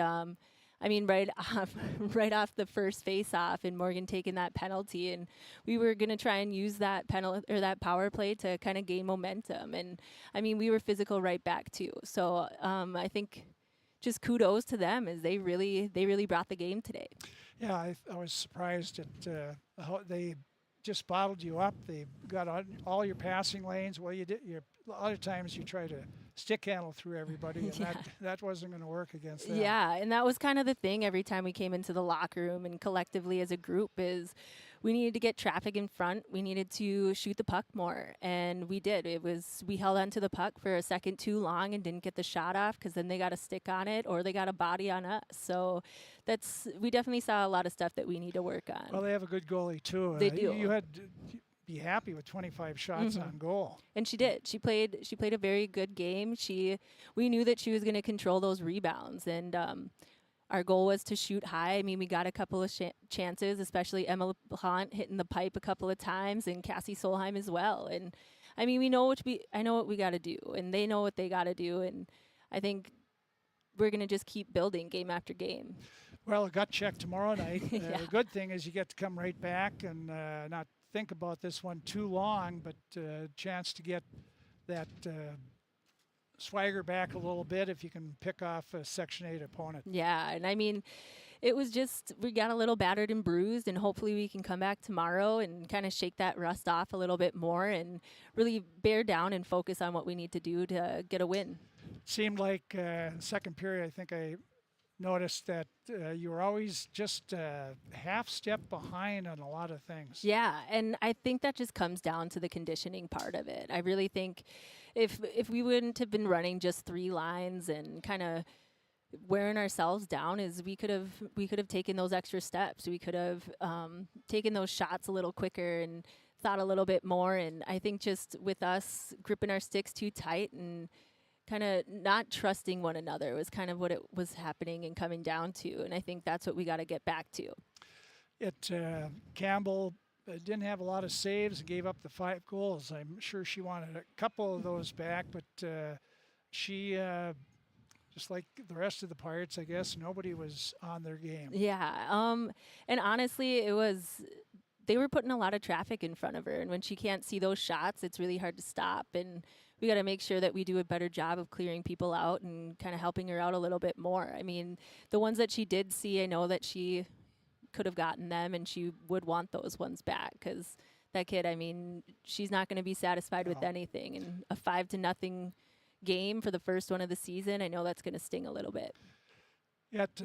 right off the first face-off, and Morgan taking that penalty, and we were going to try and use that that power play to kind of gain momentum, and we were physical right back too. So I think just kudos to them as they really brought the game today. Yeah, I was surprised at how they just bottled you up. They got on all your passing lanes. Well, a lot of times you try to stick handle through everybody, and that wasn't going to work against them. Yeah, and that was kind of the thing every time we came into the locker room and collectively as a group is we needed to get traffic in front. We needed to shoot the puck more, and we did. We held on to the puck for a second too long and didn't get the shot off because then they got a stick on it or they got a body on us. So we definitely saw a lot of stuff that we need to work on. Well, they have a good goalie too. They do. You had to be happy with 25 shots on goal. And she did. She played a very good game. We knew that she was going to control those rebounds, and our goal was to shoot high. We got a couple of chances, especially Emma LaPlante hitting the pipe a couple of times, and Cassie Solheim as well. And I know what we got to do, and they know what they got to do, and I think we're going to just keep building game after game. Well, a gut check tomorrow night. The good thing is you get to come right back and not think about this one too long, but a chance to get that swagger back a little bit if you can pick off a Section 8 opponent. Yeah, and it was just we got a little battered and bruised, and hopefully we can come back tomorrow and kind of shake that rust off a little bit more and really bear down and focus on what we need to do to get a win. Seemed like in the second period, I think I noticed that you were always just a half step behind on a lot of things. Yeah, and I think that just comes down to the conditioning part of it. I really think if we wouldn't have been running just 3 lines and kind of wearing ourselves down, is we could have taken those extra steps. We could have taken those shots a little quicker and thought a little bit more. And I think just with us gripping our sticks too tight and kind of not trusting one another was kind of what it was happening and coming down to. And I think that's what we got to get back to. Campbell didn't have a lot of saves and gave up the 5 goals. I'm sure she wanted a couple of those back, but she, just like the rest of the Pirates, I guess, nobody was on their game. Yeah, and honestly, they were putting a lot of traffic in front of her, and when she can't see those shots, it's really hard to stop. And we got to make sure that we do a better job of clearing people out and kind of helping her out a little bit more. The ones that she did see, I know that she could have gotten them, and she would want those ones back because that kid, she's not going to be satisfied with anything. And a 5-0 game for the first one of the season, I know that's going to sting a little bit. Yet,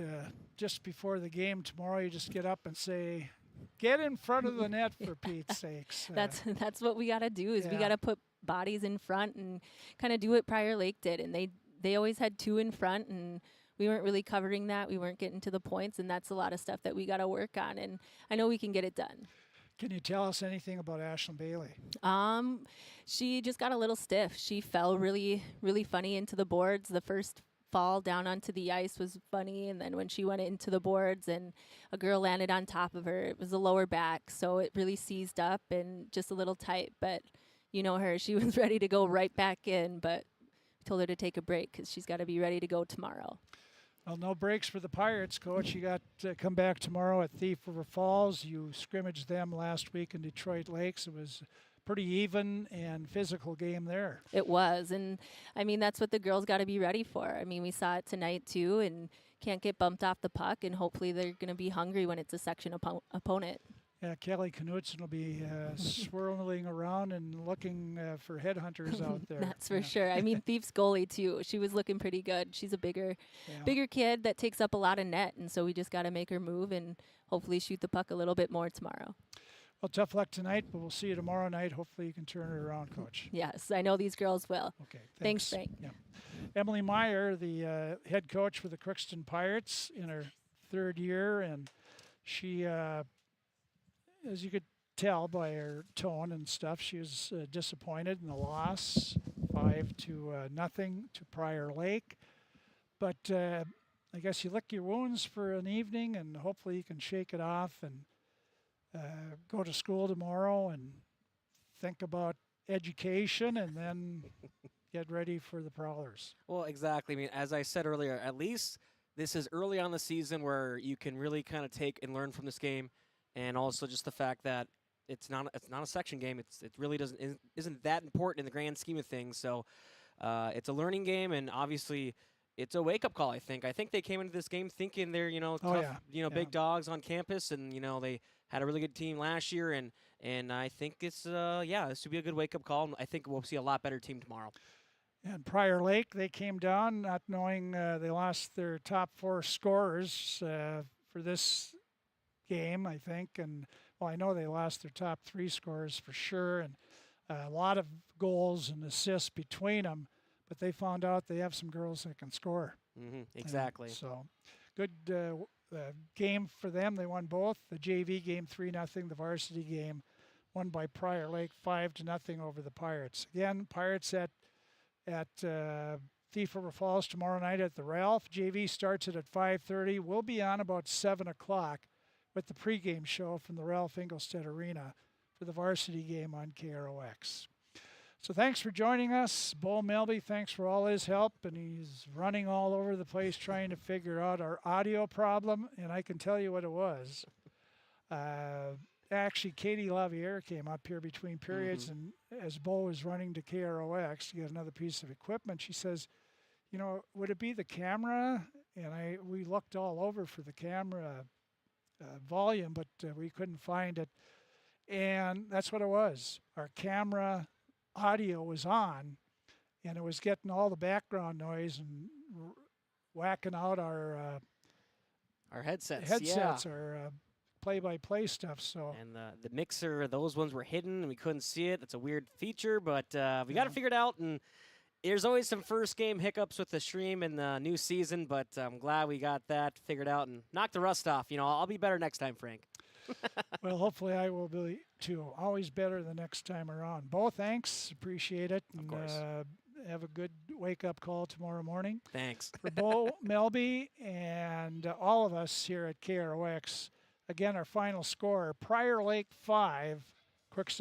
just before the game tomorrow, you just get up and say, get in front of the net for Pete's sakes. That's what we got to do is we got to put bodies in front and kind of do what Prior Lake did. And they always had 2 in front, and we weren't really covering that. We weren't getting to the points, and that's a lot of stuff that we got to work on. And I know we can get it done. Can you tell us anything about Ashlyn Bailey? She just got a little stiff. She fell really, really funny into the boards. The first fall down onto the ice was funny, and then when she went into the boards and a girl landed on top of her, it was the lower back, so it really seized up and just a little tight. But you know her, she was ready to go right back in, but told her to take a break because she's got to be ready to go tomorrow. Well, no breaks for the Pirates, Coach. You got to come back tomorrow at Thief River Falls. You scrimmaged them last week in Detroit Lakes. It was pretty even and physical game there. It was, and I mean, that's what the girls got to be ready for. I mean, we saw it tonight too, and can't get bumped off the puck, and hopefully they're going to be hungry when it's a section opponent. Yeah, Kelly Knutson will be swirling around and looking for headhunters out there. That's for sure. I mean, Thief's goalie too. She was looking pretty good. She's a bigger kid that takes up a lot of net, and so we just got to make her move and hopefully shoot the puck a little bit more tomorrow. Well, tough luck tonight, but we'll see you tomorrow night. Hopefully you can turn it around, Coach. Yes, I know these girls will. Okay, thanks Frank. Yeah. Emily Meyer, the head coach for the Crookston Pirates in her 3rd year, and she, as you could tell by her tone and stuff, she was disappointed in the loss, 5-0 to Prior Lake. But I guess you lick your wounds for an evening, and hopefully you can shake it off and go to school tomorrow and think about education and then get ready for the Prowlers. Well, exactly. I mean, as I said earlier, at least this is early on the season where you can really kind of take and learn from this game, and also just the fact that it's not a section game. It really isn't that important in the grand scheme of things. So it's a learning game, and obviously it's a wake-up call. I think they came into this game thinking they're tough, big dogs on campus, and they had a really good team last year, and I think it's this would be a good wake-up call. And I think we'll see a lot better team tomorrow. And Prior Lake, they came down not knowing they lost their top 4 scorers for this game, I think. And, well, I know they lost their top 3 scorers for sure, and a lot of goals and assists between them. But they found out they have some girls that can score. Mm-hmm, exactly. So good game for them. They won both. The JV game 3-0. The varsity game won by Prior Lake 5-0 over the Pirates. Again, Pirates at Thief River Falls tomorrow night at the Ralph. JV starts it at 5:30. We'll be on about 7 o'clock with the pregame show from the Ralph Engelstedt Arena for the varsity game on KROX. So thanks for joining us. Bo Melby, thanks for all his help, and he's running all over the place trying to figure out our audio problem, and I can tell you what it was. Actually, Katie Laviere came up here between periods, and as Bo was running to KROX to get another piece of equipment, she says, would it be the camera? And we looked all over for the camera volume, but we couldn't find it. And that's what it was. Our camera audio was on, and it was getting all the background noise and whacking out our headsets. Our play-by-play stuff. So and the mixer, those ones were hidden and we couldn't see it. It's a weird feature, but we got to figure it out. And there's always some first game hiccups with the stream in the new season, but I'm glad we got that figured out and knocked the rust off. I'll be better next time, Frank. Well, hopefully I will be too. Always better the next time around. Bo, thanks. Appreciate it. Of course. Have a good wake-up call tomorrow morning. Thanks. For Bo Melby and all of us here at KROX. Again, our final score, Prior Lake 5, Crookston